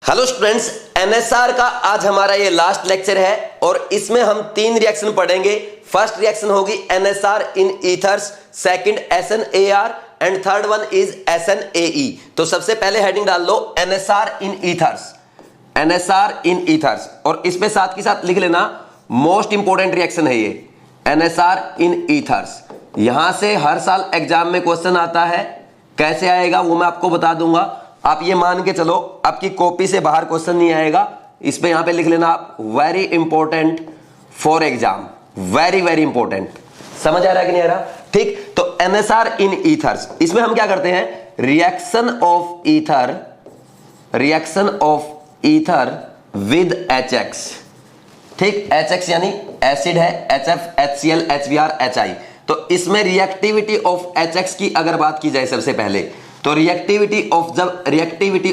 Hello students, NSR का आज हमारा ये लास्ट लेक्चर है और इसमें हम 3 रिएक्शन पढ़ेंगे। फर्स्ट रिएक्शन होगी NSR in ethers, second SNAR and third one is SNAE. तो सबसे पहले हेडिंग डाल लो NSR in ethers, NSR in ethers, और इसमें साथ के साथ लिख लेना मोस्ट इंपोर्टेंट रिएक्शन है ये एनएसआर इन ईथर्स। यहां से हर साल एग्जाम में क्वेश्चन आता है, कैसे आएगा वो मैं आपको बता दूंगा। आप ये मान के चलो आपकी कॉपी से बाहर क्वेश्चन नहीं आएगा। इस पे यहां पे लिख लेना आप very important for exam, very very important. समझ आ रहा है कि नहीं आ रहा? ठीक, तो एनएसआर इन ईथर्स, इसमें हम क्या करते हैं, reaction of ether, reaction of ether with HX। ठीक, HX यानी एसिड है, HF, HCl, HBr, HI। तो इसमें रिएक्टिविटी ऑफ HX की अगर बात की जाए सबसे पहले, तो रिएक्टिविटी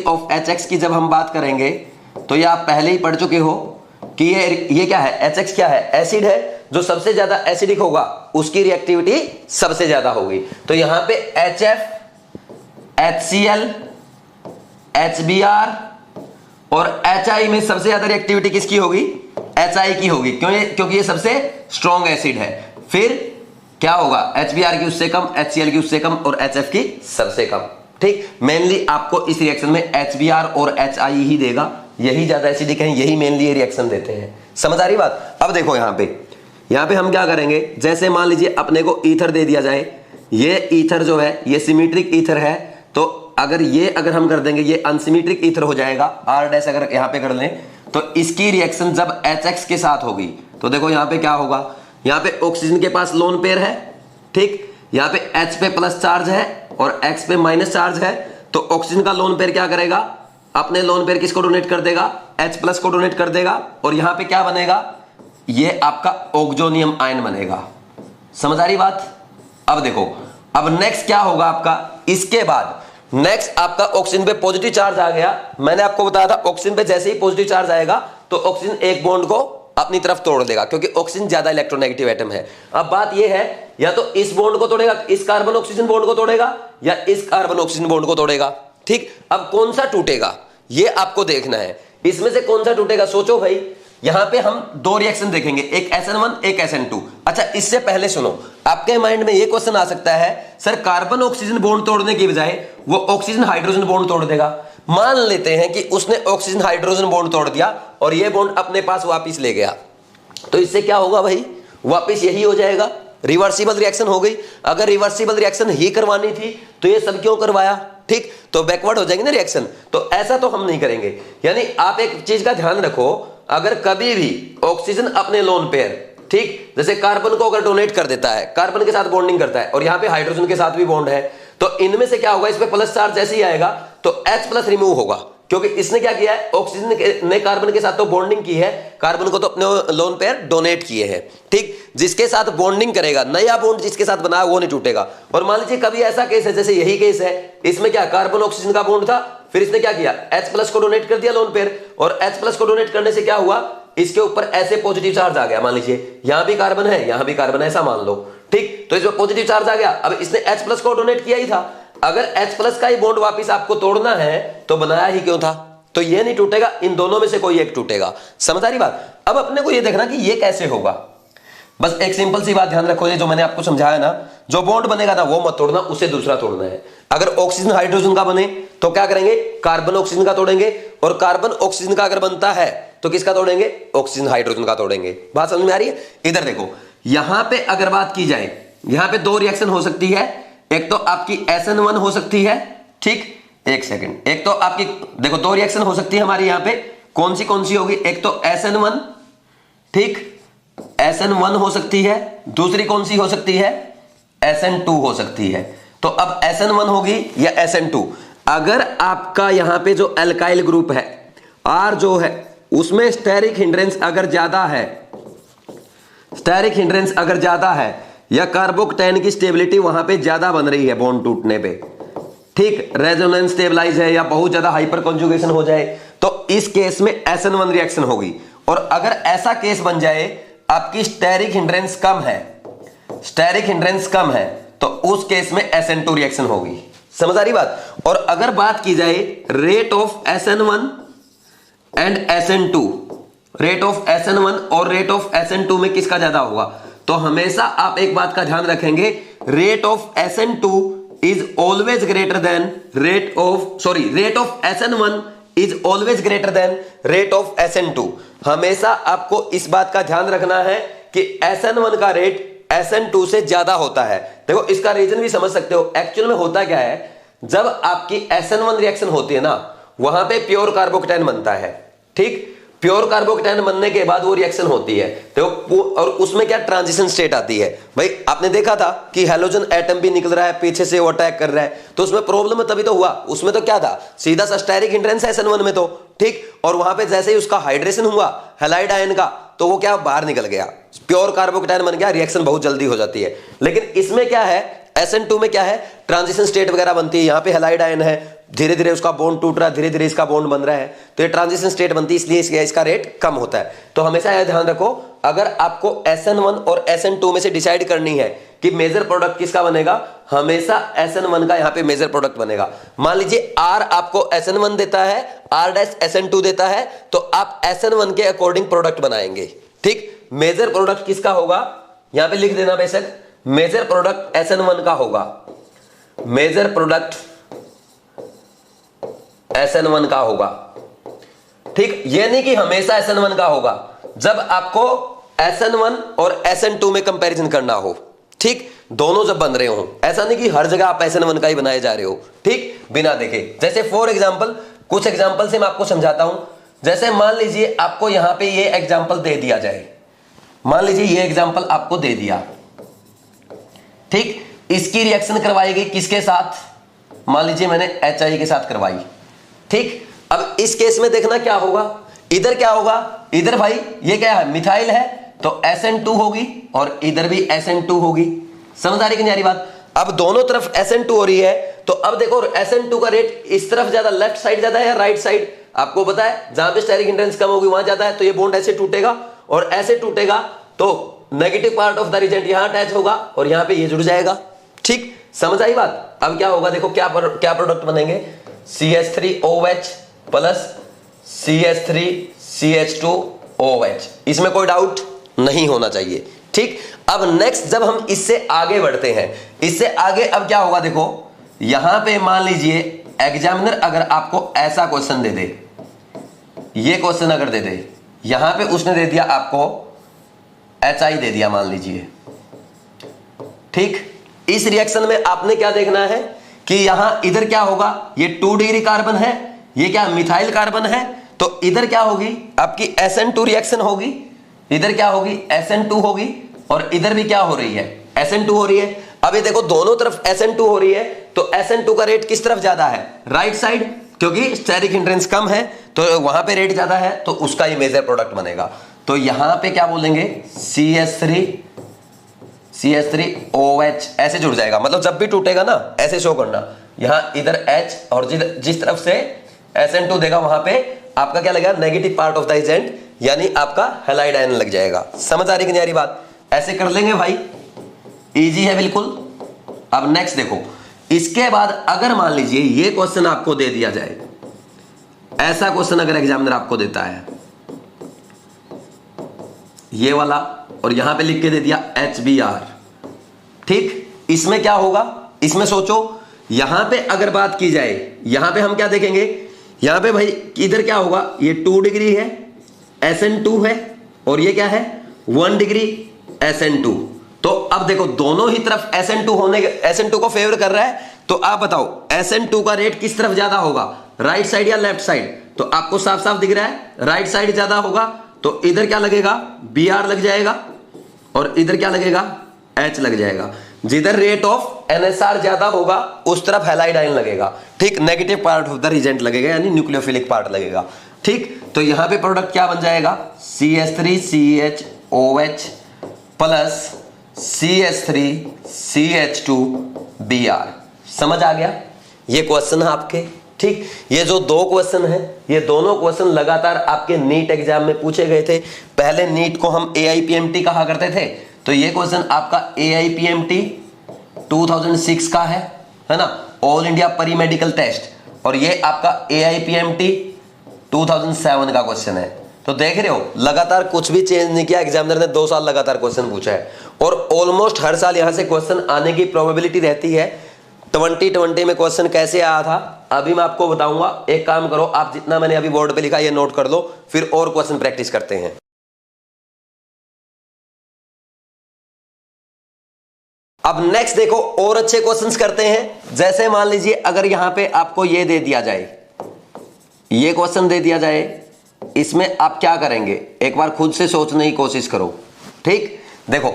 ऑफ HX की जब हम बात करेंगे तो ये आप पहले ही पढ़ चुके हो कि ये क्या है, HX क्या है, एसिड है। जो सबसे ज्यादा एसिडिक होगा उसकी रिएक्टिविटी सबसे ज्यादा होगी। तो यहां पे HF, HCl, HBr और HI में सबसे ज्यादा रिएक्टिविटी किसकी होगी, HI की होगी। क्योंकि ये सबसे स्ट्रॉन्ग एसिड है। फिर क्या होगा, HBr की उससे कम, HCl की उससे कम और HF की सबसे कम। ठीक, मेनली आपको इस रिएक्शन में HBr और HI ही देगा, यही ज्यादा एसिडिक है, यही मेनली ये रिएक्शन देते हैं। समझ आ रही बात? अब देखो यहां पे हम क्या करेंगे, जैसे मान लीजिए अपने को ईथर दे दिया जाए, ये ईथर जो है ये सिमेट्रिक ईथर है। तो अगर हम कर देंगे ये अनसिमेट्रिक ईथर हो जाएगा, R' अगर यहां पे कर लें तो इसकी रिएक्शन जब HX के साथ होगी तो देखो यहां पे क्या होगा, यहां पे ऑक्सीजन के पास लोन पेयर है, ठीक, यहां पे H पे प्लस चार्ज है और X पे माइनस चार्ज है। तो ऑक्सीजन का लोन पेयर क्या करेगा, अपने लोन पेयर किसको डोनेट कर देगा, H प्लस को डोनेट कर देगा और यहां पे क्या बनेगा, ये आपका ऑक्सोनियम आयन बनेगा। समझ आ रही बात? अब देखो, अब नेक्स्ट क्या होगा आपका, इसके बाद नेक्स्ट आपका ऑक्सीजन पे पॉजिटिव चार्ज आ गया। मैंने आपको बताया था ऑक्सीजन पे जैसे ही पॉजिटिव चार्ज आएगा तो ऑक्सीजन एक बॉन्ड को अपनी तरफ तोड़ देगा, क्योंकि ऑक्सीजन ज्यादा इलेक्ट्रोनेगेटिव एटम है। अब बात यह है, या तो इस बॉन्ड को तोड़ेगा, इस कार्बन ऑक्सीजन बॉन्ड को तोड़ेगा, या इस कार्बन ऑक्सीजन बॉन्ड को तोड़ेगा। ठीक, अब कौन सा टूटेगा ये आपको देखना है, इसमें से कौन सा टूटेगा सोचो भाई। यहां पे हम 2 रिएक्शन देखेंगे, एक SN1 एक SN2। अच्छा, इससे पहले सुनो, आपके माइंड में ये क्वेश्चन आ सकता है, सर कार्बन ऑक्सीजन बॉन्ड तोड़ने की बजाय वो ऑक्सीजन हाइड्रोजन बॉन्ड तोड़ देगा। मान लेते हैं कि उसने ऑक्सीजन हाइड्रोजन बॉन्ड तोड़ दिया और ये बॉन्ड अपने पास वापिस ले गया, तो इससे क्या होगा भाई, वापिस यही हो जाएगा, रिवर्सिबल रिएक्शन हो गई। अगर रिवर्सिबल रिएक्शन ही करवानी थी तो ये सब क्यों करवाया? ठीक, तो बैकवर्ड हो जाएंगे ना रिएक्शन। तो ऐसा तो हम नहीं करेंगे। यानी आप एक चीज का ध्यान रखो, अगर कभी भी ऑक्सीजन अपने लोन पेयर, ठीक, जैसे कार्बन को अगर डोनेट कर देता है, कार्बन के साथ बॉन्डिंग करता है और यहां पे हाइड्रोजन के साथ भी बॉन्ड है, तो इनमें से क्या होगा, इस पे प्लस चार्ज जैसे ही आएगा तो H प्लस रिमूव होगा, क्योंकि इसने क्या किया है, ऑक्सीजन ने कार्बन के साथ तो बॉन्डिंग की है, कार्बन को तो अपने लोन पेयर डोनेट किए हैं। ठीक, जिसके साथ बॉन्डिंग करेगा, नया बॉन्ड जिसके साथ बना वो नहीं टूटेगा। और मान लीजिए कभी ऐसा केस है, जैसे यही केस है, इसमें क्या कार्बन ऑक्सीजन का बॉन्ड था, फिर इसने क्या किया, H प्लस को डोनेट कर दिया लोन पेयर, और H प्लस को डोनेट करने से क्या हुआ, इसके ऊपर ऐसे पॉजिटिव चार्ज आ गया। मान लीजिए यहां भी कार्बन है, यहां भी कार्बन है, ऐसा मान लो। ठीक, तो इसमें पॉजिटिव चार्ज आ गया। अब इसने H प्लस को डोनेट किया ही था, अगर H प्लस का ही बॉन्ड वापिस आपको तोड़ना है तो बनाया ही क्यों था, तो ये नहीं टूटेगा, इन दोनों में से कोई एक टूटेगा। समझ आ रही बात? अब अपने को ये देखना कि ये कैसे होगा। बस एक सिंपल सी बात ध्यान रखो, ये जो मैंने आपको समझाया ना, जो बॉन्ड बनेगा ना वो मत तोड़ना, उसे दूसरा तोड़ना है। अगर ऑक्सीजन हाइड्रोजन का बने तो क्या करेंगे, कार्बन ऑक्सीजन का तोड़ेंगे, और कार्बन ऑक्सीजन का अगर बनता है तो किसका तोड़ेंगे, ऑक्सीजन हाइड्रोजन का तोड़ेंगे। बात समझ में आ रही है? इधर देखो, यहां पे अगर बात की जाए, यहां पे 2 रिएक्शन हो सकती है, एक तो आपकी SN1 हो सकती है, ठीक, एक सेकंड, एक तो आपकी देखो 2 रिएक्शन हो सकती है हमारी यहां पे, कौन सी होगी, एक तो SN1, ठीक, SN1 हो सकती है, दूसरी कौन सी हो सकती है, SN2 हो सकती है। तो अब SN1 होगी या SN2, अगर आपका यहां पे जो एल्काइल ग्रुप है R जो है उसमें स्टेरिक हिंड्रेंस अगर ज्यादा है, स्टेरिक हिंड्रेंस अगर ज्यादा है, या कार्बोक्टेन की स्टेबिलिटी वहां पे ज्यादा बन रही है बॉन्ड टूटने पे, ठीक, रेजोनेंस स्टेबलाइज है या बहुत ज्यादा हाइपर कॉन्जुगेशन हो जाए, तो इस केस में SN1 रिएक्शन होगी। और अगर ऐसा केस बन जाए आपकी स्टेरिक हिंड्रेंस कम है, स्टेरिक हिंड्रेंस कम है, तो उस केस में SN2 रिएक्शन होगी। समझ आ रही बात? और अगर बात की जाए rate of SN1 and SN2, rate of SN1 और रेट ऑफ SN2 में किसका ज्यादा होगा? तो हमेशा आप एक बात का ध्यान रखेंगे, rate of SN2 is always greater than rate of SN1 is always greater than rate of SN2। हमेशा आपको इस बात का ध्यान रखना है कि SN1 का रेट SN2 से ज्यादा होता है। देखो इसका रीजन भी समझ सकते हो। एक्चुअल में होता क्या है, जब आपकी SN1 रिएक्शन होती है ना, वहां पे प्योर कार्बोकेटाइन बनता है। ठीक, प्योर कार्बोकेटाइन बनने के बाद वो रिएक्शन होती है तो और उसमें क्या ट्रांजिशन स्टेट आती है। भाई आपने देखा था कि हेलोजन एटम भी निकल रहा है, पीछे से वो अटैक कर रहा है, तो उसमें प्रॉब्लम तभी तो हुआ। उसमें तो क्या था, सीधा सा स्टेरिक हिंड्रेंस है SN1 में तो। ठीक, और वहां पे जैसे ही उसका हाइड्रेशन हुआ हैलाइड आयन का, तो वो क्या बाहर निकल गया, प्योर कार्बोकेटाइन बन गया, रिएक्शन बहुत जल्दी हो जाती है। लेकिन इसमें क्या है, SN2 में क्या है, ट्रांजिशन स्टेट वगैरह बनती है। यहाँ पे हैलाइड आयन है, धीरे धीरे उसका बॉन्ड टूट रहा है, धीरे धीरे इसका बॉन्ड बन रहा है, तो ये ट्रांजिशन स्टेट बनती है, इसलिए इसका रेट कम होता है। तो हमेशा यह ध्यान रखो, अगर आपको SN1 और SN2 में से डिसाइड करनी है कि मेजर प्रोडक्ट किसका बनेगा, हमेशा SN1 का यहाँ पे मेजर प्रोडक्ट बनेगा। मान लीजिए R आपको SN1 देता है, R' SN2 देता है, तो आप SN1 के अकॉर्डिंग प्रोडक्ट बनाएंगे। ठीक, मेजर प्रोडक्ट किसका होगा, यहां पे लिख देना बेशक, मेजर प्रोडक्ट SN1 का होगा, मेजर प्रोडक्ट SN1 का होगा। ठीक, ये नहीं कि हमेशा SN1 का होगा, जब आपको SN1 और SN2 में कंपैरिजन करना हो। ठीक, दोनों जब बन रहे हो, ऐसा नहीं कि हर जगह आप SN1 का ही बनाए जा रहे हो। ठीक, बिना देखे। जैसे फॉर एग्जांपल, कुछ एग्जांपल से मैं आपको समझाता हूं। जैसे मान लीजिए आपको यहां पे ये एग्जांपल दे दिया जाए, मान लीजिए ये एग्जांपल आपको दे दिया। ठीक, इसकी रिएक्शन करवाएगी किसके साथ, मान लीजिए मैंने HI के साथ करवाई। ठीक, अब इस केस में देखना क्या होगा, इधर क्या होगा, इधर भाई ये क्या है, मिथाइल है, तो SN2 होगी और इधर भी SN2 होगी। समझ आ रही कि नहीं आ रही बात? अब दोनों तरफ SN2 हो रही है, तो अब देखो SN2 का रेट इस तरफ ज्यादा, लेफ्ट साइड ज्यादा है या राइट साइड? आपको पता है जहां पे स्टेरिक हिंड्रेंस कम होगी वहां ज्यादा है, तो ये बॉन्ड ऐसे टूटेगा, और ऐसे टूटेगा तो negative part of the reagent यहां अटैच होगा और यहां पे ये जुड़ जाएगा। ठीक, समझ आई बात? अब क्या होगा, देखो क्या प्रोडक्ट बनेंगे, CH3OH प्लस CH3CH2OH। इसमें कोई डाउट नहीं होना चाहिए। ठीक, अब नेक्स्ट जब हम इससे आगे बढ़ते हैं, इससे आगे अब क्या होगा, देखो यहां पे मान लीजिए एग्जामिनर अगर आपको ऐसा क्वेश्चन दे दे, ये क्वेश्चन अगर दे दे, यहां पे उसने दे दिया आपको HI दे दिया मान लीजिए। ठीक, इस रिएक्शन में आपने क्या देखना है कि यहां इधर क्या होगा, ये 2 डिग्री कार्बन है, ये क्या मिथाइल कार्बन है, तो इधर क्या होगी आपकी SN2 रिएक्शन होगी, इधर क्या होगी SN2 होगी, और इधर भी क्या हो रही है, SN2 हो रही है। अब ये देखो दोनों तरफ SN2 हो रही है, तो SN2 का रेट किस तरफ ज्यादा है, राइट साइड, क्योंकि स्टेरिक हिंड्रेंस कम है तो वहां पे रेट ज्यादा है, तो उसका ही मेजर प्रोडक्ट बनेगा। तो यहां पे क्या बोलेंगे, CH3OH ऐसे जुड़ जाएगा, मतलब जब भी टूटेगा ना ऐसे शो करना, यहां इधर H और जिस तरफ से SN2 देगा वहां पे आपका क्या लगेगा, negative part of the agent, यानी आपका हैलाइड आयन लग जाएगा। समझ आ रही कि नहीं आ रही बात? ऐसे कर लेंगे भाई, इजी है बिल्कुल। अब नेक्स्ट देखो, इसके बाद अगर मान लीजिए ये क्वेश्चन आपको दे दिया जाए, ऐसा क्वेश्चन अगर एग्जामिनर आपको देता है ये वाला, और यहां पे लिख के दे दिया HBr। ठीक, इसमें क्या होगा, इसमें सोचो, यहां पे अगर बात की जाए, यहां पे हम क्या देखेंगे, यहां पे भाई इधर क्या होगा, ये 2 डिग्री है, SN2 है, और ये क्या है 1 डिग्री SN2। तो अब देखो दोनों ही तरफ SN2 को फेवर कर रहा है, तो आप बताओ SN2 का रेट किस तरफ ज्यादा होगा, राइट साइड या लेफ्ट साइड? तो आपको साफ साफ दिख रहा है राइट साइड ज्यादा होगा, तो इधर क्या लगेगा, Br लग जाएगा, और इधर क्या लगेगा, H लग जाएगा। जिधर रेट ऑफ NSR ज्यादा होगा उस तरफ हैलाइड आयन लगेगा। ठीक, negative part of the reagent लगेगा, यानी न्यूक्लियोफिलिक पार्ट लगेगा। ठीक, तो यहां पे प्रोडक्ट क्या बन जाएगा, CH3CHOH प्लस CH3CH2Br। समझ आ गया? ये क्वेश्चन है आपके। ठीक, ये जो 2 क्वेश्चन है, ये दोनों क्वेश्चन लगातार आपके नीट एग्जाम में पूछे गए थे। पहले नीट को हम AIPMT कहा करते थे, तो ये क्वेश्चन आपका AIPMT 2006 का है ना, ऑल इंडिया परी मेडिकल टेस्ट, और ये आपका AIPMT 2007 का क्वेश्चन है। तो देख रहे हो लगातार कुछ भी चेंज नहीं किया, एग्जामिनर ने 2 साल लगातार क्वेश्चन पूछा है और ऑलमोस्ट हर साल यहां से क्वेश्चन आने की प्रोबेबिलिटी रहती है। 2020 में क्वेश्चन कैसे आया था अभी मैं आपको बताऊंगा। एक काम करो, आप जितना मैंने अभी बोर्ड पे लिखा ये नोट कर लो, फिर और क्वेश्चन प्रैक्टिस करते हैं। अब नेक्स्ट देखो और अच्छे क्वेश्चंस करते हैं। जैसे मान लीजिए अगर यहां पे आपको ये दे दिया जाए, ये क्वेश्चन दे दिया जाए, इसमें आप क्या करेंगे एक बार खुद से सोचने की कोशिश करो। ठीक, देखो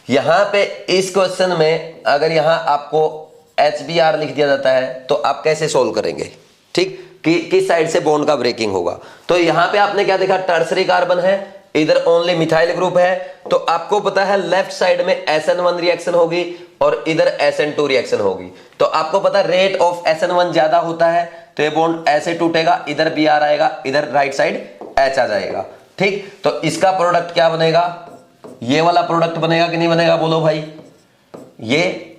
यहां पे इस क्वेश्चन में अगर यहां आपको HBr लिख दिया जाता है तो आप कैसे सोल्व करेंगे? ठीक, कि किस साइड से बॉन्ड का ब्रेकिंग होगा। तो यहां पे आपने क्या देखा, टर्सरी कार्बन है, इधर ओनली मिथाइल ग्रुप है, तो आपको पता है लेफ्ट साइड में SN1 रिएक्शन होगी और इधर SN2 रिएक्शन होगी। तो आपको पता रेट ऑफ SN1 ज्यादा होता है तो ये बॉन्ड ऐसे टूटेगा, इधर Br आएगा, इधर राइट साइड H आ जाएगा। ठीक, तो इसका प्रोडक्ट क्या बनेगा? ये वाला प्रोडक्ट बनेगा कि नहीं बनेगा? बोलो भाई। ये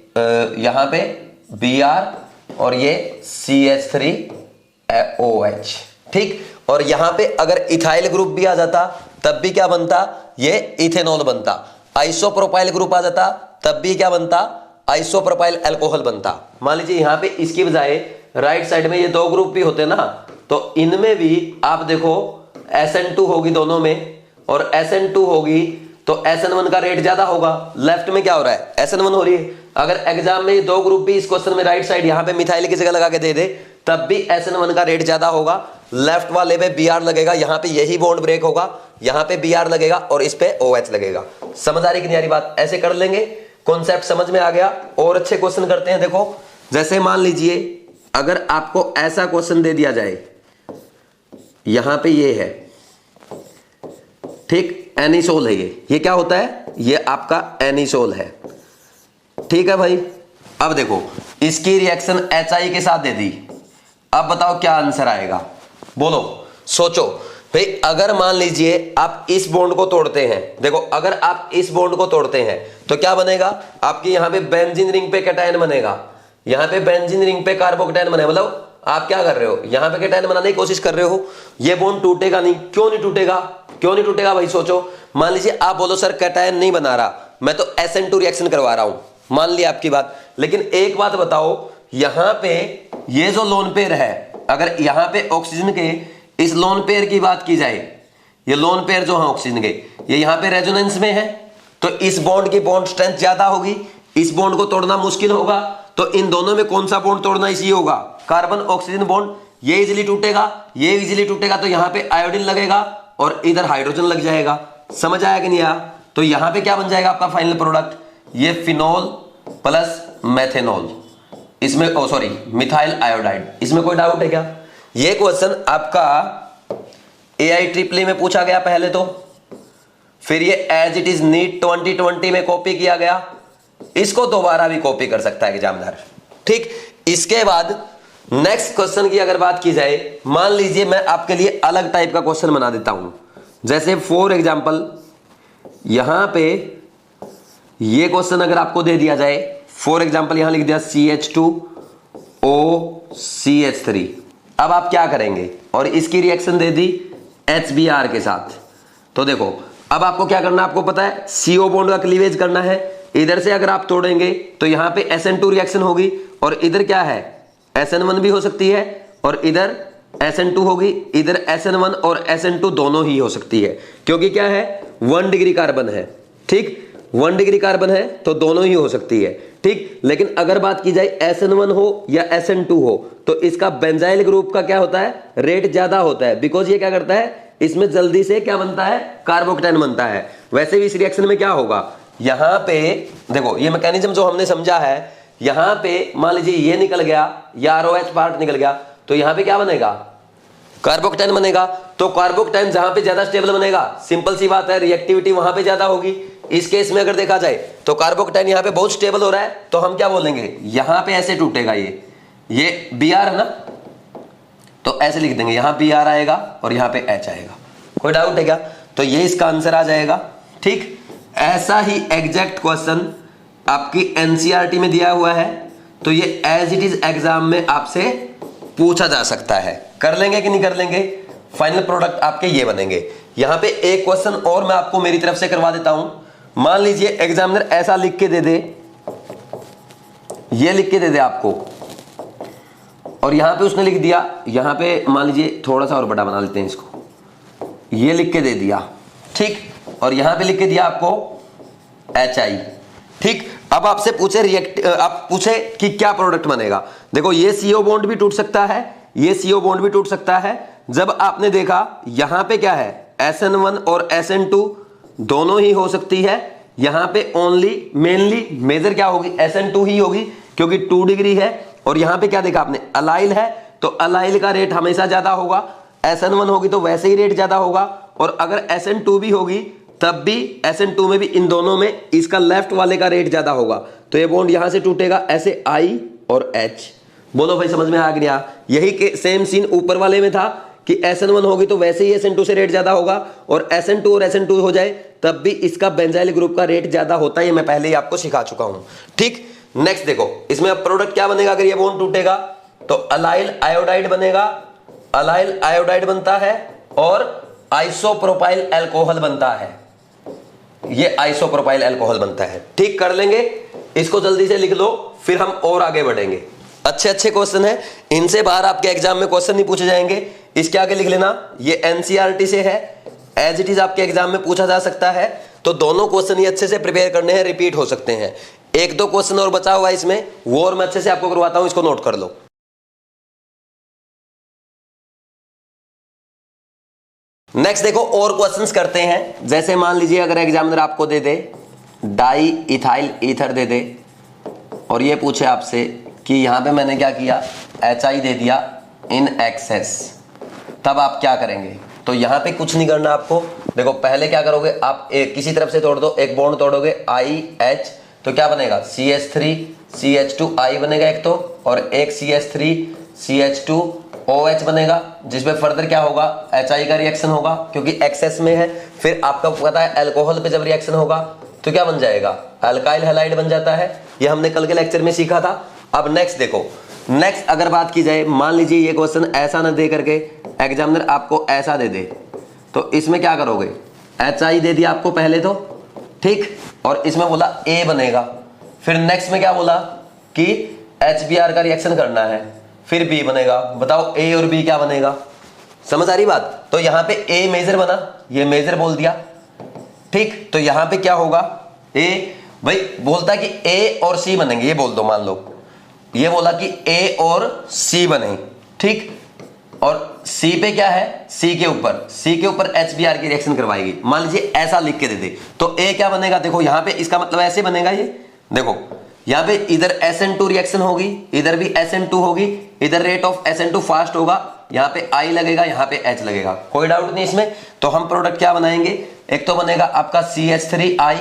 यहां पे Br और ये CH3OH। ठीक, और यहां पे अगर इथाइल ग्रुप भी आ जाता तब भी क्या बनता? ये इथेनॉल बनता। आइसोप्रोपाइल ग्रुप आ जाता तब भी क्या बनता? आइसोप्रोपाइल अल्कोहल बनता। मान लीजिए यहां पे इसकी बजाय राइट साइड में ये 2 ग्रुप भी होते ना, तो इनमें भी आप देखो SN2 होगी दोनों में, और SN2 होगी तो SN1 का रेट ज्यादा होगा। लेफ्ट में क्या हो रहा है? SN1 हो रही है। अगर एग्जाम में ये 2 ग्रुप भी इस क्वेश्चन में राइट साइड यहां पे मिथाइल की जगह लगा के दे दे तब भी SN1 का रेट ज्यादा होगा। लेफ्ट वाले पे Br लगेगा, यहां पे यही बॉन्ड ब्रेक होगा, यहां पे Br लगेगा और इस पे OH लगेगा। समझ आ रही कि नहीं आ रही बात? ऐसे कर लेंगे, कॉन्सेप्ट समझ में आ गया। और अच्छे क्वेश्चन करते हैं। देखो जैसे मान लीजिए अगर आपको ऐसा क्वेश्चन दे दिया जाए, यहां पे ये है, ठीक, एनिसोल है ये क्या होता है? ये आपका एनिसोल है। ठीक है भाई, अब देखो इसकी रिएक्शन HI के साथ दे दी, अब बताओ क्या आंसर आएगा? बोलो, सोचो भाई। अगर मान लीजिए आप इस बॉन्ड को तोड़ते हैं, देखो अगर आप इस बॉन्ड को तोड़ते हैं तो क्या बनेगा? आपकी यहां पे बेंजीन रिंग पे कैटायन बनेगा, यहां पे बेंजीन रिंग पे कार्बोकैटायन बनेगा। मतलब आप क्या कर रहे हो? यहां पे कैटायन बनाने की कोशिश कर रहे हो, ये बॉन्ड टूटेगा नहीं। क्यों नहीं टूटेगा? क्यों नहीं टूटेगा भाई? सोचो। मान लीजिए आप बोलो सर कैटायन नहीं बना रहा, मैं तो SN2 रिएक्शन करवा रहा हूं, मान लिया आपकी बात। लेकिन एक बात बताओ, यहां पे ये जो लोन पेयर है, अगर यहां पे ऑक्सीजन के इस लोन पेयर की बात की जाए, ये लोन पेयर जो है ऑक्सीजन के, ये यहां पे रेजोनेंस में है, तो इस बॉन्ड की बॉन्ड स्ट्रेंथ ज्यादा होगी, इस बॉन्ड को तोड़ना मुश्किल होगा। तो इन दोनों में कौन सा बॉन्ड तोड़ना इजी होगा? Carbon oxygen bond. ये इजीली टूटेगा, ये इजीली टूटेगा, तो यहां पे आयोडीन लगेगा और इधर हाइड्रोजन लग जाएगा। समझ आया कि नहीं आया? तो यहां पे क्या बन जाएगा आपका फाइनल प्रोडक्ट? ये फिनोल प्लस मेथेनॉल, इसमें सॉरी मिथाइल आयोडाइड। इसमें कोई डाउट है क्या? ये क्वेश्चन आपका AIEEE में पूछा गया पहले तो, फिर ये एज इट इज नीट 2020 में कॉपी किया गया, इसको दोबारा भी कॉपी कर सकता है एग्जामिनर। ठीक, इसके बाद नेक्स्ट क्वेश्चन की अगर बात की जाए, मान लीजिए मैं आपके लिए अलग टाइप का क्वेश्चन बना देता हूं। जैसे फॉर एग्जांपल यहां पे ये क्वेश्चन अगर आपको दे दिया जाए, फॉर एग्जांपल यहां लिख दिया CH2OCH3, अब आप क्या करेंगे? और इसकी रिएक्शन दे दी HBr के साथ। तो देखो अब आपको क्या करना, आपको पता है CO बॉन्ड का क्लीवेज करना है। इधर से अगर आप तोड़ेंगे तो यहां पे SN2 रिएक्शन होगी और इधर क्या है? SN1 भी हो सकती है और इधर SN2 होगी, इधर SN1 और SN2 दोनों ही हो सकती है, क्योंकि क्या है 1 डिग्री कार्बन है। ठीक, 1 डिग्री कार्बन है तो दोनों ही हो सकती है। ठीक, लेकिन अगर बात की जाए SN1 हो या SN2 हो तो इसका बेंजाइल ग्रुप का क्या होता है? रेट ज्यादा होता है, बिकॉज ये क्या करता है, इसमें जल्दी से क्या बनता है? कार्बोकैटायन बनता है। वैसे भी इस रिएक्शन में क्या होगा, यहां पे देखो ये मैकेनिज्म जो हमने समझा है, यहां पे मान लीजिए ये निकल गया या ROH पार्ट निकल गया, तो यहां पे क्या बनेगा? कार्बोकैटायन बनेगा। तो कार्बोकैटायन जहां पे ज्यादा स्टेबल बनेगा, सिंपल सी बात है, रिएक्टिविटी वहां पे ज्यादा होगी। इस केस में अगर देखा जाए तो कार्बोकैटायन यहां पे बहुत स्टेबल हो रहा है, तो हम क्या बोलेंगे? यहां पे ऐसे टूटेगा, ये Br है ना, तो ऐसे लिख देंगे, यहां Br आएगा और यहां पे H आएगा। कोई डाउट है क्या? तो ये इसका आंसर आ जाएगा। ठीक, ऐसा ही एग्जैक्ट क्वेश्चन आपकी NCERT में दिया हुआ है, तो ये एज इट इज एग्जाम में आपसे पूछा जा सकता है। कर लेंगे कि नहीं कर लेंगे? फाइनल प्रोडक्ट आपके ये बनेंगे। यहां पे एक क्वेश्चन और मैं आपको मेरी तरफ से करवा देता हूं। मान लीजिए एग्जामिनर ऐसा लिख के दे दे, ये लिख के दे दे आपको, और यहां पे उसने लिख दिया, यहां पे मान लीजिए थोड़ा सा और बड़ा बना लेते हैं इसको, ये लिख के दे दिया, ठीक, और यहां पे लिख के दिया आपको HI, ठीक। अब आपसे पूछे आप पूछे कि क्या प्रोडक्ट बनेगा। देखो ये CO बॉन्ड भी टूट सकता है, ये CO बॉन्ड भी टूट सकता है। जब आपने देखा यहां पे क्या है, SN1 और SN2 दोनों ही हो सकती है। यहां पे ओनली मेनली मेजर क्या होगी, SN2 ही होगी क्योंकि 2 डिग्री है। और यहां पे क्या देखा आपने, अलाइल है तो अलाइल का रेट हमेशा ज्यादा होगा। SN1 होगी तो वैसे ही रेट ज्यादा होगा, और अगर SN2 भी होगी तब भी SN2 में भी इन दोनों में इसका लेफ्ट वाले का रेट ज्यादा होगा। तो ये बॉन्ड यहां से टूटेगा ऐसे I और H। बोलो भाई समझ में आ गया। यही के सेम सीन ऊपर वाले में था कि SN1 होगी तो वैसे ही SN2 से रेट ज्यादा होगा, और SN2 और SN2 हो जाए तब भी इसका बेंजाइल ग्रुप का रेट ज्यादा होता है। ये मैं पहले ही आपको सिखा चुका हूं, ठीक। नेक्स्ट देखो इसमें अब प्रोडक्ट क्या बनेगा अगर ये बॉन्ड टूटेगा, तो अलाइल आयोडाइड बनेगा, अलाइल आयोडाइड बनता है, और आइसोप्रोपाइल अल्कोहल बनता है, ये आइसोप्रोपाइल अल्कोहल बनता है, ठीक। कर लेंगे इसको, जल्दी से लिख लो, फिर हम और आगे बढ़ेंगे। अच्छे अच्छे क्वेश्चन है, इनसे बाहर आपके एग्जाम में क्वेश्चन नहीं पूछे जाएंगे। इसके आगे लिख लेना, ये NCERT से है, एज इट इज आपके एग्जाम में पूछा जा सकता है। तो दोनों क्वेश्चन ही अच्छे से प्रिपेयर करने हैं, रिपीट हो सकते हैं। एक दो क्वेश्चन और बचा हुआ है इसमें, वो और मैं अच्छे से आपको करवाता हूं, इसको नोट कर लो। नेक्स्ट देखो और क्वेश्चंस करते हैं। जैसे मान लीजिए अगर एग्जामिनर आपको दे दे डाई इथाइल ईथर दे दे, और ये पूछे आपसे कि यहां पे मैंने क्या किया, HI दे दिया इन एक्सेस, तब आप क्या करेंगे। तो यहां पे कुछ नहीं करना आपको। देखो पहले क्या करोगे आप, एक किसी तरफ से तोड़ दो, एक बॉन्ड तोड़ोगे IH, तो क्या बनेगा CH3 CH2I बनेगा एक तो, और एक CH3 CH2OH बनेगा, जिसमें फर्दर क्या होगा, HI का रिएक्शन होगा क्योंकि एक्सेस में है। फिर आपका पता है अल्कोहल पे जब रिएक्शन होगा तो क्या बन जाएगा, अल्काइल हैलाइड बन जाता है। ये हमने कल के लेक्चर में सीखा था। अब नेक्स्ट देखो, नेक्स्ट अगर बात की जाए, मान लीजिए ये क्वेश्चन ऐसा ना दे करके एग्जामिनर आपको ऐसा दे दे, तो इसमें क्या करोगे, HI दे दिया आपको पहले तो, ठीक, और इसमें बोला A बनेगा। फिर नेक्स्ट में क्या बोला कि HBr का रिएक्शन करना है, फिर B बनेगा। बताओ A और B क्या बनेगा, समझ आ रही बात। तो यहां पे A मेजर बना, ये मेजर बोल दिया, ठीक। तो यहां पे क्या होगा, A भाई बोलता कि A और C बनेंगे, ये बोल दो, मान लो ये बोला कि A और C बने, ठीक। और C पे क्या है, C के ऊपर HBr की रिएक्शन करवाएगी। मान लीजिए ऐसा लिख के दे दे, तो A क्या बनेगा, देखो यहां पे इसका मतलब ऐसे बनेगा। ये देखो यहां पे इधर SN2 रिएक्शन होगी, इधर भी SN2 होगी, इधर रेट ऑफ SN2 फास्ट होगा, यहां पे I लगेगा, यहां पे H लगेगा, कोई डाउट नहीं इसमें। तो हम प्रोडक्ट क्या बनाएंगे, एक तो बनेगा आपका CH3I,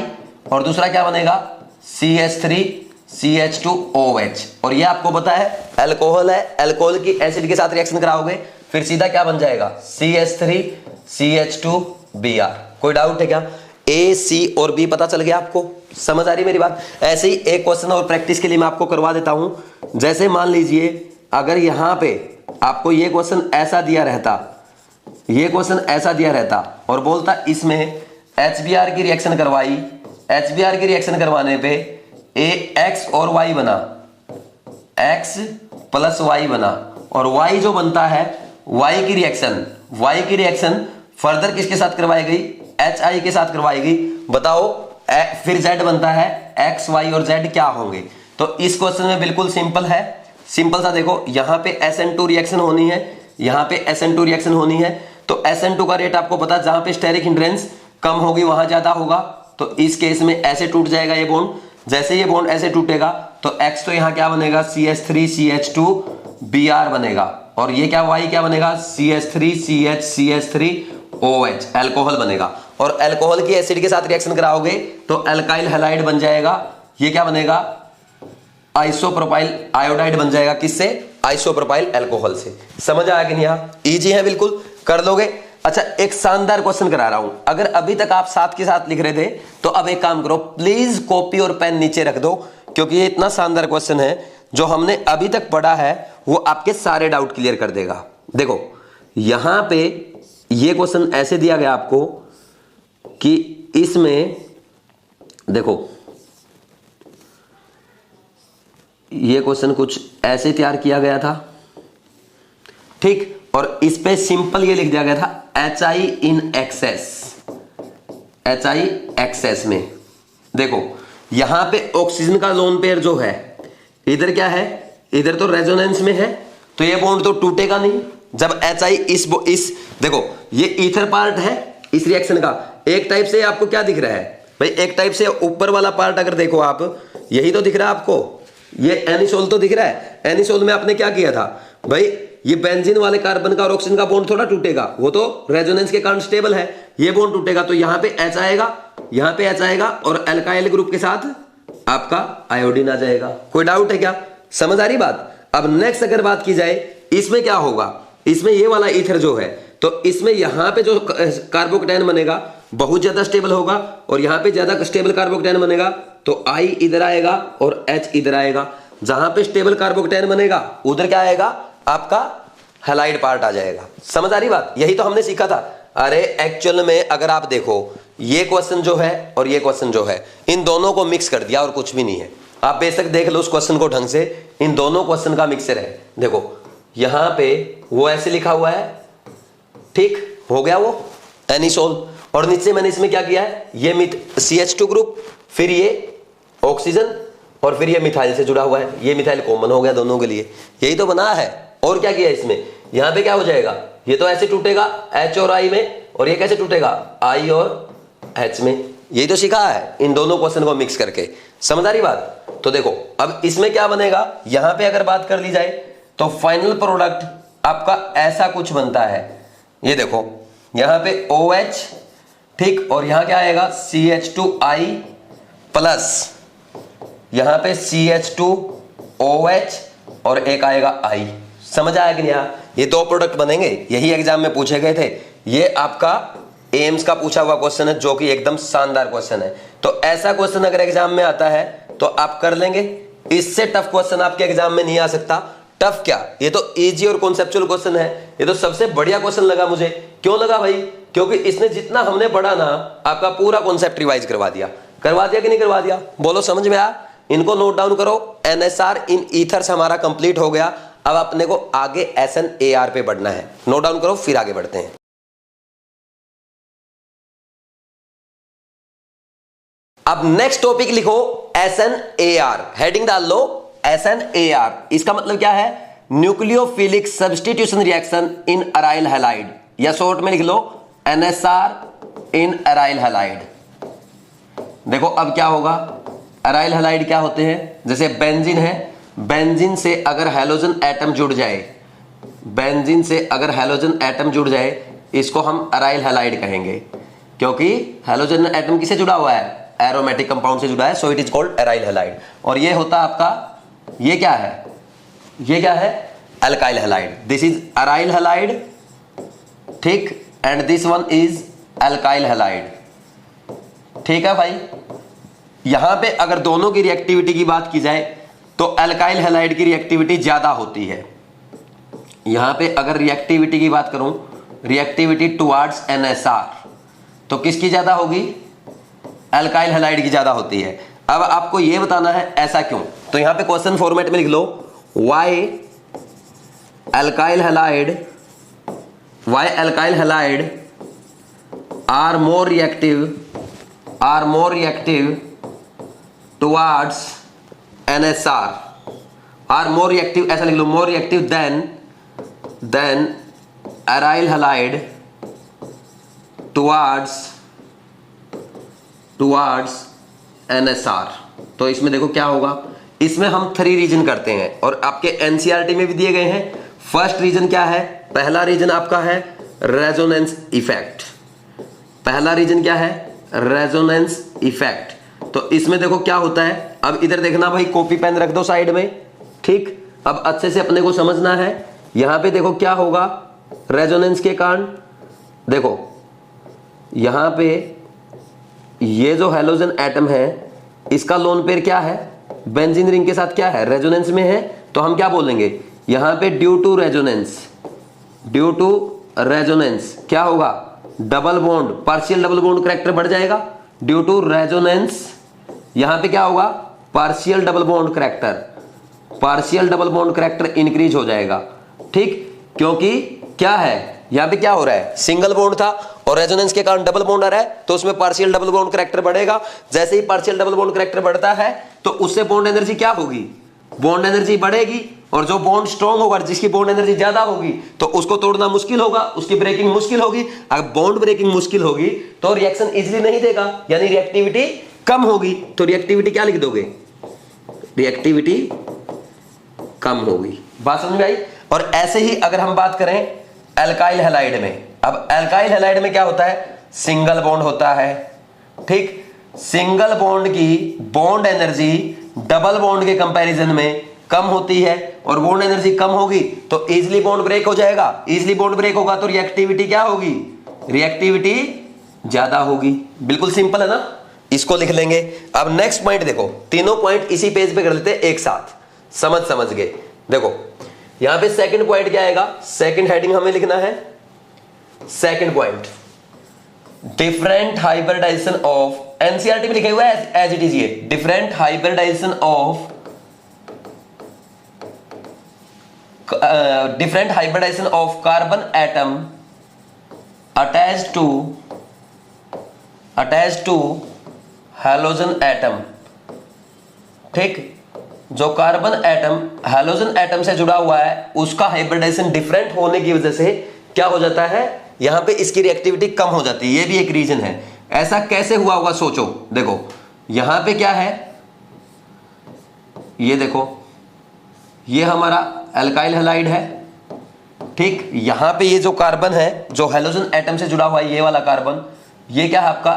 और दूसरा क्या बनेगा CH3 CH2OH। और ये आपको पता है अल्कोहल है, अल्कोहल की एसिड के साथ रिएक्शन कराओगे, फिर सीधा क्या बन जाएगा, CH3 CH2Br। कोई डाउट है क्या, A C और B पता चल गया आपको, समझ आ रही मेरी बात। ऐसे ही एक क्वेश्चन और प्रैक्टिस के लिए मैं आपको करवा देता हूं। जैसे मान लीजिए अगर यहां पे आपको ये क्वेश्चन ऐसा दिया रहता, ये क्वेश्चन ऐसा दिया रहता और बोलता इसमें HBr की रिएक्शन करवाई, HBr की रिएक्शन करवाने पे X और Y बना, X प्लस Y बना, और Y जो बनता है Y की रिएक्शन फर्दर किसके साथ करवाई गई, HI के साथ करवाई गई। बताओ फिर Z बनता है, X Y और Z क्या होंगे। तो इस क्वेश्चन में बिल्कुल सिंपल है, सिंपल सा। देखो यहाँ पे SN2 रिएक्शन होनी है, यहाँ पे SN2 रिएक्शन होनी है, तो SN2 का रेट आपको पता है, जहां पे स्टेरिक हिंड्रेंस कम होगी वहां ज्यादा होगा। तो इस केस में ऐसे टूट जाएगा ये बॉन्ड। जैसे ये बॉन्ड ऐसे टूटेगा तो X तो यहाँ क्या बनेगा, CH3 CH2Br बनेगा, और ये क्या Y क्या बनेगा, CH3 CH3OH अल्कोहल बनेगा। और अल्कोहल की एसिड के साथ रिएक्शन कराओगे तो अल्काइल हैलाइड बन जाएगा, ये क्या बनेगा, आइसोप्रोपाइल आयोडाइड बन जाएगा, किससे, आइसोप्रोपाइल अल्कोहल से। समझ आया कि नहीं, यहाँ इजी है, बिल्कुल कर लोगे। अच्छा एक शानदार क्वेश्चन करा रहा हूं, अगर अभी तक आप साथ के साथ लिख रहे थे तो अब एक काम करो, प्लीज कॉपी और पेन नीचे रख दो, क्योंकि ये इतना शानदार क्वेश्चन है, जो हमने अभी तक पढ़ा है वो आपके सारे डाउट क्लियर कर देगा। देखो यहां पे ये क्वेश्चन ऐसे दिया गया आपको कि इसमें देखो, ये क्वेश्चन कुछ ऐसे तैयार किया गया था, ठीक, और इस पे सिंपल ये लिख दिया गया था HI in excess, HI excess में। देखो यहां पे ऑक्सीजन का लोन पेयर जो है, इधर क्या है, इधर तो रेजोनेंस में है, तो ये बॉन्ड तो टूटेगा नहीं। जब HI इस देखो ये ईथर पार्ट है इस रिएक्शन का, एक टाइप से आपको क्या दिख रहा है भाई, एक टाइप से ऊपर वाला पार्ट अगर देखो आप, यही तो दिख रहा है आपको, ये एनिसोल तो दिख रहा है। एनिसोल में आपने क्या किया था भाई, ये बेंजीन वाले कार्बन का और ऑक्सीजन का बॉन्ड थोड़ा टूटेगा, वो तो रेजोनेंस के कारण स्टेबल है, ये बॉन्ड टूटेगा तो यहां पे H आएगा, यहां पे H आएगा और एल्काइल ग्रुप के साथ आपका आयोडीन आ जाएगा। कोई डाउट है क्या, समझ आ रही बात। अब नेक्स्ट अगर बात की जाए, इसमें क्या होगा, इसमें ये वाला ईथर जो है, तो इसमें यहां पे जो कार्बोकेटायन बनेगा बहुत ज्यादा स्टेबल होगा, और यहां पे ज्यादा स्टेबल कार्बोकेटायन बनेगा तो I इधर आएगा और H इधर आएगा। जहां पे स्टेबल कार्बोकेटायन बनेगा उधर क्या आएगा, आपका हैलाइड पार्ट आ जाएगा। समझ आ रही बात, यही तो हमने सीखा था। अरे एक्चुअल में अगर आप देखो, ये क्वेश्चन जो है और ये क्वेश्चन जो है, इन दोनों को मिक्स कर दिया और कुछ भी नहीं है। आप बेशक देख लो उस क्वेश्चन को ढंग से, इन दोनों क्वेश्चन का मिक्सर है। देखो यहां पे वो ऐसे लिखा हुआ है, ठीक हो गया वो एनिसोल, और नीचे मैंने इसमें क्या किया है, ये CH2 ग्रुप, फिर ये ऑक्सीजन, और फिर ये मिथाइल से जुड़ा हुआ है, ये मिथाइल कॉमन हो गया दोनों के लिए, यही तो बना है। और क्या किया इसमें, यहां पे क्या हो जाएगा, ये तो ऐसे टूटेगा H और I में, और ये कैसे टूटेगा I और H में, यही तो सीखा है इन दोनों क्वेश्चन को मिक्स करके। समझ आ रही बात। तो देखो अब इसमें क्या बनेगा, यहां पे अगर बात कर ली जाए तो फाइनल प्रोडक्ट आपका ऐसा कुछ बनता है। ये देखो यहां पे OH, ठीक, और यहां क्या आएगा CH2I प्लस यहां पे CH2OH और एक आएगा I। समझ आया कि नहीं आया, ये दो प्रोडक्ट बनेंगे, यही एग्जाम में पूछे गए थे। ये आपका एम्स का पूछा हुआ क्वेश्चन है, जो कि एकदम शानदार क्वेश्चन है। तो ऐसा क्वेश्चन अगर एग्जाम में आता है तो आप कर लेंगे, इससे टफ क्वेश्चन आपके एग्जाम में नहीं आ सकता। टफ क्या, ये तो इजी और कॉन्सेप्चुअल क्वेश्चन है, ये तो सबसे बढ़िया क्वेश्चन लगा मुझे। क्यों लगा भाई, क्योंकि इसने जितना हमने पढ़ा ना, आपका पूरा कॉन्सेप्ट रिवाइज करवा दिया कि नहीं करवा दिया, बोलो समझ में आया। इनको नोट डाउन करो, NSR इन ईथर्स हमारा कंप्लीट हो गया। अब अपने को आगे SNAR पे बढ़ना है, नोट डाउन करो फिर आगे बढ़ते हैं। अब नेक्स्ट टॉपिक लिखो SNAR, हेडिंग डाल लो SNAR। इसका मतलब क्या है, nucleophilic substitution reaction in aryl halide, या शॉर्ट में लिख लो NSR इन अराइल हैलाइड। देखो अब क्या होगा, अराइल हैलाइड क्या होते हैं, जैसे बेंजीन है, बेंजीन से अगर हैलोजन एटम जुड़ जाए, बेंजीन से अगर हैलोजन एटम जुड़ जाए, इसको हम अराइल हैलाइड कहेंगे, क्योंकि हैलोजन एटम किससे जुड़ा हुआ है, एरोमेटिक कंपाउंड से जुड़ा है, so it is called aryl halide. और ये होता आपका, ये क्या है, ये क्या है, alkyl halide. This is aryl halide, ठीक, and this one is alkyl halide, ठीक है भाई। यहां पे अगर दोनों की रिएक्टिविटी की बात की जाए तो अल्काइल हैलाइड की रिएक्टिविटी ज्यादा होती है। यहां पे अगर रिएक्टिविटी की बात करूं, रिएक्टिविटी टुवर्ड्स NSR, तो किसकी ज्यादा होगी, अल्काइल हैलाइड की ज्यादा होती है। अब आपको यह बताना है ऐसा क्यों, तो यहां पे क्वेश्चन फॉर्मेट में लिख लो, why alkyl halide are more reactive towards NSR, are more reactive, ऐसा लिख लो, more reactive than aryl halide towards NSR। तो इसमें देखो क्या होगा, इसमें हम 3 रीजन करते हैं और आपके NCERT में भी दिए गए हैं। फर्स्ट रीजन क्या है, पहला रीजन आपका है रेजोनेंस इफेक्ट। पहला रीजन क्या है, रेजोनेंस इफेक्ट। तो इसमें देखो क्या होता है, अब इधर देखना भाई, कॉपी पेन रख दो साइड में, ठीक। अब अच्छे से अपने को समझना है, यहां पे देखो क्या होगा, रेजोनेंस के कारण देखो यहां पे ये जो हैलोजन एटम है, इसका लोन पेयर क्या है, बेंजीन रिंग के साथ क्या है, रेजोनेंस में है। तो हम क्या बोलेंगे, यहां पे ड्यू टू रेजोनेंस क्या होगा, double bond, partial double bond character बढ़ जाएगा ड्यू टू रेजोनेंस। यहां पे क्या होगा, partial double bond character, partial double bond character increase हो जाएगा। ठीक, क्योंकि क्या है यहां पे क्या हो रहा है, सिंगल बॉन्ड था और रेजोनेंस के कारण डबल बॉन्ड आ रहा है, तो उसमें पार्शियल डबल बॉन्ड करैक्टर बढ़ेगा। जैसे ही पार्शियल डबल बॉन्ड करैक्टर बढ़ता है तो उससे बॉन्ड एनर्जी क्या होगी, बॉन्ड एनर्जी बढ़ेगी, और जो बॉन्ड स्ट्रॉन्ग होगा, जिसकी बॉन्ड एनर्जी ज्यादा होगी, तो उसको तोड़ना मुश्किल होगा, उसकी ब्रेकिंग मुश्किल होगी। अगर बॉन्ड ब्रेकिंग मुश्किल होगी तो रिएक्शन इजीली नहीं देगा, यानी रिएक्टिविटी कम होगी। तो रिएक्टिविटी क्या लिख दोगे, रिएक्टिविटी कम होगी। बात समझ में आई। और ऐसे ही अगर हम बात करें एल्काइल हैलाइड में, अब एल्काइल हैलाइड में क्या होता है, सिंगल बॉन्ड होता है। ठीक, सिंगल बॉन्ड की बॉन्ड एनर्जी डबल बॉन्ड के कंपैरिजन में कम होती है, और बॉन्ड एनर्जी कम होगी तो इजीली बॉन्ड ब्रेक हो जाएगा। इजीली बॉन्ड ब्रेक होगा तो रिएक्टिविटी क्या होगी, रिएक्टिविटी ज्यादा होगी। बिल्कुल सिंपल है ना, इसको लिख लेंगे। अब नेक्स्ट पॉइंट देखो, तीनों पॉइंट इसी पेज पे कर लेते हैं एक साथ, समझ गए। देखो यहां पे सेकंड पॉइंट क्या आएगा, सेकंड हेडिंग हमें लिखना है, second point different hybridization of, NCERT में लिखा हुआ है एज इट इज, ये different hybridization of, different hybridization of carbon atom attached to halogen atom. ठीक, जो कार्बन एटम हैलोजन एटम से जुड़ा हुआ है उसका हाइब्रिडाइजेशन डिफरेंट होने की वजह से क्या हो जाता है, यहां पे इसकी रिएक्टिविटी कम हो जाती है। ये भी एक रीजन है। ऐसा कैसे हुआ होगा सोचो। देखो यहां पे क्या है, ये देखो ये हमारा एल्काइल हैलाइड है। ठीक, यहां पे ये जो कार्बन है जो हैलोजन एटम से जुड़ा हुआ है, ये वाला कार्बन, ये क्या है आपका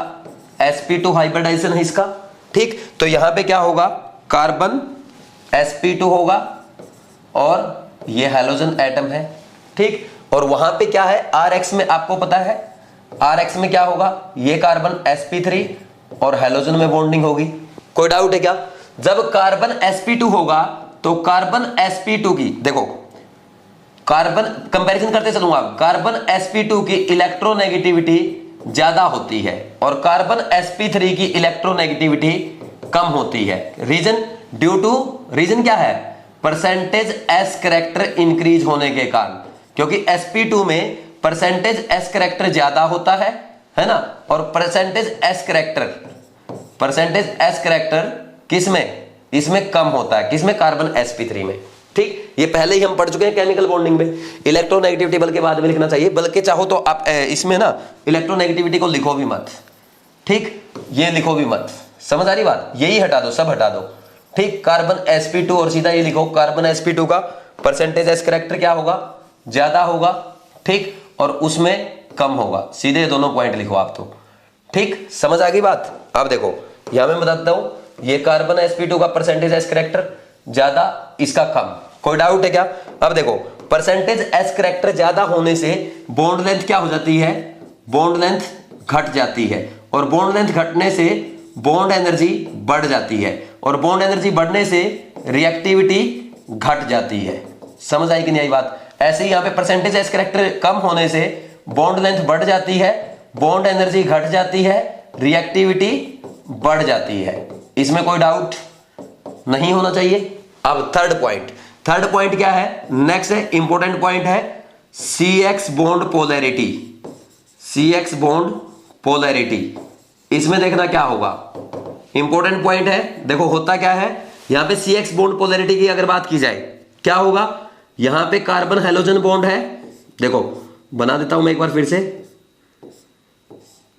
sp2 हाइब्रिडाइजेशन है इसका। ठीक, तो यहां पे क्या होगा, कार्बन sp2 होगा और ये हैलोजन एटम है। ठीक, और वहां पे क्या है rx में, आपको पता है rx में क्या होगा, ये कार्बन sp3 और हैलोजन में बॉन्डिंग होगी। कोई डाउट है क्या, जब कार्बन sp2 होगा तो कार्बन sp2 की, देखो कार्बन कंपैरिजन करते चलूंगा, कार्बन sp2 की इलेक्ट्रोनेगेटिविटी ज्यादा होती है और कार्बन sp3 की इलेक्ट्रोनेगेटिविटी कम होती है। रीजन, ड्यू टू, रीजन क्या है, परसेंटेज s कैरेक्टर इंक्रीज होने के कारण, क्योंकि sp2 में परसेंटेज s कैरेक्टर ज्यादा होता है ना, और परसेंटेज s कैरेक्टर किसमें, इसमें कम होता है, किसमें, कार्बन sp3 में। ठीक, ये पहले ही हम पढ़ चुके हैं केमिकल बॉन्डिंग में। इलेक्ट्रोनेगेटिविटी बल्कि बाद में लिखना चाहिए, बल्कि चाहो तो आप इसमें ना इलेक्ट्रोनेगेटिविटी को लिखो भी मत। ठीक, ये लिखो भी मत, समझ आ रही बात, यही हटा दो, सब हटा दो। ठीक, कार्बन sp2 और सीधा ये लिखो, कार्बन sp2 का परसेंटेज s कैरेक्टर क्या होगा, ज्यादा होगा। ठीक, और उसमें कम होगा, सीधे दोनों पॉइंट लिखो आप तो। ठीक, समझ आ गई बात। अब देखो यहां मैं बताता हूं, ये कार्बन sp2 का परसेंटेज s कैरेक्टर ज्यादा, इसका कम। कोई डाउट है क्या। अब देखो परसेंटेज s कैरेक्टर ज्यादा होने से बॉन्ड लेंथ क्या हो जाती है, बॉन्ड लेंथ घट जाती है, और बॉन्ड लेंथ घटने से बॉन्ड एनर्जी बढ़ जाती है, और बॉन्ड एनर्जी बढ़ने से रिएक्टिविटी घट जाती है। समझ आई कि नहीं आई बात। ऐसे ही यहां पे परसेंटेज s कैरेक्टर कम होने से बॉन्ड लेंथ बढ़ जाती है, बॉन्ड एनर्जी घट जाती है, रिएक्टिविटी बढ़ जाती है। इसमें कोई डाउट नहीं होना चाहिए। अब थर्ड पॉइंट क्या है, नेक्स्ट है, इंपॉर्टेंट पॉइंट है, CX bond polarity. CX bond polarity, इसमें देखना क्या होगा, इंपॉर्टेंट पॉइंट है। देखो होता क्या है, यहां पे CX बॉन्ड पोलैरिटी की अगर बात की जाए क्या होगा, यहां पे कार्बन हैलोजन बॉन्ड है। देखो बना देता हूं मैं एक बार फिर से,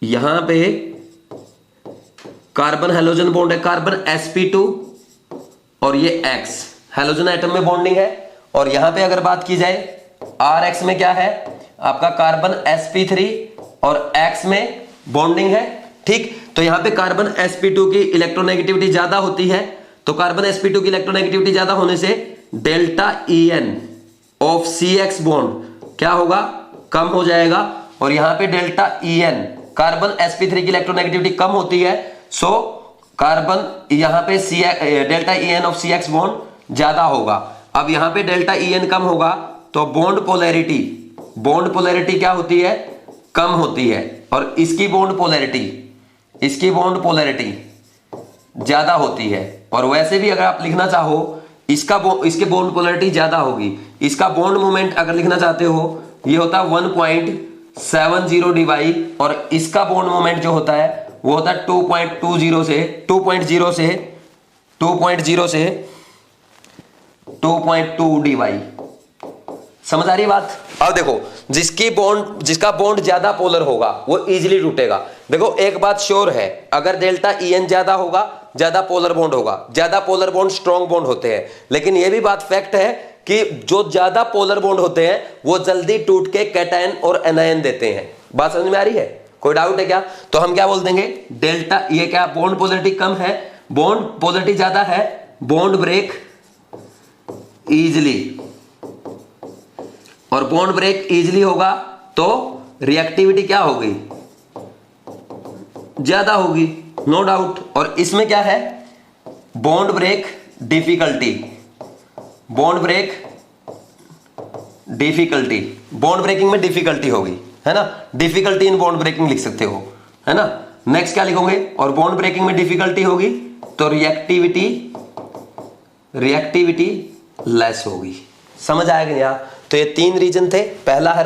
यहां पे कार्बन हैलोजन बॉन्ड है, कार्बन sp2 और ये X हैलोजन एटम में बॉन्डिंग है। और यहां पे अगर बात की जाए Rx में क्या है, आपका कार्बन sp3 और X में बॉन्डिंग है। ठीक, तो यहां पे कार्बन sp2 की इलेक्ट्रोनेगेटिविटी ज्यादा होती है, तो कार्बन sp2 की इलेक्ट्रोनेगेटिविटी ज्यादा होने से delta En of CX bond क्या होगा, कम हो जाएगा। और यहां पे डेल्टा En, कार्बन sp3 की इलेक्ट्रोनेगेटिविटी कम होती है, सो कार्बन यहां पे delta En of CX bond ज्यादा होगा। अब यहां पे डेल्टा En कम होगा तो बॉन्ड पोलैरिटी बॉन्ड पोलैरिटी क्या होती है, कम होती है, और इसकी बॉन्ड पोलैरिटी ज्यादा होती है। और वैसे भी अगर आप लिखना चाहो इसके बॉन्ड पोलैरिटी ज्यादा होगी, इसका बॉन्ड मोमेंट अगर लिखना चाहते हो ये होता है 1.70 dy, और इसका बॉन्ड मोमेंट जो होता है वो होता है 2.0 से 2.2 dy। समझ आ रही बात? अब देखो जिसका बॉन्ड ज्यादा पोलर होगा वो इजीली टूटेगा। देखो एक बात श्योर है, अगर डेल्टा En ज्यादा होगा ज्यादा पोलर बॉन्ड होगा, ज्यादा पोलर बॉन्ड स्ट्रॉन्ग बॉन्ड होते हैं। लेकिन यह भी बात फैक्ट है कि जो ज्यादा पोलर बॉन्ड होते हैं वो जल्दी टूट के कैटायन और एनायन देते हैं। बात समझ में आ रही है? कोई डाउट है क्या? तो हम क्या बोल देंगे, डेल्टा, ये क्या, बॉन्ड पोलरिटी कम है, बॉन्ड पोलरिटी ज्यादा है, बॉन्ड ब्रेक इजीली, और बॉन्ड ब्रेक इजीली होगा तो रिएक्टिविटी क्या होगी, ज्यादा होगी, नो डाउट। और इसमें क्या है, bond break difficulty, bond breaking में डिफिकल्टी होगी, है ना, डिफिकल्टी इन बॉन्ड ब्रेकिंग लिख सकते हो, है ना। नेक्स्ट क्या लिखोगे, और बॉन्ड ब्रेकिंग में डिफिकल्टी होगी तो रिएक्टिविटी लेस होगी। समझ आएगा नहीं? तो ये तीन रीजन थे। पहला है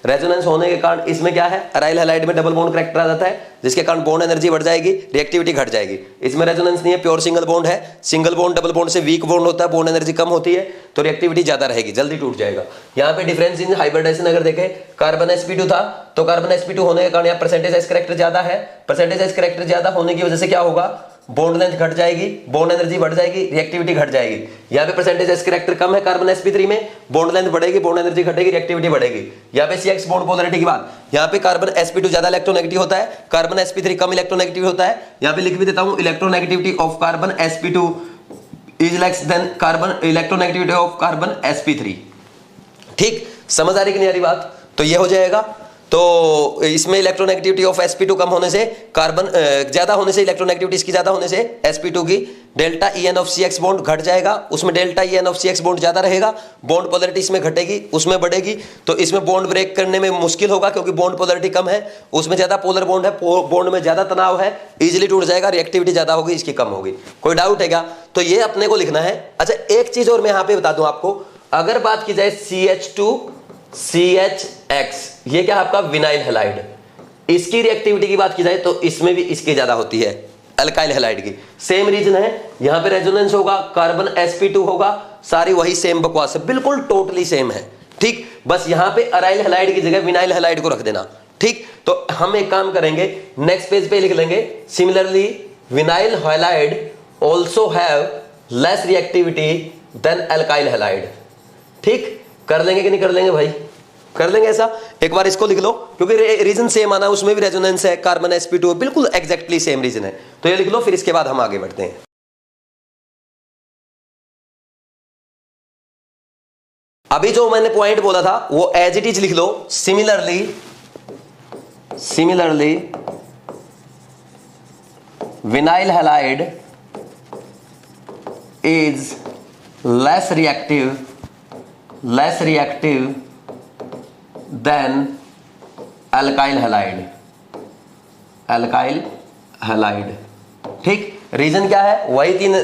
रेजोनेंस होने के कारण इसमें क्या है, अराइल हैलाइड में डबल बॉन्ड करेक्टर आ जाता है, जिसके कारण बॉन्ड एनर्जी बढ़ जाएगी, रिएक्टिविटी घट जाएगी। इसमें रेजोनेंस नहीं है, प्योर सिंगल बॉन्ड है। सिंगल बॉन्ड डबल बॉन्ड से वीक बॉन्ड होता है, बॉन्ड एनर्जी कम होती है तो रिएक्टिविटी ज्यादा रहेगी, जल्दी टूट जाएगा। यहाँ पे डिफरेंस इन हाइब्रिडाइजेशन अगर देखें, कार्बन sp2 था तो कार्बन sp2 होने के कारण यहाँ परसेंटेज एस करेक्टर ज्यादा है। परसेंटेज एस करेक्टर ज्यादा होने की वजह से क्या होगा, बॉन्ड लेंथ घट जाएगी, बॉन्ड एनर्जी बढ़ जाएगी, रिएक्टिविटी घट जाएगी। यहाँ पे परसेंटेज एस करेक्टर कम है कार्बन sp3 में, बॉन्ड लेंथ बढ़ेगी, बॉन्ड एनर्जी घटेगी, रिएक्टिविटी बढ़ेगी। यहाँ पे CX बॉन्ड पोलैरिटी की बात, यहाँ पे कार्बन sp2 ज्यादा इलेक्ट्रोनेगेटिव होता है, कार्बन sp3 कम इलेक्ट्रोनेगेटिव होता है। यहाँ पे लिख भी देता हूं, electronegativity of carbon sp2 is less than electronegativity of carbon sp3। ठीक, समझ आ रही कि नहीं आ रही बात? तो ये हो जाएगा। तो इसमें इलेक्ट्रोनेगेटिविटी ऑफ sp2 कम होने से, कार्बन ज्यादा होने से, इलेक्ट्रोनेगेटिविटी इसकी ज्यादा होने से sp2 की delta En of CX bond घट जाएगा, उसमें delta En of CX bond ज्यादा रहेगा, बॉन्ड पोलैरिटी इसमें घटेगी, उसमें बढ़ेगी, तो इसमें बॉन्ड ब्रेक करने में मुश्किल होगा क्योंकि बॉन्ड पोलैरिटी कम है, उसमें ज्यादा पोलर बॉन्ड है, बॉन्ड में ज्यादा तनाव है, इजीली टूट जाएगा, रिएक्टिविटी ज्यादा होगी, इसकी कम होगी। कोई डाउट है क्या? तो ये अपने को लिखना है। अच्छा, एक चीज और मैं यहां पे बता दूं आपको, अगर बात की जाए CH2CHX, ये क्या आपका विनाइल हैलाइड, इसकी रिएक्टिविटी की बात की जाए तो इसमें भी इसकी ज्यादा होती है अल्काइल हैलाइड की। सेम रीजन है, यहां पे रेजोनेंस होगा, कार्बन sp2 होगा, सारी वही सेम बकवास है, बिल्कुल टोटली सेम है। ठीक, बस यहां पे अराइल हैलाइड की जगह विनाइल हैलाइड को रख देना। ठीक, तो हम एक काम करेंगे, नेक्स्ट पेज पे लिख लेंगे, similarly vinyl halide also have less reactivity than alkyl halide. ठीक, कर लेंगे कि नहीं कर लेंगे भाई? कर लेंगे ऐसा। एक बार इसको लिख लो क्योंकि रीजन सेम आना, उसमें भी रेजोनेंस है, कार्बन sp2 बिल्कुल एग्जैक्टली सेम रीजन है, तो ये लिख लो, फिर इसके बाद हम आगे बढ़ते हैं। अभी जो मैंने पॉइंट बोला था वो एज इट इज लिख लो। Similarly vinyl halide is less reactive than alkyl halide। ठीक, रीजन क्या है? वही तीन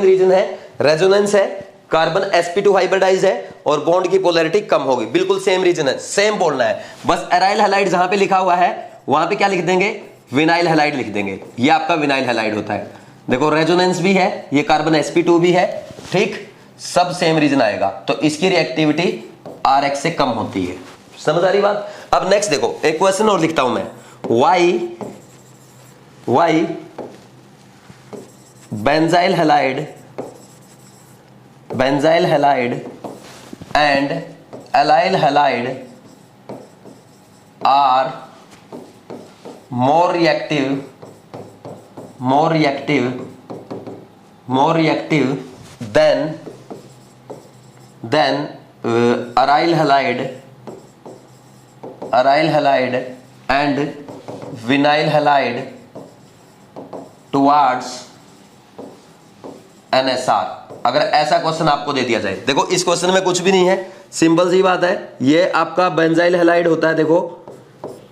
रीजन है, रेजोनेंस है, कार्बन sp2 हाइब्रिडाइज है, और बॉन्ड की पोलैरिटी कम होगी। बिल्कुल सेम रीजन है, सेम बोलना है। बस अराइल हैलाइड जहां पे लिखा हुआ है वहां पे क्या लिख देंगे, विनाइल हैलाइड लिख देंगे। ये आपका विनाइल हैलाइड होता है। देखो रेजोनेंस भी है, ये कार्बन sp2 भी है। ठीक, सब सेम रीजन आएगा, तो इसकी रिएक्टिविटी Rx से कम होती है। समझ आ रही बात? अब नेक्स्ट देखो, एक क्वेश्चन और लिखता हूं मैं, why benzyl halide and allyl halide are more reactive than aryl halide and vinyl halide towards NSR। अगर ऐसा क्वेश्चन आपको दे दिया जाए, देखो इस क्वेश्चन में कुछ भी नहीं है, सिंपल सी बात है, ये आपका बेंजाइल हैलाइड होता है। देखो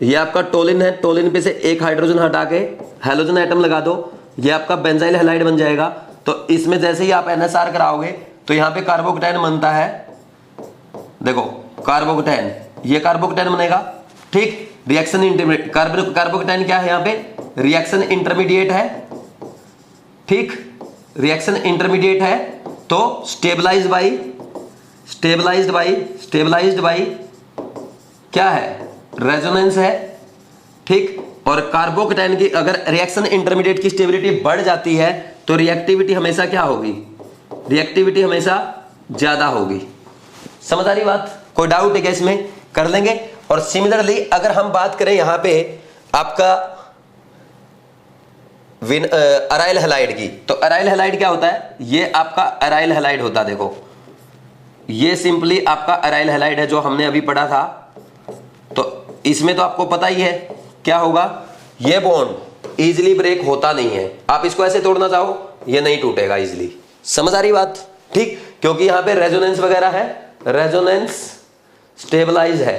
ये आपका टोलिन है, टोलिन पे से एक हाइड्रोजन हटा के हैलोजन एटम लगा दो, ये आपका बेंजाइल हैलाइड बन जाएगा। तो इसमें जैसे ही आप NSR कराओगे तो यहाँ पे कार्बोकेटाइन बनता है। देखो कार्बोकेटाइन, ये कार्बोकेटाइन बनेगा, ठीक। रिएक्शन इंटरमीडिएट, कार्बोकेटाइन क्या है यहाँ पे, रिएक्शन इंटरमीडिएट है, ठीक, रिएक्शन इंटरमीडिएट है। तो स्टेबलाइज्ड बाई क्या है, रेजोनेंस है, ठीक। और कार्बोकेटाइन की अगर रिएक्शन इंटरमीडिएट की स्टेबिलिटी बढ़ जाती है तो रिएक्टिविटी हमेशा क्या होगी, रिएक्टिविटी हमेशा ज्यादा होगी। समझ आ रही बात, कोई डाउट है क्या इसमें, कर लेंगे। और सिमिलरली अगर हम बात करें यहां पे आपका अराइल हैलाइड की, तो अराइल हैलाइड क्या होता है, ये आपका अराइल हैलाइड होता है। देखो ये सिंपली आपका अराइल हैलाइड है जो हमने अभी पढ़ा था। तो इसमें तो आपको पता ही है क्या होगा, ये बॉन्ड इजीली ब्रेक होता नहीं है। आप इसको ऐसे तोड़ना चाहो ये नहीं टूटेगा इजीली। समझ आ रही बात, ठीक, क्योंकि यहां पे रेजोनेंस वगैरह है, रेजोनेंस स्टेबलाइज है,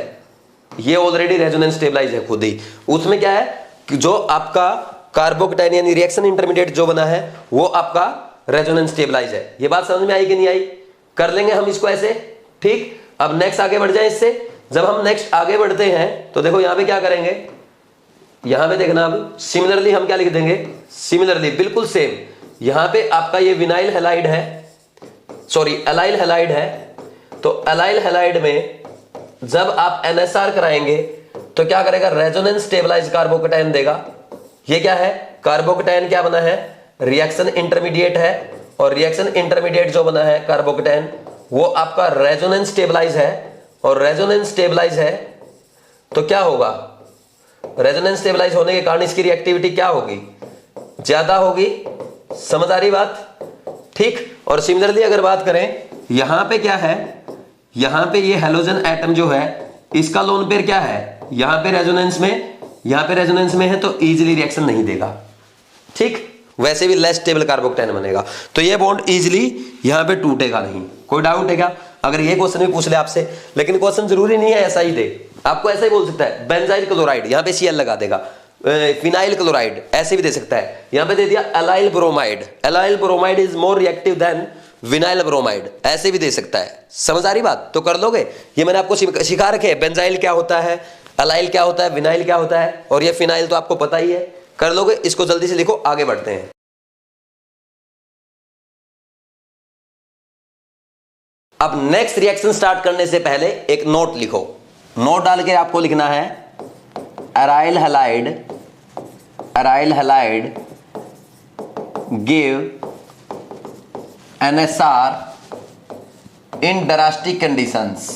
ये ऑलरेडी रेजोनेंस स्टेबलाइज है खुद ही। उसमें क्या है कि जो आपका कार्बोकेटाइन यानी रिएक्शन इंटरमीडिएट जो बना है वो आपका रेजोनेंस स्टेबलाइज है। ये बात समझ में आई कि नहीं आई, कर लेंगे हम इसको ऐसे, ठीक। अब नेक्स्ट आगे बढ़ जाए इससे। जब हम नेक्स्ट आगे बढ़ते हैं तो देखो यहां पे क्या करेंगे, यहां पे देखना, अब सिमिलरली हम क्या लिख देंगे, सिमिलरली बिल्कुल सेम, यहां पे आपका ये विनाइल हैलाइड है, सॉरी एलाइल हैलाइड है। तो एलाइल हैलाइड में जब आप NSR कराएंगे तो क्या करेगा, रेजोनेंस स्टेबलाइज कार्बोकेटाइन देगा। ये क्या है, कार्बोकेटाइन क्या बना है, रिएक्शन इंटरमीडिएट है, और रिएक्शन इंटरमीडिएट जो बना है कार्बोकेटाइन वो आपका रेजोनेंस स्टेबलाइज है। और रेजोनेंस स्टेबलाइज है तो क्या होगा, रेजोनेंस स्टेबलाइज होने के कारण इसकी रिएक्टिविटी क्या होगी, ज्यादा होगी। समझ आ रही बात, ठीक। और सिमिलरली अगर बात करें यहां पे क्या है, यहां पे ये हैलोजन एटम जो है इसका लोन पेयर क्या है, यहां पे रेजोनेंस में, यहां पे रेजोनेंस में है तो इजीली रिएक्शन नहीं देगा, ठीक। वैसे भी लेस स्टेबल कार्बोकेटाइन बनेगा, तो ये बॉन्ड इजीली यहां पे टूटेगा नहीं। कोई डाउट है क्या, अगर ये क्वेश्चन भी पूछ ले आपसे, लेकिन क्वेश्चन जरूरी नहीं है ऐसा ही दे, आपको ऐसा ही बोल सकता है बेंजाइल क्लोराइड, यहां पे Cl लगा देगा, फिनाइल क्लोराइड ऐसे भी दे सकता है। यहां पे दे दिया allyl bromide, allyl bromide is more reactive then vinyl bromide, ऐसे भी दे सकता है। समझ आ रही बात, तो कर लोगे। ये मैंने आपको सिखा रखे हैं, बेंजाइल क्या होता है, एलाइल क्या होता है, विनाइल क्या होता है, और ये फिनाइल तो आपको पता ही है, कर लोगे। इसको जल्दी से लिखो, आगे बढ़ते हैं। अब नेक्स्ट रिएक्शन स्टार्ट करने से पहले एक नोट लिखो, नोट डाल के आपको लिखना है अराइल हैलाइड गिव NSR इन ड्रास्टिक कंडीशंस,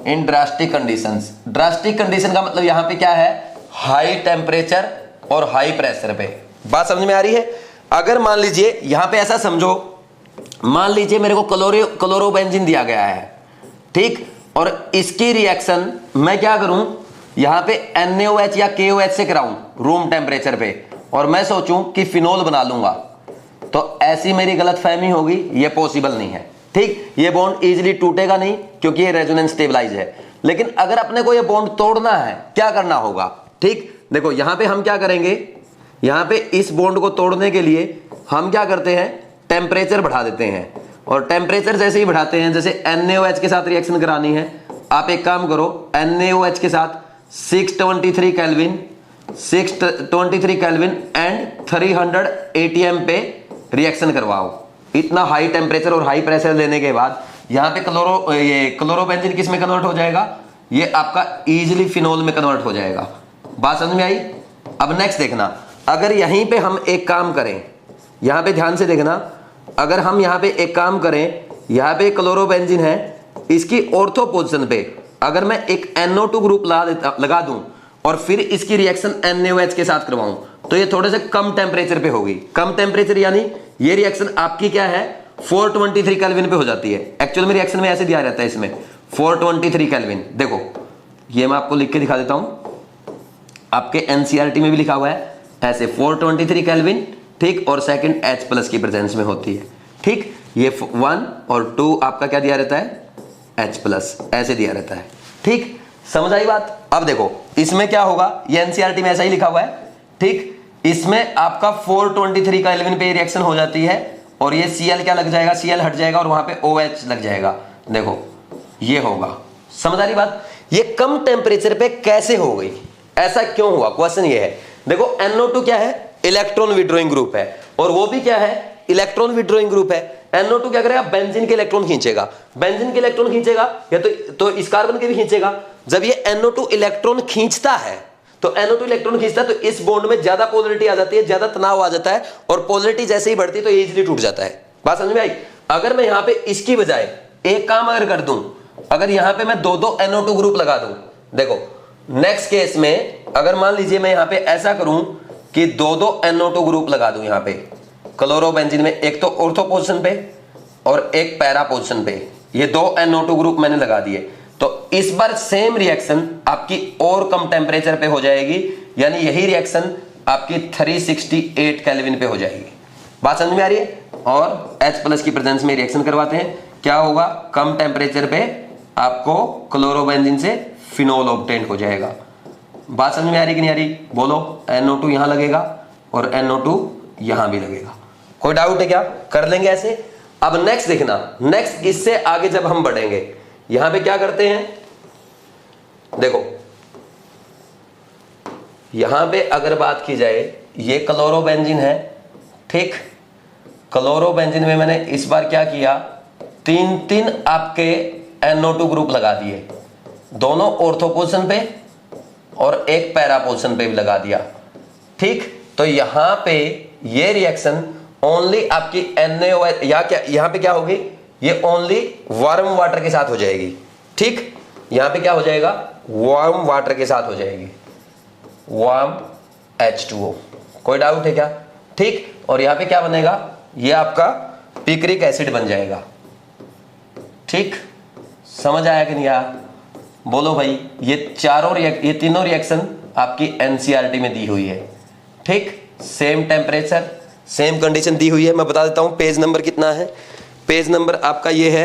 इन ड्रास्टिक कंडीशंस। ड्रास्टिक कंडीशन का मतलब यहां पे क्या है, हाई टेम्परेचर और हाई प्रेशर पे। बात समझ में आ रही है। अगर मान लीजिए यहां पे ऐसा समझो, मान लीजिए मेरे को क्लोरोबेंजीन दिया गया है, ठीक, और इसकी रिएक्शन मैं क्या करूं, यहां पे NaOH या KOH से कराऊं रूम टेम्परेचर पे, और मैं सोचूं कि फिनोल बना लूंगा, तो ऐसी मेरी गलतफहमी होगी, ये पॉसिबल नहीं है, ठीक। ये बॉन्ड इजीली टूटेगा नहीं क्योंकि ये रेजोनेंस स्टेबलाइज है। लेकिन अगर अपने को ये बॉन्ड तोड़ना है, क्या करना होगा, ठीक। देखो यहां पे हम क्या करेंगे, यहां पे इस बॉन्ड को तोड़ने के लिए हम क्या करते हैं, टेम्परेचर बढ़ा देते हैं। और टेम्परेचर जैसे ही बढ़ाते हैं, जैसे NaOH के साथ रिएक्शन करानी है, आप एक काम करो, NaOH के साथ 623 केल्विन, 623 केल्विन एंड 300 ATM पे रिएक्शन करवाओ। इतना हाई टेम्परेचर और हाई प्रेशर लेने के बाद यहां पे क्लोरोबेंजीन किस में कन्वर्ट हो जाएगा, ये आपका इजीली फिनोल में कन्वर्ट हो जाएगा। बात समझ में आई। अब नेक्स्ट देखना, अगर यहीं पे हम एक काम करें, यहां पे ध्यान से देखना, अगर हम यहां पे एक काम करें, यहां पे क्लोरोबेंजीन है, इसकी ऑर्थो पोजीशन पे अगर मैं एक NO2 ग्रुप लगा दूं और फिर इसकी रिएक्शन NaOH के साथ करवाऊं, तो ये थोड़े से कम टेम्परेचर पे होगी। कम टेम्परेचर यानी ये रिएक्शन आपकी क्या है, 423 केल्विन पे हो जाती है। एक्चुअल में रिएक्शन में ऐसे दिया रहता है, इसमें 423 केल्विन। देखो ये मैं आपको लिख के दिखा देता हूं, आपके NCERT में भी लिखा हुआ है ऐसे 423 केल्विन, ठीक, और सेकंड H+ की प्रेजेंस में होती है, ठीक। ठीक, ये 1 और 2 आपका क्या दिया रहता है, H+, ऐसे दिया रहता है। ठीक, समझ आई बात। अब देखो इसमें क्या होगा, ये एनसीईआरटी में ऐसा ही लिखा हुआ है। ठीक, इसमें आपका 423 का 11 पे रिएक्शन हो जाती है और ये Cl क्या लग जाएगा, Cl हट जाएगा और वहां पे OH लग जाएगा। देखो ये होगा, समझ आ रही बात। ये कम टेम्परेचर पे कैसे हो गई, ऐसा क्यों हुआ, क्वेश्चन ये है। देखो NO2 क्या है, इलेक्ट्रॉन विड्रॉइंग ग्रुप है, और वो भी क्या है, इलेक्ट्रॉन विड्रॉइंग ग्रुप है। NO2 क्या करेगा, बेंजीन के इलेक्ट्रॉन खींचेगा, बेंजीन के इलेक्ट्रॉन खींचेगा या तो इस कार्बन के भी खींचेगा। जब ये NO2 इलेक्ट्रॉन खींचता है तो NO2 इलेक्ट्रॉन खींचता है तो इस बॉन्ड में ज्यादा पोलरिटी आ जाती है, ज्यादा तनाव आ जाता है, और पोलरिटी जैसे ही बढ़ती है तो इजीली टूट जाता है। बात समझ में आई। अगर मैं यहां पे इसकी बजाय एक काम अगर कर दूं, अगर यहां पे मैं 2-2 NO2 ग्रुप लगा दूं, देखो नेक्स्ट केस में अगर मान लीजिए मैं यहां पे ऐसा करूं कि 2-2 NO2 ग्रुप लगा दूं यहां पे क्लोरोबेंजीन में, एक तो ऑर्थो पोजीशन पे और एक पैरा पोजीशन पे, ये 2 NO2 ग्रुप मैंने लगा दिए, तो इस बार सेम रिएक्शन आपकी और कम टेम्परेचर पे हो जाएगी, यानी यही रिएक्शन आपकी 368 केल्विन पे हो जाएगी। बात समझ में आ रही है। और H+ की प्रेजेंस में रिएक्शन करवाते हैं, क्या होगा, कम टेम्परेचर पे आपको क्लोरोबेंजीन से फिनोल ऑब्टेन हो जाएगा। बात समझ में आ रही कि नहीं आ रही, बोलो। NO2 यहां लगेगा और NO2 यहां भी लगेगा। कोई डाउट है क्या, कर लेंगे ऐसे। अब नेक्स्ट देखना, नेक्स्ट इससे आगे जब हम बढ़ेंगे, यहां पे क्या करते हैं, देखो यहां पे अगर बात की जाए, ये क्लोरोबेंजीन है। ठीक, क्लोरोबेंजीन में मैंने इस बार क्या किया, 3-3 आपके NO2 ग्रुप लगा दिए, दोनों ऑर्थो पोजीशन पे और एक पैरा पोजीशन पे भी लगा दिया। ठीक, तो यहां पे ये रिएक्शन ओनली आपकी NaOH या क्या, यहां पे क्या होगी, ये ओनली वार्म वाटर के साथ हो जाएगी। ठीक, यहां पे क्या हो जाएगा, वार्म वाटर के साथ हो जाएगी, वार्म H2O। कोई डाउट है क्या। ठीक, और यहां पे क्या बनेगा, ये आपका पिक्रिक एसिड बन जाएगा। ठीक, समझ आया कि नहीं आया, बोलो भाई। ये तीनों रिएक्शन आपकी एनसीईआरटी में दी हुई है। ठीक, सेम टेम्परेचर सेम कंडीशन दी हुई है। मैं बता देता हूं पेज नंबर कितना है, पेज नंबर आपका ये है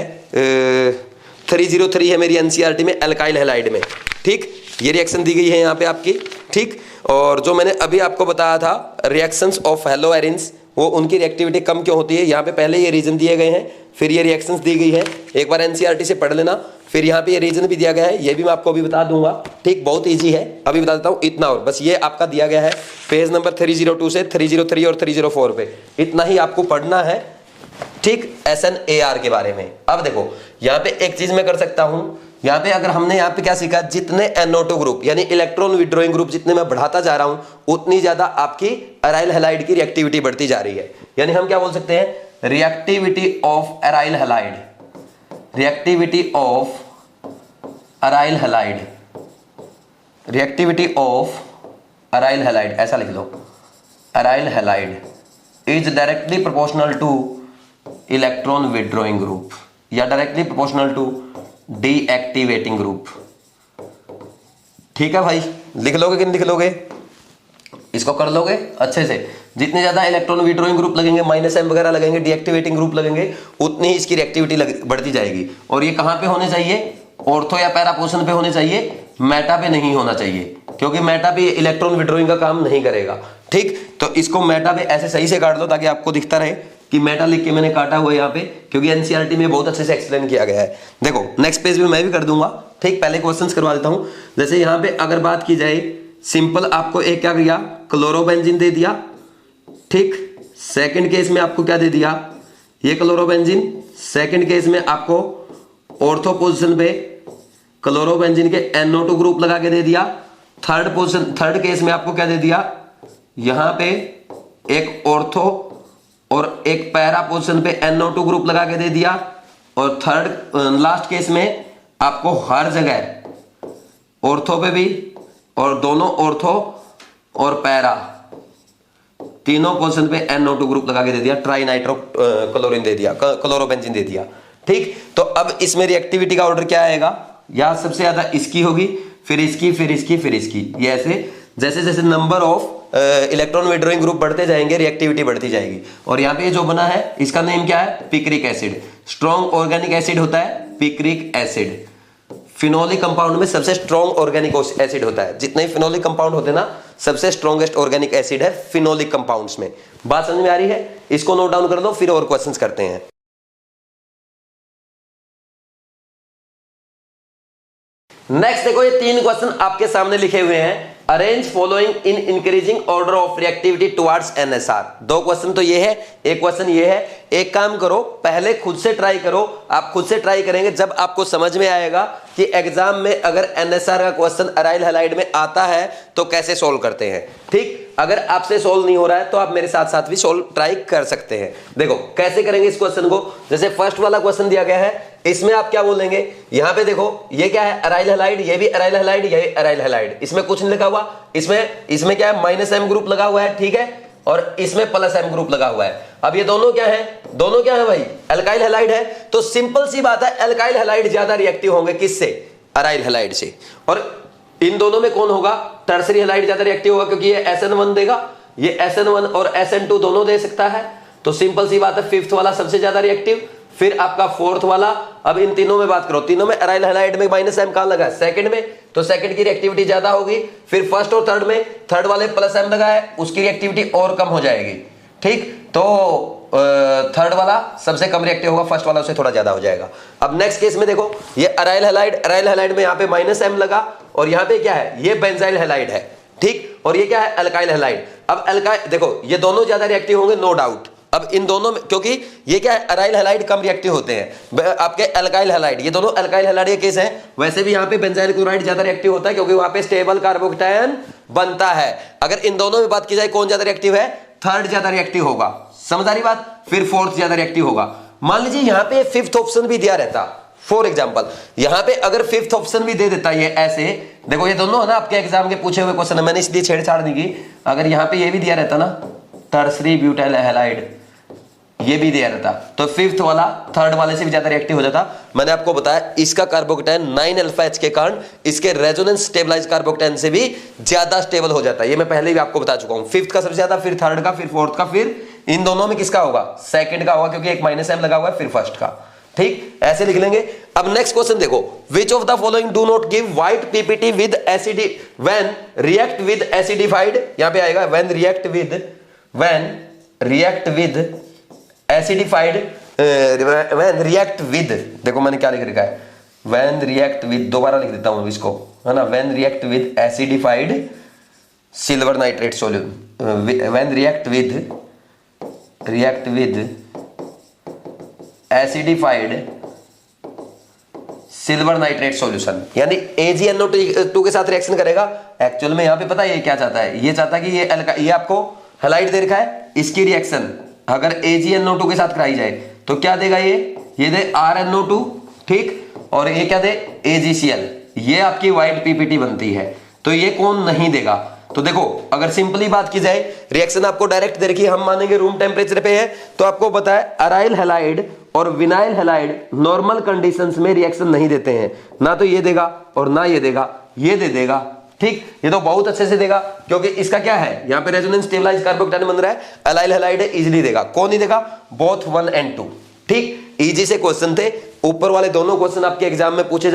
303 है मेरी एनसीईआरटी में, एल्काइल हैलाइड में। ठीक, ये रिएक्शन दी गई है यहाँ पे आपकी। ठीक, और जो मैंने अभी आपको बताया था रिएक्शंस ऑफ हेलो एरिन्स, वो उनकी रिएक्टिविटी कम क्यों होती है, यहाँ पे पहले ये रीजन दिए गए हैं, फिर ये रिएक्शंस दी गई है, एक बार एनसीईआरटी से पढ़ लेना, फिर यहाँ पे ये रीजन भी दिया गया है, ये भी मैं आपको अभी बता दूंगा। ठीक, बहुत इजी है, अभी बता देता हूँ इतना, और बस ये आपका दिया गया है पेज नंबर 302 से 303 और 304 पे, इतना ही आपको पढ़ना है। ठीक, SNAR के बारे में। अब देखो यहाँ पे एक चीज मैं कर सकता हूं, यहाँ पे अगर हमने यहाँ पे क्या सीखा, जितने NO2 ग्रुप यानी इलेक्ट्रॉन विड्रॉइंग ग्रुप जितने मैं बढ़ाता जा रहा हूं, उतनी ज्यादा आपकी अराइल हैलाइड की रिएक्टिविटी बढ़ती जा रही है। यानी हम क्या बोल सकते हैं, reactivity of aryl halide, reactivity of aryl halide, reactivity of aryl halide, ऐसा लिख लो, aryl halide is directly proportional to electron withdrawing group या directly proportional to deactivating group. ठीक है भाई, लिख लोगे कि नहीं लिख लोगे, इसको कर लोगे अच्छे से। जितने ज्यादा इलेक्ट्रॉन विड्रॉइंग ग्रुप लगेंगे, -M वगैरह लगेंगे, डीएक्टिवेटिंग ग्रुप लगेंगे, उतनी ही इसकी रिएक्टिविटी बढ़ती जाएगी। और ये कहां पे होने चाहिए, ऑर्थो या पैरा पोजीशन पे होने चाहिए, मेटा पे नहीं होना चाहिए, क्योंकि मेटा पे इलेक्ट्रॉन विड्रॉइंग का काम नहीं करेगा। ठीक, तो इसको मेटा पे ऐसे सही से काट दो ताकि आपको दिखता रहे कि मेटा लिख के मैंने काटा हुआ है यहाँ पे, क्योंकि एनसीईआरटी में बहुत अच्छे से एक्सप्लेन किया गया है। देखो नेक्स्ट पेज में मैं भी कर दूंगा। ठीक, पहले क्वेश्चंस करवा देता हूं। जैसे यहाँ पे अगर बात की जाए, सिंपल आपको एक क्या किया, क्लोरोबेंजीन दे दिया। ठीक, सेकंड केस में आपको क्या दे दिया, ये क्लोरोबेंजीन। सेकंड केस में आपको ऑर्थो पोजीशन पे क्लोरोबेंजीन के NO2 ग्रुप लगा के दे दिया। थर्ड केस में आपको क्या दे दिया, यहां पे एक ऑर्थो और एक पैरा पोजीशन पे NO2 ग्रुप लगा के दे दिया। और लास्ट केस में आपको हर जगह ऑर्थो पे भी और दोनों ऑर्थो और पैरा तीनों पोजीशन पे NO2 ग्रुप लगा के दे दिया, ट्राई नाइट्रो क्लोरीन दे दिया, क्लोरोबेंजीन दे दिया। ठीक, तो अब इसमें रिएक्टिविटी का ऑर्डर क्या आएगा, यहां सबसे ज्यादा इसकी होगी, फिर इसकी, फिर इसकी, फिर इसकी, ये ऐसे जैसे जैसे number of electron withdrawing group बढ़ते जाएंगे, रिएक्टिविटी बढ़ती जाएगी। और यहाँ पे जो बना है इसका नेम क्या है, picric acid. Strong organic acid होता है पिक्रिक एसिड। फिनोलिक कंपाउंड में सबसे स्ट्रॉन्ग ऑर्गेनिक एसिड होता है। जितने फिनोलिक कंपाउंड होते हैं ना, सबसे स्ट्रॉन्गेस्ट ऑर्गेनिक एसिड है फिनोलिक कंपाउंड्स में। बात समझ में आ रही है? इसको नोट डाउन कर दो, फिर और क्वेश्चंस करते हैं। नेक्स्ट देखो, ये 3 क्वेश्चन आपके सामने लिखे हुए हैं। Arrange following in increasing order of reactivity towards NSR. 2 question तो ये है, एक क्वेश्चन ये है। एक काम करो, पहले खुद से ट्राई करो। आप खुद से ट्राई करेंगे जब आपको समझ में आएगा कि एग्जाम में अगर एनएसआर का क्वेश्चन अराइल हैलाइड में आता है तो कैसे सोल्व करते हैं। ठीक, अगर आपसे सोल्व नहीं हो रहा है तो आप मेरे साथ साथ भी सोल्व ट्राई कर सकते हैं। देखो कैसे करेंगे इस क्वेश्चन को। जैसे फर्स्ट वाला क्वेश्चन दिया गया है, इसमें आप क्या बोलेंगे, यहां पे देखो ये क्या है, अराइल हैलाइड, ये भी अराइल हैलाइड, ये अराइल हैलाइड। इसमें कुछ नहीं लिखा हुआ, इसमें क्या है, -M ग्रुप लगा हुआ है, ठीक है, और इसमें +M ग्रुप लगा हुआ है। अब ये दोनों क्या है, दोनों क्या है भाई, अल्काइल हैलाइड है। तो सिंपल सी बात है, अल्काइल हैलाइड ज्यादा रिएक्टिव होंगे किससे, अराइल हैलाइड से। और इन दोनों में कौन होगा, टर्सरी हैलाइड ज्यादा रिएक्टिव होगा, क्योंकि ये SN1 देगा, ये SN1 और SN2 दोनों दे सकता है। तो सिंपल सी बात है, 5th वाला सबसे ज्यादा रिएक्टिव, फिर आपका 4th वाला। अब इन तीनों में बात करो, तीनों में अराइल हैलाइड में -M कहां लगा है, सेकंड में, तो सेकंड की रिएक्टिविटी ज्यादा होगी। फिर फर्स्ट और थर्ड में, थर्ड वाले +M लगा है, उसकी रिएक्टिविटी और कम हो जाएगी। ठीक, तो थर्ड वाला सबसे कम रिएक्टिव होगा, फर्स्ट वाला उससे थोड़ा ज्यादा हो जाएगा। अब नेक्स्ट केस में देखो, ये अराइल हैलाइड में यहाँ पे -M लगा, और यहाँ पे क्या है, ये बेंजाइल हैलाइड है। ठीक, और ये क्या है, अल्काइल हैलाइड। अब अल्काइल देखो, ये दोनों ज्यादा रिएक्टिव होंगे, नो डाउट। अब इन दोनों में, क्योंकि ये क्या है, अराइल हैलाइड कम रिएक्टिव होते हैं, आपके अल्काइल हैलाइड, ये दोनों अल्काइल हैलाइड के केस हैं। वैसे भी यहाँ पे बेंजाइल क्लोराइड ज्यादा रिएक्टिव होता है, क्योंकि वहां पे स्टेबल कार्बोकेटायन बनता है। अगर इन दोनों में बात की जाए कौन ज्यादा रिएक्टिव है, थर्ड ज्यादा रिएक्टिव होगा, समझ आ रही बात। फिर 4th ज्यादा रिएक्टिव होगा। मान लीजिए यहाँ पे 5th ऑप्शन भी दिया रहता, फॉर एग्जाम्पल यहाँ पे अगर 5th ऑप्शन भी दे देता, ये ऐसे देखो, ये दोनों है ना आपके एग्जाम के पूछे हुए क्वेश्चन है, मैंने इसलिए छेड़छाड़ नहीं की। अगर यहाँ पे ये भी दिया रहता ना, टर्सरी ब्यूटाइल हैलाइड, ये भी दिया रहता, तो 5th वाला थर्ड वाले से भी ज्यादा रिएक्टिव हो जाता। मैंने आपको बताया, इसका कार्बोकेटायन 9-alpha-H के कारण इसके रेजोनेंस स्टेबलाइज कार्बोकेटायन से भी ज्यादा स्टेबल हो जाता है। ये मैं पहले भी आपको बता चुका हूं। 5th का सबसे ज्यादा, फिर थर्ड का, फिर 4th का, फिर इन दोनों में किसका होगा, सेकंड का होगा, क्योंकि एक -M लगा हुआ है, फिर फर्स्ट का। ठीक, ऐसे लिख लेंगे। अब नेक्स्ट क्वेश्चन देखो, which of the following do not give white PPT with ACD when react with acidified. यहां पे आएगा when react with acidified, when react with, देखो मैंने क्या लिख रखा है, व्हेन रिएक्ट विद, दोबारा लिख देता हूं इसको, है ना, when react with acidified silver nitrate solution, when react with acidified silver nitrate solution, यानी AgNO2 के साथ रिएक्शन करेगा। एक्चुअल में यहां पे पता है ये क्या चाहता है, ये चाहता है कि ये आपको हैलाइड दे रखा है, इसकी रिएक्शन अगर AgNO2 के साथ कराई जाए तो क्या देगा, ये दे RNO2, ठीक, और ये क्या दे, AgCl, ये आपकी व्हाइट पीपीटी बनती है। तो ये कौन नहीं देगा। तो देखो, अगर सिंपली बात की जाए, रिएक्शन आपको डायरेक्ट दे रखी है, हम मानेंगे रूम टेम्परेचर पे है, तो आपको पता है अराइल हैलाइड और विनाइल हैलाइड नॉर्मल कंडीशंस में रिएक्शन नहीं देते हैं, ना तो ये देगा और ना ये देगा, ये दे देगा। ठीक, ये तो बहुत अच्छे से देगा, क्योंकि इसका क्या है, यहाँ पे रेजोनेंस स्टेबलाइज्ड कार्बोकेटायन बन रहा है, अलाइल हैलाइड है, इजीली देगा। कौन नहीं देगा, बोथ 1 and 2। ठीक, इजी से क्वेश्चन थे। ऊपर वाले दोनों क्वेश्चन आपके एग्जाम में पूछे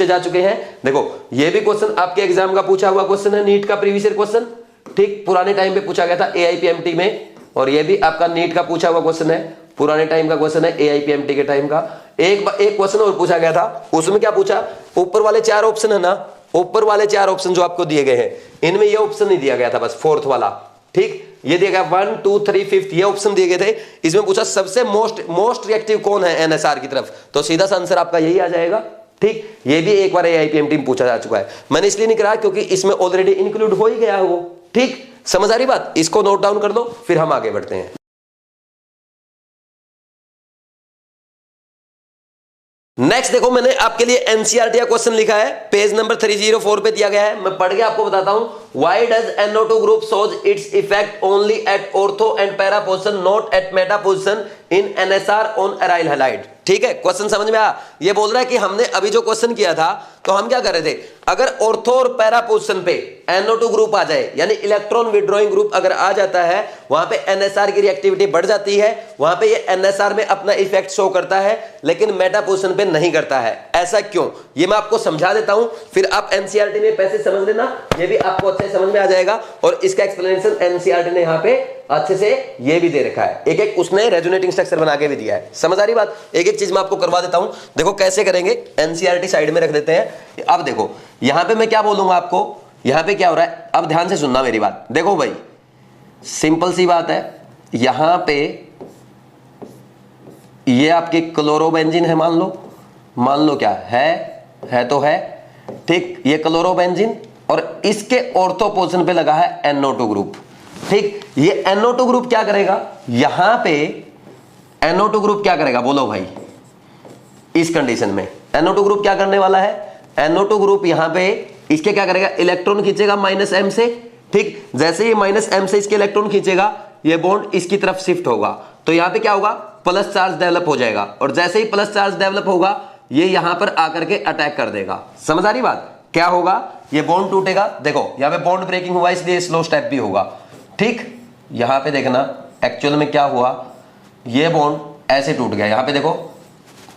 जा चुके हैं। देखो, ये भी क्वेश्चन आपके एग्जाम का पूछा हुआ क्वेश्चन है, नीट का प्रीवियस ईयर क्वेश्चन। ठीक, पुराने टाइम पे पूछा गया था AIPMT में, और ये भी आपका नीट का पूछा हुआ क्वेश्चन है, पुराने टाइम का क्वेश्चन है, AIPMT के टाइम का। एक क्वेश्चन और पूछा गया था, उसमें क्या पूछा, ऊपर वाले 4 ऑप्शन है ना, ऊपर वाले 4 ऑप्शन जो आपको दिए गए हैं, इनमें ये ऑप्शन नहीं दिया गया था, बस 4th वाला। ठीक, ये दिया गया 1, 2, 3, 5th, ये ऑप्शन दिए गए थे। इसमें पूछा सबसे मोस्ट रिएक्टिव कौन है NSR की तरफ, तो सीधा सा आंसर आपका यही आ जाएगा। ठीक, ये भी एक बार AIPMT में पूछा जा चुका है, मैंने इसलिए नहीं करा क्योंकि इसमें ऑलरेडी इंक्लूड हो ही गया है वो। ठीक, समझ आ रही बात, इसको नोट डाउन कर दो, फिर हम आगे बढ़ते हैं। नेक्स्ट देखो, मैंने आपके लिए NCERT का क्वेश्चन लिखा है, पेज नंबर 304 पे दिया गया है, मैं पढ़ के आपको बताता हूं, why does NO2 group shows its effect only at ortho and para position, not at meta position in NSR on aryl halide. ठीक है, क्वेश्चन समझ में आया? ये बोल रहा है कि हमने अभी जो क्वेश्चन किया था तो हम क्या कर रहे थे, अगर ऑर्थो और पैरा पोजीशन पे NO2 ग्रुप आ जाए, यानी इलेक्ट्रॉन विड्रॉइंग ग्रुप अगर आ जाता है, वहां पे NSR की रिएक्टिविटी बढ़ जाती है, वहां पे ये NSR में अपना इफेक्ट शो करता है लेकिन मेटा पोजीशन पे नहीं करता है। ऐसा क्यों, ये मैं आपको समझा देता हूं, फिर आप NCERT में पैसे समझ लेना, ये भी आपको अच्छे समझ में आ जाएगा। और इसका एक्सप्लेनेशन NCERT ने यहाँ पे अच्छे से ये भी दे रखा है, एक एक उसने रेजोनेटिंग स्ट्रक्चर बना के भी दिया है। समझ आ रही बात? एक एक चीज मैं आपको करवा देता हूं, देखो कैसे करेंगे। NCERT साइड में रख देते हैं। अब देखो यहां पे मैं क्या बोलूंगा आपको, यहां पे क्या हो रहा है, अब ध्यान से सुनना मेरी बात। देखो भाई सिंपल सी बात है, यहां पे ये आपके क्लोरोबेंजीन है, मान लो क्या है तो है, ठीक, ये क्लोरोबेंजीन और इसके ऑर्थो पोजीशन पे लगा है NO2 ग्रुप। ठीक, ये NO2 ग्रुप क्या करेगा, यहां पे NO2 ग्रुप क्या करेगा बोलो भाई, इस कंडीशन में NO2 ग्रुप क्या करने वाला है, NO2 ग्रुप यहां पे इसके क्या करेगा, इलेक्ट्रॉन खींचेगा -m से। ठीक, जैसे ही -m से इसके इलेक्ट्रॉन खींचेगा, ये बॉन्ड इसकी तरफ शिफ्ट होगा, तो यहां पे क्या होगा, प्लस चार्ज डेवलप हो जाएगा, और जैसे ही प्लस चार्ज डेवलप होगा ये यहां पर आकर के अटैक कर देगा। समझ आ रही बात? क्या होगा, ये बॉन्ड टूटेगा। देखो यहां पे बॉन्ड ब्रेकिंग हुआ इसलिए स्लो स्टेप भी होगा। ठीक, यहां पे देखना एक्चुअल में क्या हुआ, ये बॉन्ड ऐसे टूट गया। यहां पे देखो,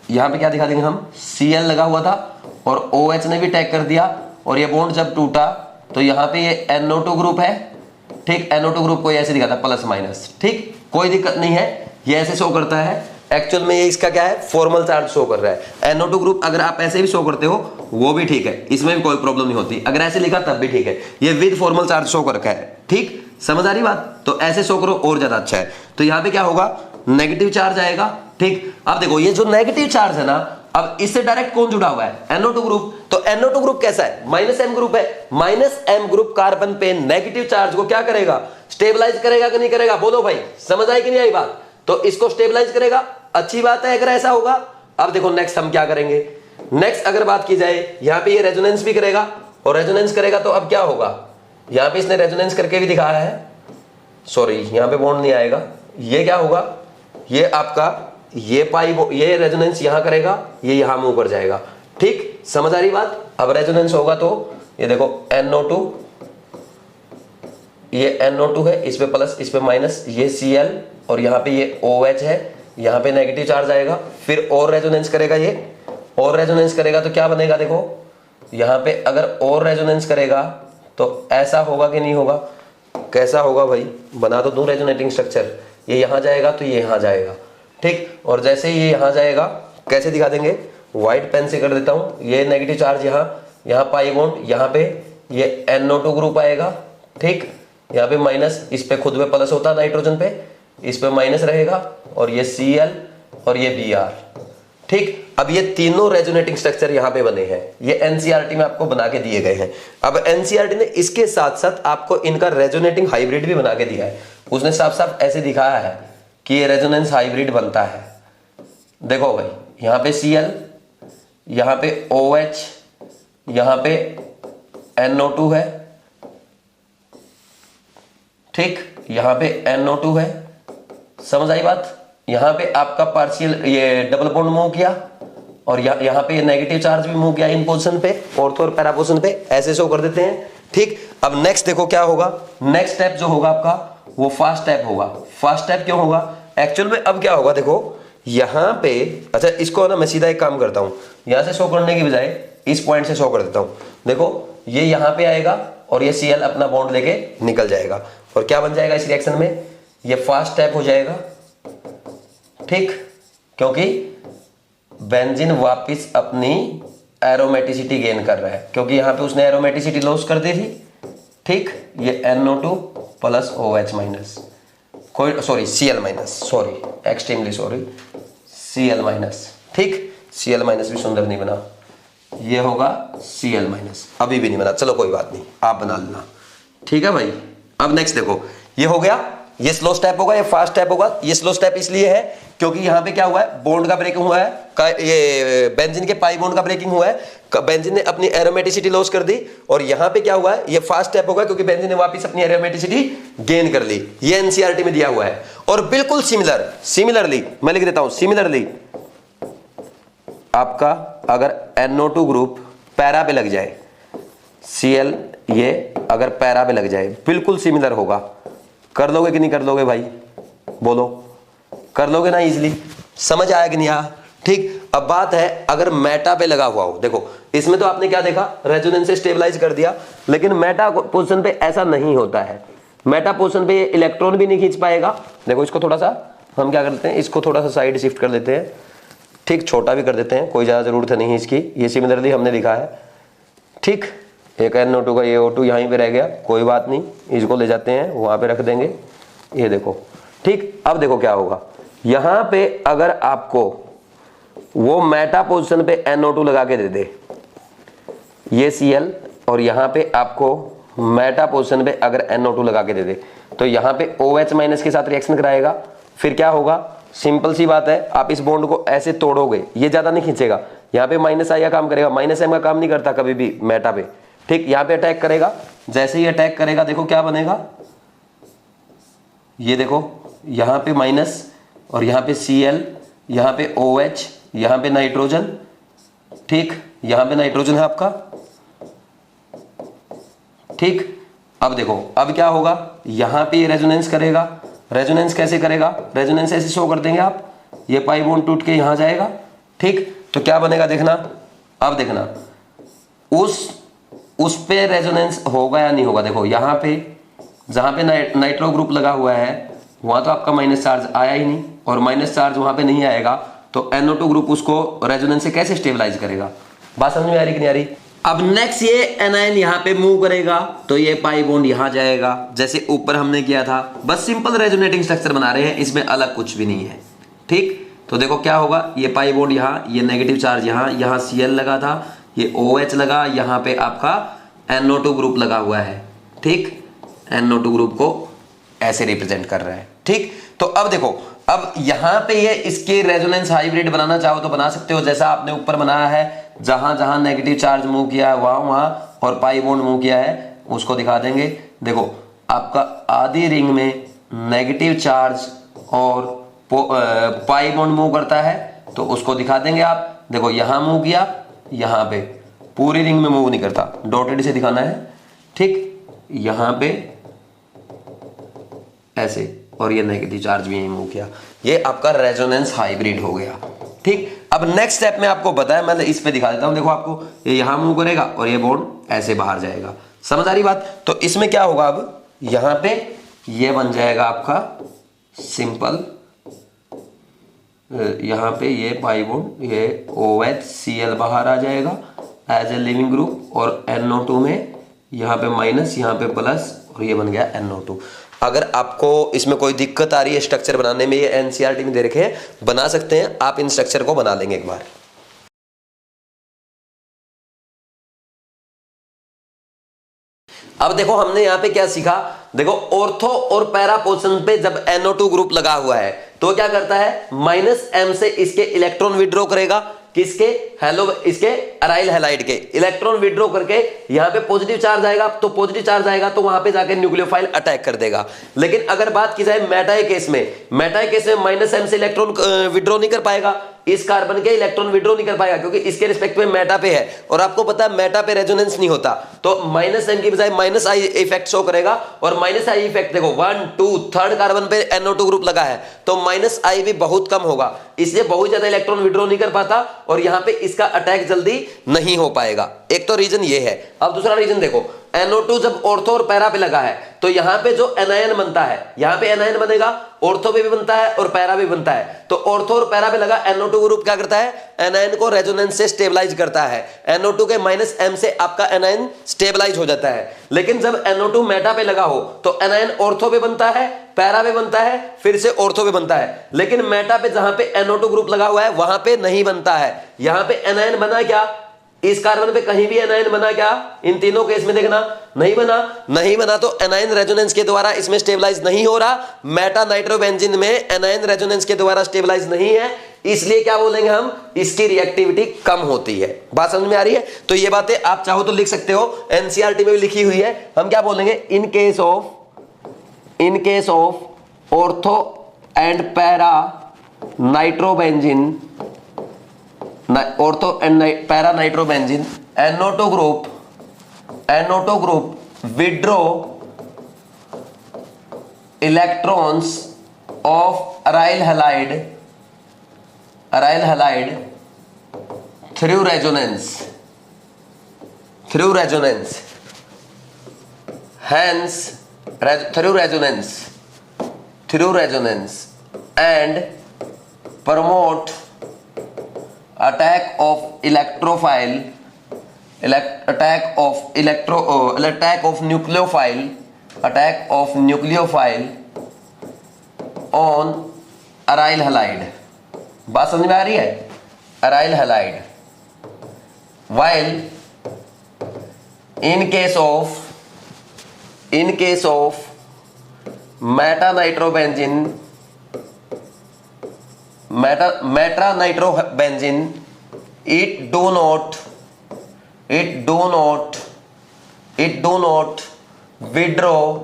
यहां पे क्या दिखा देंगे हम, Cl लगा हुआ था और OH ने भी टैग कर दिया, और ये बॉन्ड जब टूटा तो यहां पे ये NO2 ग्रुप है। ठीक, NO2 ग्रुप को ऐसे दिखाता प्लस माइनस। ठीक, कोई दिक्कत नहीं है, ये ऐसे शो करता है। एक्चुअल में ये इसका क्या है, फॉर्मल चार्ज शो कर रहा है। NO2 ग्रुप अगर आप ऐसे भी शो करते हो वो भी ठीक है, इसमें भी कोई प्रॉब्लम नहीं होती, अगर ऐसे लिखा तब भी ठीक है। ये विद फॉर्मल चार्ज शो कर रखा है। ठीक, समझ आ रही बात? तो ऐसे शो करो और ज्यादा अच्छा है। तो यहां पे क्या होगा, नेगेटिव चार्ज आएगा। ठीक, अब देखो ये जो नेगेटिव चार्ज है ना, अब इससे डायरेक्ट कौन जुड़ा हुआ है, NO2 ग्रुप। तो NO2 ग्रुप कैसा है, -m ग्रुप है। -m ग्रुप कार्बन पे नेगेटिव चार्ज को क्या करेगा, स्टेबलाइज करेगा कि नहीं करेगा, बोलो भाई, समझ आई कि नहीं आई बात? तो इसको स्टेबलाइज करेगा, अच्छी बात है अगर ऐसा होगा। अब देखो नेक्स्ट हम क्या करेंगे, नेक्स्ट अगर बात की जाए, यहां पे ये रेजोनेंस भी करेगा, और रेजोनेंस करेगा तो अब क्या होगा, यहां पे इसने रेजोनेंस करके भी दिखाया है, सॉरी यहां पे बॉन्ड नहीं आएगा, ये क्या होगा, ये आपका ये पाई ये रेजोनेंस यहां करेगा, ये यहां मूव कर जाएगा। ठीक, समझ आ रही बात? अब रेजोनेंस होगा तो ये देखो NO2, ये NO2 है, इस पे प्लस इस पे माइनस, ये Cl और यहाँ पे ये OH है, यहाँ पे नेगेटिव चार्ज आएगा, फिर और रेजोनेंस करेगा, ये और रेजोनेंस करेगा तो क्या बनेगा, देखो यहाँ पे अगर और रेजोनेंस करेगा तो ऐसा होगा कि नहीं होगा, कैसा होगा भाई, बना तो दूं रेजोनेटिंग स्ट्रक्चर, ये यहाँ जाएगा तो ये यहाँ जाएगा। ठीक, और जैसे ही ये यहाँ जाएगा कैसे दिखा देंगे, व्हाइट पेन से कर देता हूँ, ये नेगेटिव चार्ज यहाँ पाई बॉन्ड, यहाँ पे ये NO2 ग्रुप आएगा। ठीक, यहाँ पे माइनस, इस पे खुद में प्लस होता है नाइट्रोजन पे, इस पे माइनस रहेगा, और ये Cl और ये Br। ठीक, अब ये तीनों रेजोनेटिंग स्ट्रक्चर यहाँ पे बने हैं, ये NCERT में आपको बना के दिए गए हैं। अब NCERT ने इसके साथ साथ आपको इनका रेजोनेटिंग हाइब्रिड भी बना के दिया है। उसने साफ साफ ऐसे दिखाया है कि ये रेजोनेंस हाइब्रिड बनता है। देखो भाई, यहाँ पे Cl, यहाँ पे OH, यहाँ पे NO2 है। ठीक, यहाँ पे NO2 है, समझ आई बात? यहाँ पे आपका पार्शियल ये डबल बॉन्ड मूव किया, और यहाँ पे नेगेटिव चार्ज भी मूव किया इन पोजीशन पे, ऑर्थो और पैरा पोजीशन पे, ऐसे शो कर देते हैं। ठीक, अब नेक्स्ट देखो क्या होगा, नेक्स्ट स्टेप जो होगा आपका वो फास्ट स्टेप होगा। फास्ट स्टेप क्यों होगा, एक्चुअल में अब क्या होगा, देखो यहाँ पे, अच्छा इसको ना मैं सीधा एक काम करता हूँ, यहाँ से शो करने की बजाय इस पॉइंट से शो कर देता हूँ। देखो ये यहाँ पे आएगा और ये Cl अपना बॉन्ड लेके निकल जाएगा, और क्या बन जाएगा इस रिएक्शन में, ये फास्ट स्टेप हो जाएगा। ठीक, क्योंकि बेंजीन वापस अपनी एरोमेटिसिटी गेन कर रहा है, क्योंकि यहाँ पे उसने एरोमेटिसिटी लॉस कर दी थी। ठीक, ये NO2 प्लस OH माइनस, कोई sorry Cl minus, sorry extremely sorry, Cl minus. ठीक, Cl माइनस भी सुंदर नहीं बना, ये होगा Cl माइनस, अभी भी नहीं बना, चलो कोई बात नहीं, आप बना लेना। ठीक है भाई, अब नेक्स्ट देखो, ये हो गया ये स्लो स्टेप होगा, ये फास्ट स्टेप होगा। ये स्लो स्टेप इसलिए है क्योंकि यहां पे क्या हुआ है, बॉन्ड का ब्रेकिंग हुआ है, ये बेंजीन के पाई बॉन्ड का ब्रेकिंग हुआ है, बेंजीन ने अपनी एरोमेटिसिटी लॉस कर दी। और यहां पे क्या हुआ है, ये फास्ट स्टेप होगा क्योंकि बेंजीन ने वापस अपनी एरोमेटिसिटी गेन कर ली। ये एनसीईआरटी में दिया हुआ है। और बिल्कुल सिमिलरली मैं लिख देता हूं, सिमिलरली आपका अगर NO2 ग्रुप पैरा पे लग जाए, Cl ये अगर पैरा पे लग जाए, बिल्कुल सिमिलर होगा। कर लोगे कि नहीं कर लोगे भाई, बोलो, कर लोगे ना इजीली? समझ आया कि नहीं आया? ठीक। अब बात है अगर मेटा पे लगा हुआ हो, देखो इसमें तो आपने क्या देखा, रेजोनेंस से स्टेबलाइज कर दिया, लेकिन मेटा पोजीशन पे ऐसा नहीं होता है। मेटा पोजीशन पे इलेक्ट्रॉन भी नहीं खींच पाएगा। देखो इसको थोड़ा सा हम क्या करते हैं, इसको थोड़ा सा साइड शिफ्ट कर देते हैं, ठीक, छोटा भी कर देते हैं, कोई ज्यादा जरूरत है नहीं इसकी। ये सिमिलरली हमने लिखा है, ठीक। एक NO2 का ये O2 यहीं पे रह गया, कोई बात नहीं, इसको ले जाते हैं वहां पे रख देंगे, ये देखो, ठीक। अब देखो क्या होगा, यहां पे अगर आपको वो मेटा पोजीशन पे NO2 लगा के दे दे, ये Cl, और यहां पे आपको मेटा पोजीशन पे अगर NO2 लगा के दे दे, तो यहां पे OH माइनस के साथ रिएक्शन कराएगा। फिर क्या होगा, सिंपल सी बात है, आप इस बॉन्ड को ऐसे तोड़ोगे, ये ज्यादा नहीं खींचेगा, यहाँ पे -I का काम करेगा, -M का काम नहीं करता कभी भी मेटा पे, ठीक। यहाँ पे अटैक करेगा, जैसे ही अटैक करेगा देखो क्या बनेगा, ये देखो यहाँ पे माइनस और यहाँ पे Cl, यहाँ पे OH, यहाँ पे नाइट्रोजन, ठीक, यहाँ पे नाइट्रोजन है आपका, ठीक। अब देखो अब क्या होगा, यहाँ पे ये रेजोनेंस करेगा। रेजोनेंस कैसे करेगा, रेजोनेंस ऐसे शो कर देंगे आप, ये पाई बॉन्ड टूट के यहां जाएगा, ठीक। तो क्या बनेगा देखना, अब देखना उस पे रेजोनेंस होगा या नहीं होगा। देखो यहां पे जहां पे नाइट्रो ग्रुप लगा हुआ है वहां तो आपका माइनस चार्ज आया ही नहीं, और माइनस चार्ज वहां पे नहीं आएगा, तो NO2 ग्रुप उसको रेजोनेंस से कैसे स्टेबलाइज करेगा। बात समझ में आ रही कि नहीं आ रही? अब नेक्स्ट ये एनायन यहाँ पे मूव करेगा, तो ये पाई बॉन्ड यहां जाएगा, जैसे ऊपर हमने किया था। बस सिंपल रेजोनेटिंग स्ट्रक्चर बना रहे हैं, इसमें अलग कुछ भी नहीं है, ठीक। तो देखो क्या होगा, ये पाई बॉन्ड यहाँ, ये नेगेटिव चार्ज यहाँ Cl लगा था, ये OH लगा, यहाँ पे आपका NO2 ग्रुप लगा हुआ है, ठीक। NO2 ग्रुप को ऐसे रिप्रेजेंट कर रहा है, ठीक। तो अब देखो, अब यहां पे ये इसके रेजोनेंस हाइब्रिड बनाना चाहो तो बना सकते हो, जैसा आपने ऊपर बनाया है, जहां जहां नेगेटिव चार्ज मूव किया है वहां और पाई बॉन्ड मूव किया है उसको दिखा देंगे। देखो आपका आधी रिंग में नेगेटिव चार्ज और पाई बॉन्ड मूव करता है, तो उसको दिखा देंगे आप। देखो यहां मूव किया, यहां पे पूरी रिंग में मूव नहीं करता, डॉटेड से दिखाना है, ठीक। यहां पे ऐसे, और ये नेगेटिव चार्ज भी यहीं मूव किया, ये आपका रेजोनेंस हाइब्रिड हो गया, ठीक। अब नेक्स्ट स्टेप में आपको बताया, मैं इस पे दिखा देता हूं। देखो आपको ये यहां मूव करेगा और ये बॉन्ड ऐसे बाहर जाएगा, समझ आ रही बात? तो इसमें क्या होगा, अब यहां पे ये बन जाएगा आपका सिंपल, यहां पे ये पाई बॉन्ड, ये OH Cl बाहर आ जाएगा एज ए लिविंग ग्रुप, और NO2 में यहां पे माइनस, यहां पे प्लस, और ये बन गया NO2। अगर आपको इसमें कोई दिक्कत आ रही है स्ट्रक्चर बनाने में, ये एनसीईआरटी में दे रखे हैं, बना सकते हैं आप, इन स्ट्रक्चर को बना लेंगे एक बार। अब देखो हमने यहाँ पे क्या सीखा, देखो ऑर्थो और पैरा पोजीशन पे जब NO2 ग्रुप लगा हुआ है तो क्या करता है, -M से इसके इलेक्ट्रॉन विड्रॉ करेगा, किसके, इसके अराइल हैलाइड के इलेक्ट्रॉन विड्रॉ करके यहां पे पॉजिटिव चार्ज आएगा, तो पॉजिटिव चार्ज आएगा तो वहां पे जाके न्यूक्लियोफाइल अटैक कर देगा। लेकिन अगर बात की जाए मेटा केस में, -M से इलेक्ट्रॉन विड्रॉ नहीं कर पाएगा, इस कार्बन के इलेक्ट्रॉन विड्रॉ नहीं कर पाएगा, क्योंकि इसके रिस्पेक्ट में मेटा पे है, और आपको पता है मेटा पे रेजोनेंस नहीं होता, तो -M की बजाय -I इफेक्ट शो करेगा, और -I इफेक्ट देखो 1 2 3rd कार्बन पे NO2 ग्रुप लगा है, तो -I भी बहुत कम होगा, इसलिए बहुत ज्यादा इलेक्ट्रॉन विड्रॉ नहीं कर पाता, और यहां पे इसका अटैक जल्दी नहीं हो पाएगा। एक तो रीजन ये है। अब दूसरा रीजन देखो, NO2 जब ऑर्थो और पैरा पे लगा है, तो यहां पे जो एनायन बनता है, यहां पे एनायन बनेगा, ऑर्थो पे भी बनता है और पैरा भी बनता है, तो ऑर्थो और पैरा पे लगा NO2 ग्रुप क्या करता है, एनायन को रेजोनेंस से स्टेबलाइज करता है, NO2 के -M से आपका एनायन स्टेबलाइज हो जाता है। लेकिन जब NO2 मेटा पे लगा हो तो एनायन ऑर्थो पे बनता है, पैरा पे बनता है, फिर से ऑर्थो पे बनता है, लेकिन मेटा पे जहां पे NO2 ग्रुप लगा हुआ है वहां पे नहीं बनता है। यहां पे एनायन बना क्या, इस कार्बन पे कहीं भी एनायन बना क्या? इन तीनों केस में देखना नहीं बना तो एनायन रेजोनेंस के द्वारा इसमें स्टेबलाइज नहीं हो रहा। मेटा नाइट्रोबेंजीन में एनायन रेजोनेंस के द्वारा स्टेबलाइज नहीं है, इसलिए क्या बोलेंगे हम? इसकी रिएक्टिविटी कम होती है। बात समझ में आ रही है? तो ये बातें आप चाहो तो लिख सकते हो, एनसीईआरटी में भी लिखी हुई है। हम क्या बोलेंगे? इन case of ortho and para nitrobenzene, ortho and para nitrobenzene, NO2 group withdraw electrons of aryl halide through resonance, hence through resonance and promote attack of nucleophile on aryl halide। बात समझ में आ रही है? aryl halide, while in case of meta nitrobenzene it do not withdraw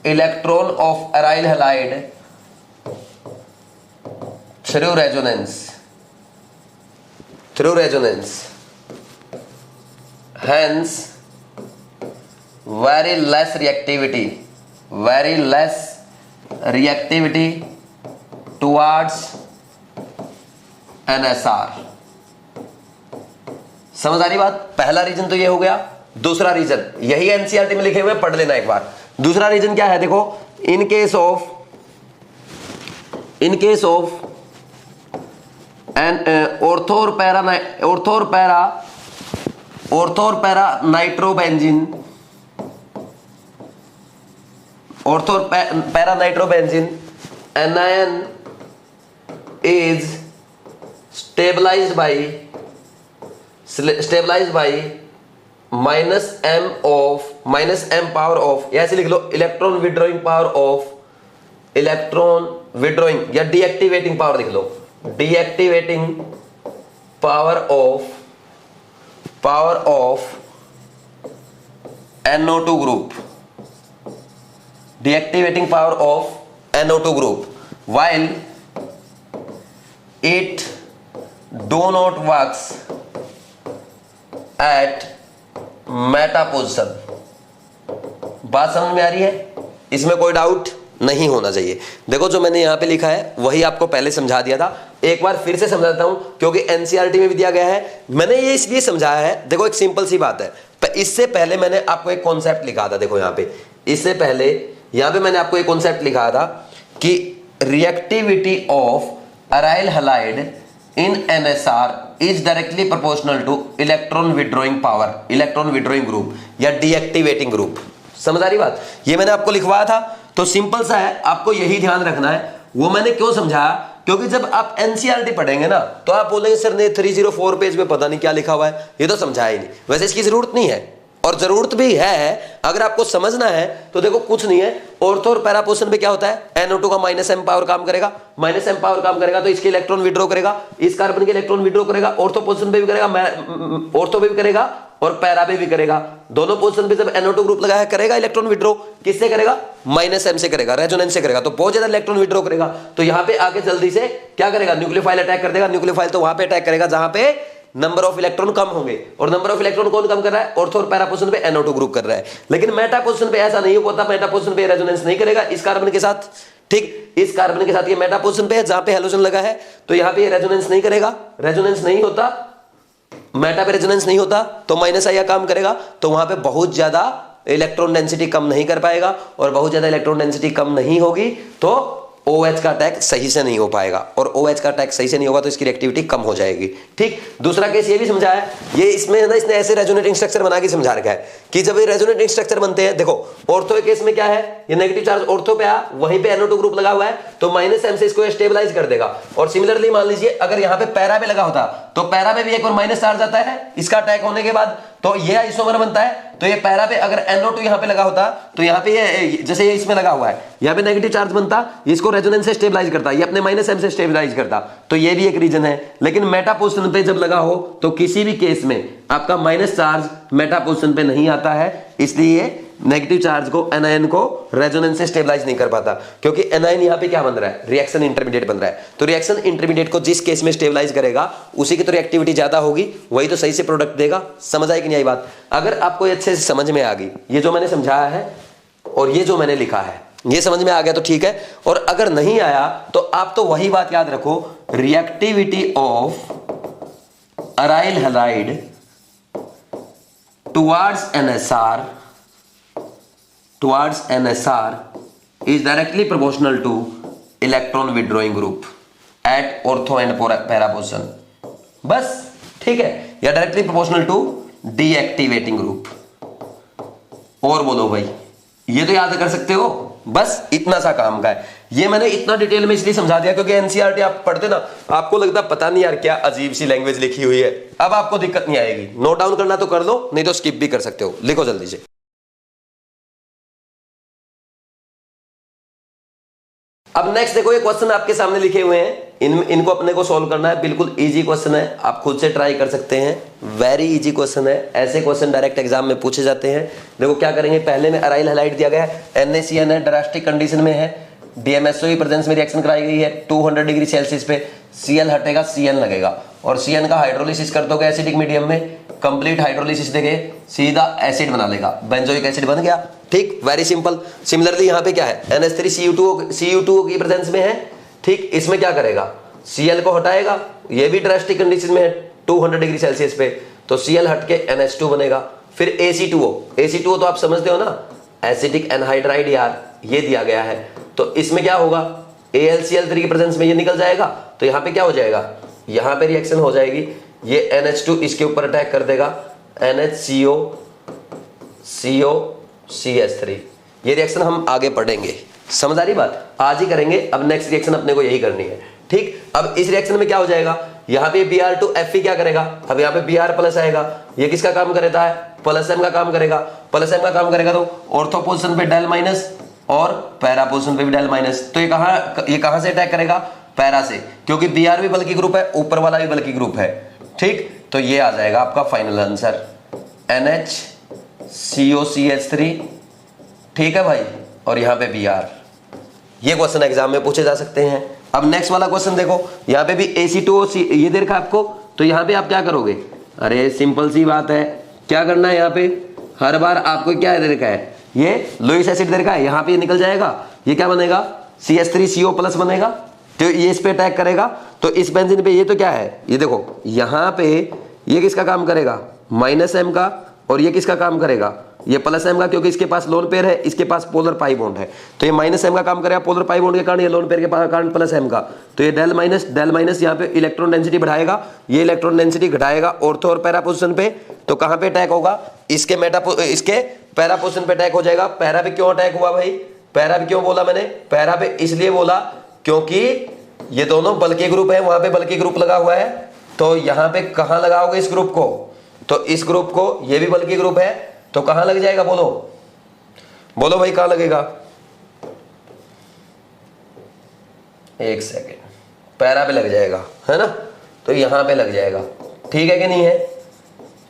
electron of aryl halide through resonance, hence very less reactivity towards NSR। समझ आ रही बात? पहला रीजन तो ये हो गया। दूसरा रीजन यही एनसीईआरटी में लिखे हुए, पढ़ लेना एक बार। दूसरा रीजन क्या है? देखो, in case of an ortho और para nitrobenzene anion is stabilized by -m power of, ऐसे लिख लो, इलेक्ट्रॉन विड्रॉइंग या डीएक्टिवेटिंग पावर लिख लो, deactivating power of NO2 group, deactivating power of NO2 group, while it do not works at meta position। बात समझ में आ रही है? इसमें कोई डाउट नहीं होना चाहिए। देखो, जो मैंने यहां पे लिखा है वही आपको पहले समझा दिया था, एक बार फिर से समझाता हूं, क्योंकि एनसीईआरटी में भी दिया गया है। मैंने ये इसलिए समझाया है, देखो एक सिंपल सी बात है। इससे पहले मैंने आपको एक कॉन्सेप्ट लिखा था, देखो यहां पे, इससे पहले यहां पे मैंने आपको एक कॉन्सेप्ट लिखा था कि reactivity of aryl halide in NSR is directly proportional to electron withdrawing group या डीएक्टिवेटिंग ग्रुप। समझ आ रही बात? ये मैंने आपको लिखवाया था, तो सिंपल सा है, आपको यही ध्यान रखना है। वो मैंने क्यों समझाया? क्योंकि जब आप एनसीईआरटी पढ़ेंगे ना, तो आप बोलेंगे सर ने 304 पेज में पता नहीं क्या लिखा हुआ है, ये तो समझाया ही नहीं। वैसे इसकी जरूरत नहीं है, और जरूरत भी है अगर आपको समझना है तो। देखो कुछ नहीं है, ऑर्थो और पैरा पोजीशन पे क्या होता है? NO2 का -m पावर काम करेगा, तो इसके इलेक्ट्रॉन विड्रॉ करेगा, इस कार्बन के इलेक्ट्रॉन विड्रॉ करेगा, ऑर्थो पोजीशन पे भी करेगा, ऑर्थो पे भी करेगा और पैरा पे भी करेगा। दोनों पोजीशन पे जब NO2 ग्रुप लगा है, करेगा इलेक्ट्रॉन विड्रॉ। किससे करेगा? -m से करेगा, रेजोनेंस से करेगा, तो बहुत ज्यादा इलेक्ट्रॉन विड्रॉ करेगा। तो यहां पे आके जल्दी से क्या करेगा? न्यूक्लियोफाइल अटैक कर देगा। न्यूक्लियोफाइल तो वहां पे अटैक करेगा जहां पे नंबर ऑफ इलेक्ट्रॉन कम होंगे, और नंबर ऑफ इलेक्ट्रॉन कौन कम कर रहा है? ऑर्थो और पैरा पोजीशन पे NO2 ग्रुप कर रहा है। लेकिन मेटा पोजीशन पे ऐसा नहीं होता, मेटा पोजीशन पे रेजोनेंस नहीं करेगा इस कार्बन के साथ। ठीक, इस कार्बन के साथ ये मेटा पोजीशन पे है जहां पे हैलोजन लगा है, तो यहां पे रेजोनेंस नहीं करेगा, रेजोनेंस नहीं होता, मेटा पे रेजोनेंस नहीं होता, तो -i काम करेगा, तो वहां पे बहुत ज्यादा इलेक्ट्रॉन डेंसिटी कम नहीं कर पाएगा, और बहुत ज्यादा इलेक्ट्रॉन डेंसिटी कम नहीं होगी तो OH का अटैक सही से नहीं हो पाएगा, और OH का अटैक सही से नहीं होगा तो इसकी रिएक्टिविटी कम हो जाएगी। ठीक, दूसरा केस ये भी समझाया, ये इसमें है ना, इसने ऐसे रेजोनेटिंग स्ट्रक्चर बना के समझा रखा है कि जब ये रेजोनेटिंग स्ट्रक्चर बनते हैं, देखो ऑर्थो केस में क्या है, ये नेगेटिव चार्ज ऑर्थो पे आया, वहीं पे NO2 ग्रुप लगा हुआ है, तो -M से इसको स्टेबलाइज कर देगा। और सिमिलरली मान लीजिए अगर यहाँ पे पैरा पे लगा होता तो पैरा पे भी एक और माइनस चार्ज आता है इसका अटैक होने के बाद, तो ये आइसोमर बनता है। तो ये पैरा पे अगर NO2 यहाँ पे लगा होता तो यहाँ पे ये जैसे ये इसमें लगा हुआ है, यहाँ पे नेगेटिव चार्ज बनता, इसको रेजोनेंस से स्टेबलाइज करता, ये अपने -M से स्टेबलाइज करता, तो ये भी एक रीजन है। लेकिन मेटा पोजीशन पे जब लगा हो तो किसी भी केस में आपका माइनस चार्ज मेटा पोजीशन पे नहीं आता है, इसलिए नेगेटिव चार्ज को एनायन को रेजोनेंस से स्टेबलाइज नहीं कर पाता, क्योंकि एनायन यहाँ पे क्या बन रहा है, रिएक्शन इंटरमीडिएट बन रहा है। तो रिएक्शन इंटरमीडिएट को जिस केस में स्टेबलाइज करेगा उसी की तो रिएक्टिविटी ज्यादा होगी, वही तो सही से प्रोडक्ट देगा। समझ आई कि नहीं आई बात? अगर आपको अच्छे से समझ में आ गई, ये जो मैंने समझाया है और ये जो मैंने लिखा है, ये समझ में आ गया तो ठीक है। और अगर नहीं आया तो आप तो वही बात याद रखो, reactivity of aryl halide towards NSR is directly proportional to electron withdrawing group at ortho and para position। बस ठीक है, या directly proportional to deactivating group. और बोलो भाई, ये तो याद कर सकते हो, बस इतना सा काम का है। ये मैंने इतना डिटेल में इसलिए समझा दिया क्योंकि एनसीईआरटी आप पढ़ते ना, आपको लगता पता नहीं यार क्या अजीब सी लैंग्वेज लिखी हुई है। अब आपको दिक्कत नहीं आएगी, नोट डाउन करना तो कर लो, नहीं तो स्किप भी कर सकते हो। लिखो जल्दी से। अब नेक्स्ट देखो, ये क्वेश्चन आपके सामने लिखे हुए हैं, इनको अपने को सॉल्व करना है। बिल्कुल इजी क्वेश्चन है, आप खुद से ट्राई कर सकते हैं, वेरी इजी क्वेश्चन है। ऐसे क्वेश्चन डायरेक्ट एग्जाम में पूछे जाते हैं। देखो क्या करेंगे, पहले में अराइल हैलाइड दिया गया है, NaCN है, ड्रास्टिक कंडीशन में है, DMSO की प्रेजेंस में रिएक्शन कराई गई है 200 डिग्री सेल्सियस पे, Cl हटेगा, CN लगेगा, और CN का हाइड्रोलिसिस कर दोगे एसिडिक मीडियम में, कंप्लीट हाइड्रोलिसिस देके सीधा एसिड बना लेगा, बेंजोइक एसिड बन गया। ठीक, वेरी सिंपल। सिमिलरली यहाँ पे क्या है, NH3CU2 की प्रेजेंस में है। ठीक, इसमें क्या करेगा, Cl को हटाएगा, ये भी ड्रास्टिक कंडीशन में है 200 डिग्री सेल्सियस पे, तो Cl हट के NH2 बनेगा। फिर AC2O तो आप समझते हो ना, एसिडिक एनहाइड्राइड यार, ये दिया गया है। तो इसमें क्या होगा, AlCl3 की प्रेजेंस में ये निकल जाएगा, तो यहाँ पे क्या हो जाएगा, यहाँ पे रिएक्शन हो जाएगी, ये NH2 इसके ऊपर अटैक कर देगा, NHCO3। ये रिएक्शन हम आगे पढ़ेंगे, समझ आ रही बात, आज ही करेंगे। अब नेक्स्ट रिएक्शन अपने को यही करनी है। ठीक, अब इस रिएक्शन में क्या हो जाएगा, यहाँ पे Br2Fe क्या करेगा, अब यहाँ पे Br प्लस आएगा, ये किसका काम करता है, प्लस M का काम करेगा। प्लस M का काम करेगा तो ऑर्थो पोजीशन पे डेल माइनस और पैरा पोजीशन पे भी डेल माइनस। तो ये कहां से अटैक करेगा, पैरा से, क्योंकि Br भी बल्कि ग्रुप है, ऊपर वाला भी बल्कि ग्रुप है। ठीक, तो ये आ जाएगा आपका फाइनल आंसर, NHCOCH3। ठीक है भाई, और यहाँ पे Br। ये क्वेश्चन एग्जाम में पूछे जा सकते हैं। अब नेक्स्ट वाला क्वेश्चन देखो, यहाँ पे भी AC2O ये दे रखा आपको, तो यहाँ पे आप क्या करोगे, अरे सिंपल सी बात है, क्या करना है, यहाँ पे हर बार आपको क्या दे रखा है, ये लुईस एसिड दे रखा है, यहाँ पे ये निकल जाएगा, ये क्या बनेगा, CH3CO+ बनेगा, तो ये इस पे अटैक करेगा। तो इस बेंजीन पे ये तो क्या है, ये देखो यहाँ पे ये किसका काम करेगा, -M का, और ये किसका काम करेगा, ये +M का, क्योंकि इसके पास लोन पेयर है, इसके पास पोलर पाई बॉन्ड है, तो ये -M का काम करेगा पोलर पाई बॉन्ड के कारण, ये लोन पेयर के कारण +M का, तो ये डेल माइनस यहाँ पे इलेक्ट्रॉन डेंसिटी बढ़ाएगा, ये इलेक्ट्रॉन डेंसिटी घटाएगा ऑर्थो और पैरा पोजीशन पे। तो कहाँ पे अटैक होगा, इसके पैरा पोजीशन पे अटैक हो जाएगा। पैरा पे क्यों अटैक हुआ भाई, पैरा पे क्यों बोला मैंने, पैरा पे इसलिए बोला क्योंकि ये दोनों बल्कि ग्रुप है, वहां पे बल्कि ग्रुप लगा हुआ है, तो यहाँ पे कहाँ लगाओगे इस ग्रुप को, तो इस ग्रुप को, ये भी बल्कि ग्रुप है, तो कहां लग जाएगा, बोलो भाई कहां लगेगा, एक सेकेंड, पैरा पे लग जाएगा, है ना, तो यहां पे लग जाएगा। ठीक है कि नहीं है,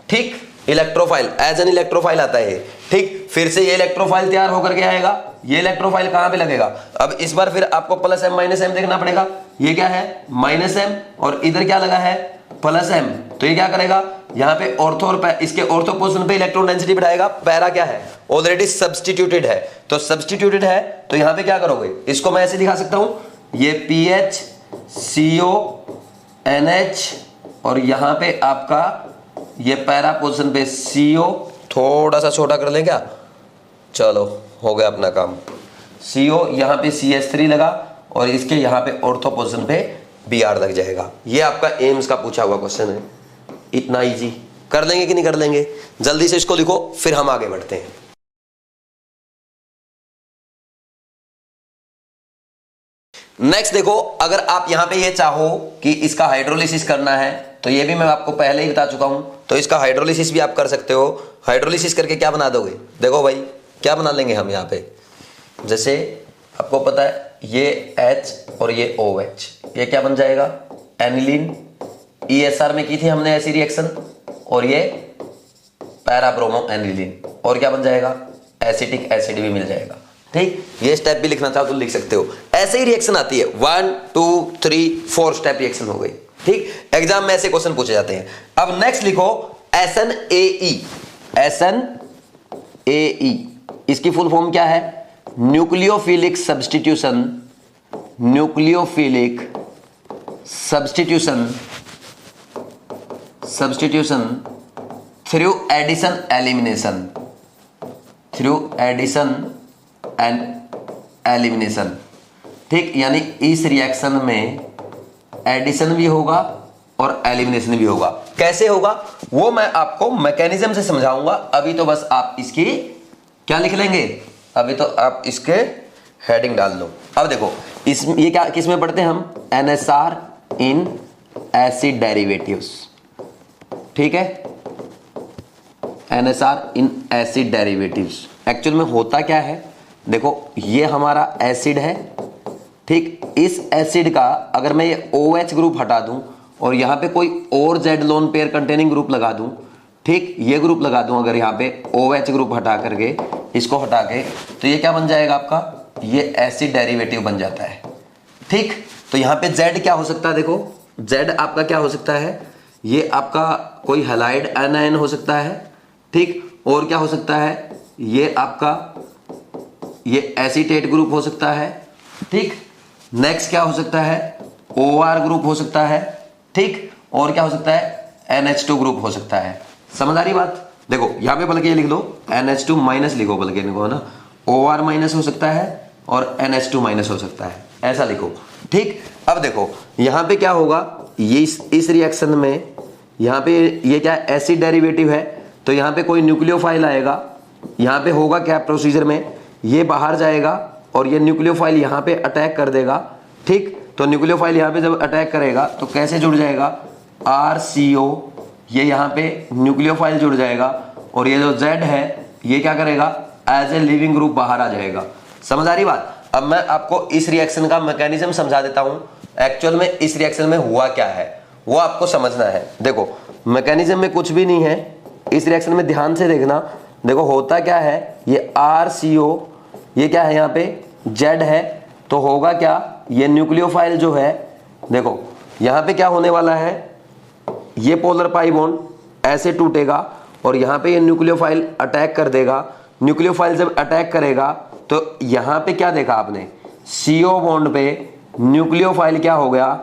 ठीक, इलेक्ट्रोफाइल, एज एन इलेक्ट्रोफाइल आता है। ठीक, फिर से ये इलेक्ट्रोफाइल तैयार होकर के आएगा, ये इलेक्ट्रोफाइल कहां पे लगेगा, अब इस बार फिर आपको +M -M देखना पड़ेगा, ये क्या है -M, और इधर क्या लगा है +M, तो ये क्या करेगा, यहाँ पे ऑर्थो और इसके ऑर्थो पोजीशन पे इलेक्ट्रॉन डेंसिटी बढ़ाएगा। पैरा क्या है, ऑलरेडी सब्स्टिट्यूटेड है, तो सब्स्टिट्यूटेड है तो यहाँ पे क्या करोगे, इसको मैं ऐसे दिखा सकता हूं, ये PHCONH, और यहाँ पे आपका ये पैरा पोजीशन पे CO, थोड़ा सा छोटा कर लें क्या, चलो हो गया अपना काम, CO, यहाँ पे CH3 लगा, और इसके यहाँ पे ऑर्थो पोजीशन पे Br लग जाएगा। ये आपका एम्स का पूछा हुआ क्वेश्चन है। इतना इजी कर लेंगे कि नहीं कर लेंगे? जल्दी से इसको लिखो, फिर हम आगे बढ़ते हैं। नेक्स्ट देखो, अगर आप यहां पे ये चाहो कि इसका हाइड्रोलिसिस करना है तो ये भी मैं आपको पहले ही बता चुका हूं, तो इसका हाइड्रोलिसिस भी आप कर सकते हो। हाइड्रोलिसिस करके क्या बना दोगे? देखो भाई क्या बना लेंगे हम यहां पे, जैसे आपको पता है ये H और ये OH, ये क्या बन जाएगा? एनिलीन। ESR में की थी हमने ऐसी रिएक्शन, और ये पैराब्रोमो एनिलीन, और क्या बन जाएगा? एसिटिक एसिड भी मिल जाएगा। ठीक, ये स्टेप भी लिखना चाहो तो लिख सकते हो। ऐसे ही रिएक्शन आती है, 1 2 3 4 स्टेप रिएक्शन हो गई। ठीक, एग्जाम में ऐसे क्वेश्चन पूछे जाते हैं। अब नेक्स्ट लिखो SNAE। SNAE इसकी फुल फॉर्म क्या है? Nucleophilic substitution. Nucleophilic substitution through addition elimination. Through addition and elimination. ठीक, यानी इस रिएक्शन में एडिशन भी होगा और एलिमिनेशन भी होगा। कैसे होगा वो मैं आपको मैकेनिज्म से समझाऊंगा। अभी तो बस आप इसकी क्या लिख लेंगे? अभी तो आप इसके हेडिंग डाल लो। अब देखो ये क्या किस में पढ़ते हैं हम? NSR in acid derivatives. ठीक है, NSR in acid derivatives. Actual में होता क्या है, देखो ये हमारा एसिड है। ठीक, इस एसिड का अगर मैं ये OH ग्रुप हटा दूं और यहां पे कोई और Z lone pair containing group लगा दूं, ठीक, ये ग्रुप लगा दूं अगर यहां पे OH ग्रुप हटा करके, इसको हटा के, तो ये क्या बन जाएगा आपका? ये एसिड डेरिवेटिव बन जाता है। ठीक, तो यहां पे Z क्या हो सकता है? देखो Z आपका क्या हो सकता है? ये आपका कोई हैलाइड एनायन हो सकता है। ठीक, और क्या हो सकता है? ये आपका ये एसीटेट ग्रुप हो सकता है। ठीक, नेक्स्ट क्या हो सकता है? OR ग्रुप हो सकता है। ठीक, और क्या हो सकता है? NH2 ग्रुप हो सकता है। समझ आ रही बात? देखो यहां पे बल्कि ये लिख लो, NH2 माइनस लिखो, बल्कि इनको ना OR माइनस हो सकता है और NH2 माइनस हो सकता है, ऐसा लिखो। ठीक, अब देखो यहां पे क्या होगा? ये इस रिएक्शन में यहां पे ये क्या एसिड डेरिवेटिव है, तो यहां पे कोई न्यूक्लियोफाइल आएगा। यहां पे होगा क्या प्रोसीजर में? ये बाहर जाएगा और ये न्यूक्लियोफाइल यहां पे अटैक कर देगा। ठीक, तो न्यूक्लियोफाइल यहां पे जब अटैक करेगा तो कैसे जुड़ जाएगा? RCO, ये यहां पे न्यूक्लियोफाइल जुड़ जाएगा, और ये जो Z है ये क्या करेगा? एज ए लिविंग ग्रुप बाहर आ जाएगा। समझ आ रही बात? अब मैं आपको इस रिएक्शन का मैकेनिज्म समझा देता हूं। एक्चुअल में इस रिएक्शन में हुआ क्या है वो आपको समझना है। देखो मैकेनिज्म में कुछ भी नहीं है, इस रिएक्शन में ध्यान से देखना। देखो होता क्या है, ये RCO, ये क्या है यहाँ पे? Z है, तो होगा क्या? ये न्यूक्लियोफाइल जो है, देखो यहाँ पे क्या होने वाला है? ये पोलर पाई बॉन्ड ऐसे टूटेगा और यहाँ पे ये न्यूक्लियोफाइल अटैक कर देगा। न्यूक्लियोफाइल जब अटैक करेगा तो यहाँ पे क्या देखा आपने? CO बॉन्ड पे न्यूक्लियोफाइल क्या हो गया?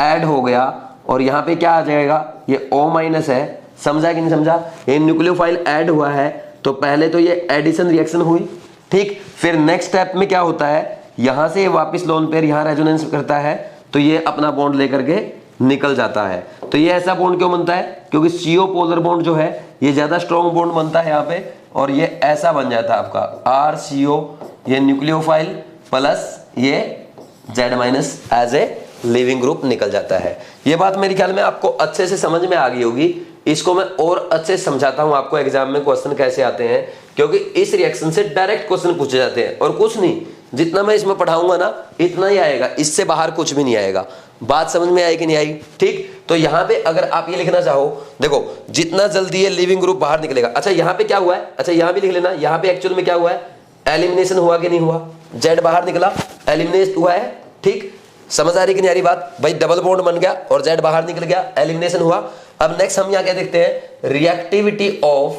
ऐड हो गया, और यहाँ पे क्या आ जाएगा? ये O माइनस है। समझा कि नहीं समझा? ये न्यूक्लियोफाइल ऐड हुआ है तो पहले तो ये एडिशन रिएक्शन हुई। ठीक, फिर नेक्स्ट स्टेप में क्या होता है? यहां से वापस लोन पेयर यहां रेजोनेंस करता है, तो ये अपना बॉन्ड लेकर के निकल जाता है। तो ये ऐसा बॉन्ड क्यों बनता है? क्योंकि CO पोलर बॉन्ड जो है ये ज्यादा स्ट्रॉन्ग बॉन्ड बनता है यहाँ पे, और ये ऐसा बन जाता है आपका RCO, ये न्यूक्लियोफाइल प्लस ये Z minus as a living group निकल जाता है। ये बात मेरे ख्याल में आपको अच्छे से समझ में आ गई होगी। इसको मैं और अच्छे से समझाता हूं आपको एग्जाम में क्वेश्चन कैसे आते हैं, क्योंकि इस रिएक्शन से डायरेक्ट क्वेश्चन पूछे जाते हैं, और कुछ नहीं, जितना मैं इसमें पढ़ाऊंगा ना इतना ही आएगा, इससे बाहर कुछ भी नहीं आएगा। बात समझ में आई कि नहीं आई? ठीक, तो यहाँ पे अगर आप ये लिखना चाहो, देखो जितना जल्दी ये लिविंग ग्रुप बाहर निकलेगा। अच्छा यहाँ पे क्या हुआ है? अच्छा यहाँ भी लिख लेना, यहाँ पे एक्चुअल में क्या हुआ है? एलिमिनेशन हुआ कि नहीं हुआ? Z बाहर निकला, एलिमिनेट हुआ है। ठीक, समझ आ रही कि नहीं आ रही बात? भाई डबल बॉन्ड बन गया और Z बाहर निकल गया, एलिमिनेशन हुआ। अब नेक्स्ट हम यहाँ क्या देखते हैं? रिएक्टिविटी ऑफ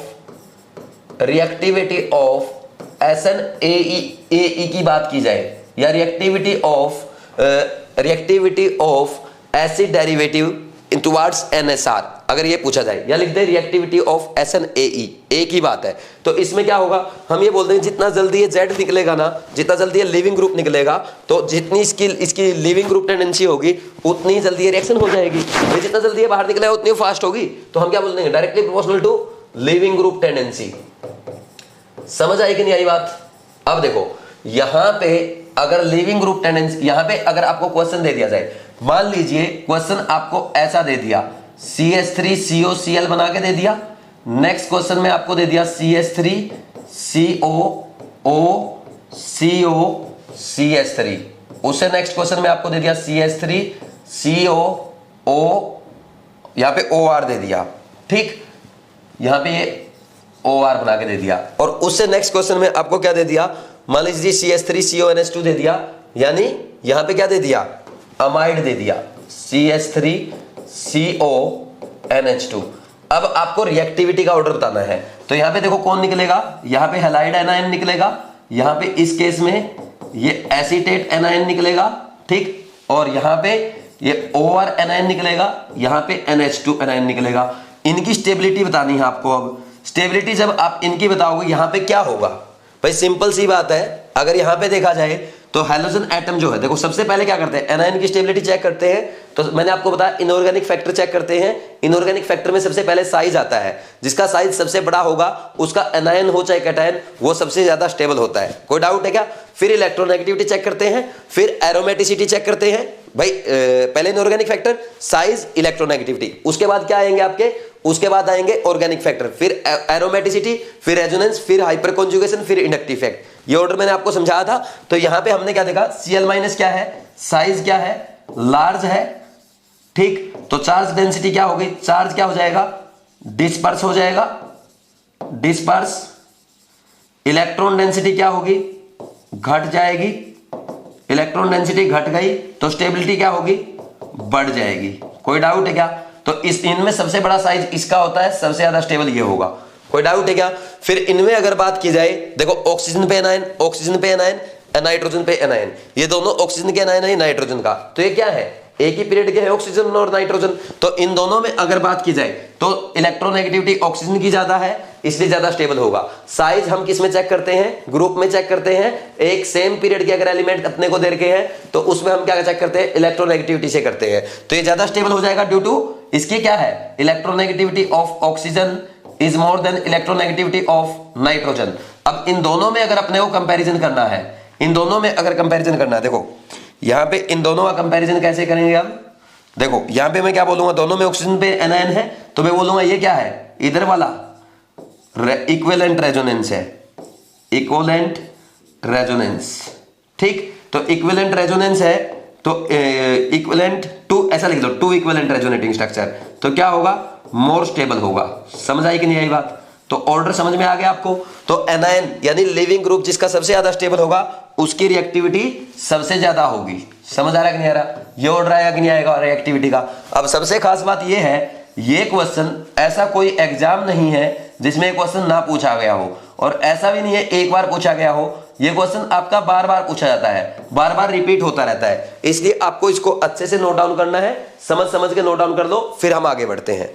SNAE की बात की जाए, या reactivity of acid derivative towards NSR, अगर ये पूछा जाए, या लिख दे रिएक्टिविटी ऑफ SNAE, एक ही बात है। तो इसमें क्या होगा, हम ये बोलते हैं जितना जल्दी ये Z निकलेगा ना, जितना जल्दी ये लीविंग ग्रुप निकलेगा, तो जितनी इसकी लीविंग ग्रुप टेंडेंसी होगी उतनी जल्दी ये रिएक्शन हो जाएगी। ये जितना जल्दी ये बाहर निकलेगा उतनी फास्ट होगी, तो हम क्या बोल देंगे, directly proportional to leaving group tendency. समझ आई कि नहीं आई बात? अब देखो यहां पे अगर लीविंग ग्रुप टेंडेंसी, यहां पे अगर आपको क्वेश्चन दे दिया जाए, मान लीजिए क्वेश्चन आपको ऐसा दे दिया, CH3COCl बना के दे दिया, नेक्स्ट क्वेश्चन में आपको दे दिया CH3COOCOCH3, उससे नेक्स्ट क्वेश्चन में आपको दे दिया CH3CO यहां पे OR दे दिया, ठीक, यहां पे ये OR बना के दे दिया, और उससे नेक्स्ट क्वेश्चन में आपको क्या दे दिया, मान लीजिए CH3CONH2 दे दिया, यानी यहां पे क्या दे दिया, अमाइड दे दिया CH3CONH2। अब आपको रिएक्टिविटी का ऑर्डर बताना है, तो यहां पे देखो कौन निकलेगा, यहां पे हैलाइड एनायन निकलेगा, यहां पे इस केस में ये एसीटेट एनायन निकलेगा, ठीक, और यहां पे ये OR एनायन निकलेगा, यहां पे NH2 एनायन निकलेगा। इनकी स्टेबिलिटी बतानी है आपको। अब स्टेबिलिटी जब आप इनकी बताओगे यहां पे क्या होगा भाई, सिंपल सी बात है, अगर यहां पे देखा जाए तो हाइड्रोजन एटम जो है, देखो सबसे पहले क्या करते हैं, एनायन की स्टेबिलिटी चेक करते हैं, तो मैंने आपको बताया इनऑर्गेनिक फैक्टर चेक करते हैं। इनऑर्गेनिक फैक्टर में सबसे पहले साइज आता है, जिसका साइज सबसे बड़ा होगा उसका एनायन हो चाहे कैटायन, वो सबसे ज्यादा स्टेबल होता है। कोई डाउट है क्या? फिर इलेक्ट्रोनेगेटिविटी चेक करते हैं, फिर एरोमेटिसिटी चेक करते हैं भाई, पहले इनऑर्गेनिक फैक्टर, साइज, इलेक्ट्रोनेगेटिविटी, उसके बाद क्या आएंगे आपके, उसके बाद आएंगे ऑर्गेनिक फैक्टर, फिर एरोमेटिसिटी, फिर रेजोनेंस, फिर हाइपर कॉन्जुगेशन, फिर इंडक्टिव इफेक्ट। ये ऑर्डर मैंने आपको समझाया था। तो यहां पे हमने क्या देखा, Cl- क्या है, साइज क्या है, लार्ज है, ठीक, तो चार्ज डेंसिटी क्या होगी, चार्ज क्या हो जाएगा, डिस्पर्स हो जाएगा, डिस्पर्स। इलेक्ट्रॉन डेंसिटी क्या होगी, घट जाएगी, इलेक्ट्रॉन डेंसिटी घट गई तो स्टेबिलिटी क्या होगी, बढ़ जाएगी। कोई डाउट है क्या? तो इस इनमें सबसे बड़ा साइज इसका होता है, सबसे ज्यादा स्टेबल ये होगा। कोई डाउट है क्या? फिर इनमें अगर बात की जाए, देखो ऑक्सीजन पे एनायन, ऑक्सीजन पे एनायन, नाइट्रोजन पे एनायन, ये दोनों ऑक्सीजन के एनायन है, नाइट्रोजन का, तो ये क्या है, एक ही पीरियड के है ऑक्सीजन और नाइट्रोजन। तो इन दोनों में अगर बात की जाए तो इलेक्ट्रोनेगेटिविटी ऑक्सीजन की ज्यादा है, इसलिए ज्यादा स्टेबल होगा। साइज हम किस में चेक करते हैं, ग्रुप में चेक करते हैं। एक सेम पीरियड के अगर एलिमेंट अपने को दे रखे हैं तो उसमें हम क्या चेक करते हैं, इलेक्ट्रोनेगेटिविटी से करते हैं, तो ये ज्यादा स्टेबल हो जाएगा ड्यू टू इसकी क्या है, electronegativity of oxygen is more than electronegativity of nitrogen. अब इन दोनों में अगर अपने को कंपैरिजन करना है, इन दोनों में अगर कंपैरिजन करना है, देखो यहां पे इन दोनों का कंपैरिजन कैसे करेंगे हम, देखो यहां पे मैं क्या बोलूंगा, दोनों में ऑक्सीजन पे एनायन है, तो मैं बोलूंगा ये क्या है, इधर वाला इक्विवेलेंट रेजोनेंस है, इक्विवेलेंट रेजोनेंस, ठीक, तो इक्विवेलेंट रेजोनेंस है, तो इक्विवेलेंट टू, ऐसा लिख दो, टू इक्विवेलेंट रेजोनेटिंग स्ट्रक्चर, तो क्या होगा, मोर स्टेबल होगा। समझ आई कि नहीं आई बात? तो ऑर्डर समझ में आ गया आपको। तो एनायन यानी लिविंग ग्रुप जिसका सबसे ज्यादा स्टेबल होगा उसकी रिएक्टिविटी सबसे ज्यादा होगी। समझ आ रहा है कि नहीं आ रहा? ये ऑर्डर आएगा कि नहीं आएगा रिएक्टिविटी का? अब सबसे खास बात ये है, ये क्वेश्चन ऐसा कोई एग्जाम नहीं है जिसमें क्वेश्चन ना पूछा गया हो, और ऐसा भी नहीं है एक बार पूछा गया हो, ये क्वेश्चन आपका बार बार पूछा जाता है, बार बार रिपीट होता रहता है। इसलिए आपको इसको अच्छे से नोट डाउन करना है, समझ समझ के नोट डाउन कर लो, फिर हम आगे बढ़ते हैं।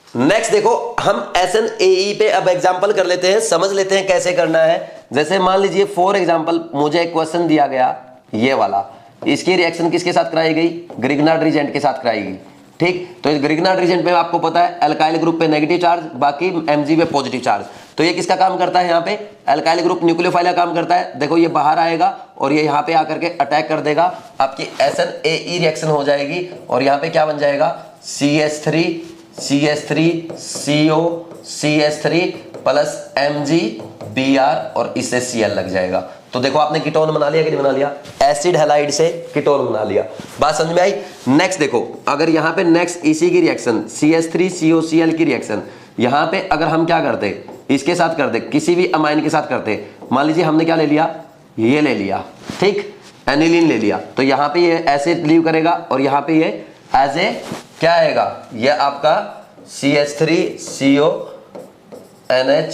नेक्स्ट देखो, हम SNAE पे अब एग्जांपल कर लेते हैं, समझ लेते हैं कैसे करना है। जैसे मान लीजिए फॉर एग्जांपल मुझे एक क्वेश्चन दिया गया ये वाला, इसकी रिएक्शन किसके साथ कराई गई, ग्रिग्नार्ड रिएजेंट के साथ कराई गई, ठीक। तो इस ग्रिग्नार्ड रिएजेंट में आपको पता है अल्काइल ग्रुप पे नेगेटिव चार्ज, बाकी Mg पे पॉजिटिव चार्ज। तो ये किसका काम करता है, यहाँ पे अल्काइल ग्रुप न्यूक्लियोफाइल का काम करता है। देखो ये बाहर आएगा और ये यहाँ पे आकर के अटैक कर देगा, आपकी SNAE रिएक्शन हो जाएगी, और यहाँ पे क्या बन जाएगा, CH3CO CH3 प्लस MgBr और इससे Cl लग जाएगा। तो देखो आपने कीटोन बना लिया कि नहीं बना लिया, एसिड हैलाइड से कीटोन बना लिया। बात समझ में आई? नेक्स्ट देखो, अगर यहाँ पे नेक्स्ट इसी की रिएक्शन CH3COCl की रिएक्शन यहाँ पे अगर हम क्या करते, इसके साथ करते, किसी भी अमाइन के साथ करते, मान लीजिए हमने क्या ले लिया, ये ले लिया, ठीक, एनिलीन ले लिया, तो यहाँ पे ये एसिड लीव करेगा और यहाँ पे ये एज ए क्या आएगा, ये आपका CH3CONH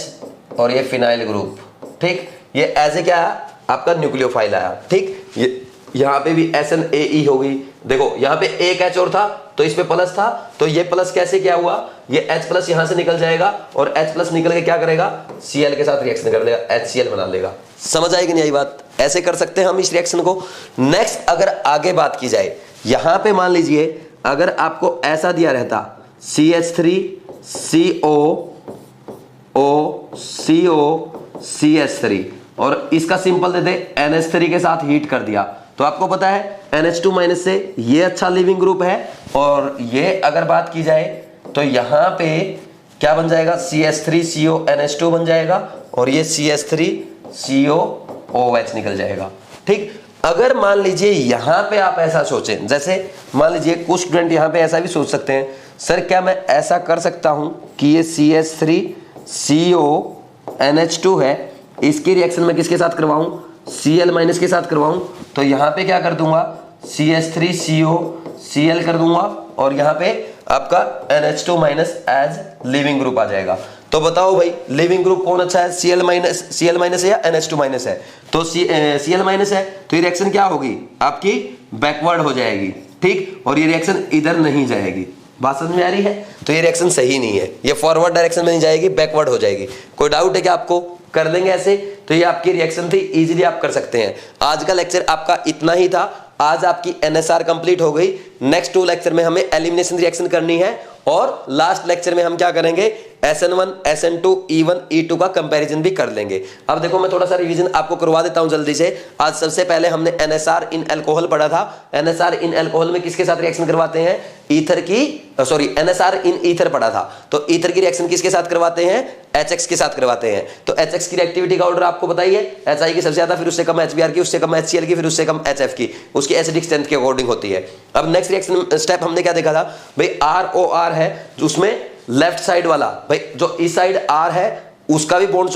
और ये फिनाइल ग्रुप, ठीक, ये एज ए क्या है आपका न्यूक्लियोफाइल आया, ठीक। ये यहां पे भी SnAe होगी। देखो यहां पे एक H और था तो इस पे प्लस था, तो ये प्लस कैसे क्या हुआ, ये H प्लस यहां से निकल जाएगा और H प्लस निकल के क्या करेगा, Cl के साथ रिएक्शन कर लेगा, HCl बना लेगा। समझ आएगी नहीं आई बात? ऐसे कर सकते हैं हम इस रिएक्शन को। नेक्स्ट अगर आगे बात की जाए, यहां पे मान लीजिए अगर आपको ऐसा दिया रहता CH3COOCOCH3 और इसका सिंपल दे दे NH3 के साथ हीट कर दिया, तो आपको पता है NH2 माइनस से ये अच्छा लिविंग ग्रुप है, और ये अगर बात की जाए तो यहां पे क्या बन जाएगा, CH3CONH2 बन जाएगा और ये CH3COOH निकल जाएगा। ठीक, अगर मान लीजिए यहां पे आप ऐसा सोचें, जैसे मान लीजिए कुछ स्टूडेंट यहां पे ऐसा भी सोच सकते हैं, सर क्या मैं ऐसा कर सकता हूं कि ये CH3CONH2 है, इसकी रिएक्शन मैं किसके साथ करवाऊं, Cl माइनस के साथ करवाऊं, तो यहां पे क्या कर दूंगा, CH3COCl कर दूंगा और यहां पे आपका NH2 minus as leaving group आ जाएगा। तो बताओ भाई लिविंग ग्रुप कौन अच्छा है, Cl माइनस है या NH2 माइनस है? तो Cl माइनस है, तो ये रिएक्शन क्या होगी आपकी, बैकवर्ड हो जाएगी। ठीक, और ये रिएक्शन इधर नहीं जाएगी। बात समझ में आ रही है? तो ये रिएक्शन सही नहीं है, ये फॉरवर्ड डायरेक्शन में नहीं जाएगी, बैकवर्ड हो जाएगी। कोई डाउट है क्या आपको? कर लेंगे ऐसे, तो ये आपकी रिएक्शन थी, इजीली आप कर सकते हैं। आज का लेक्चर आपका इतना ही था। आज आपकी NSR कंप्लीट हो गई। नेक्स्ट 2 लेक्चर में हमें एलिमिनेशन रिएक्शन करनी है और लास्ट लेक्चर में हम क्या करेंगे, SN1 SN2 E1 E2 का कंपैरिजन भी कर लेंगे। अब देखो मैं थोड़ा सा रिवीजन आपको करवा देता हूं जल्दी से। आज सबसे पहले हमने NSR इन अल्कोहल पढ़ा था। NSR इन अल्कोहल में किसके साथ रिएक्शन करवाते हैं, ईथर की, सॉरी NSR इन ईथर पढ़ा था, तो ईथर की रिएक्शन किसके साथ करवाते हैं, HX के साथ करवाते हैं। तो HX की रिएक्टिविटी का ऑर्डर आपको बताइए, HI की सबसे ज्यादा, फिर उससे कम HBr की, उससे कम HCl की, फिर उससे कम HF की, उसकी एसिडिक स्ट्रेंथ के अकॉर्डिंग होती है। अब नेक्स्ट रिएक्शन स्टेप हमने क्या देखा था भाई, ROR है, उसमें लेफ्ट साइड वाला भाई जो इस साइड R है उसका भी बॉन्ड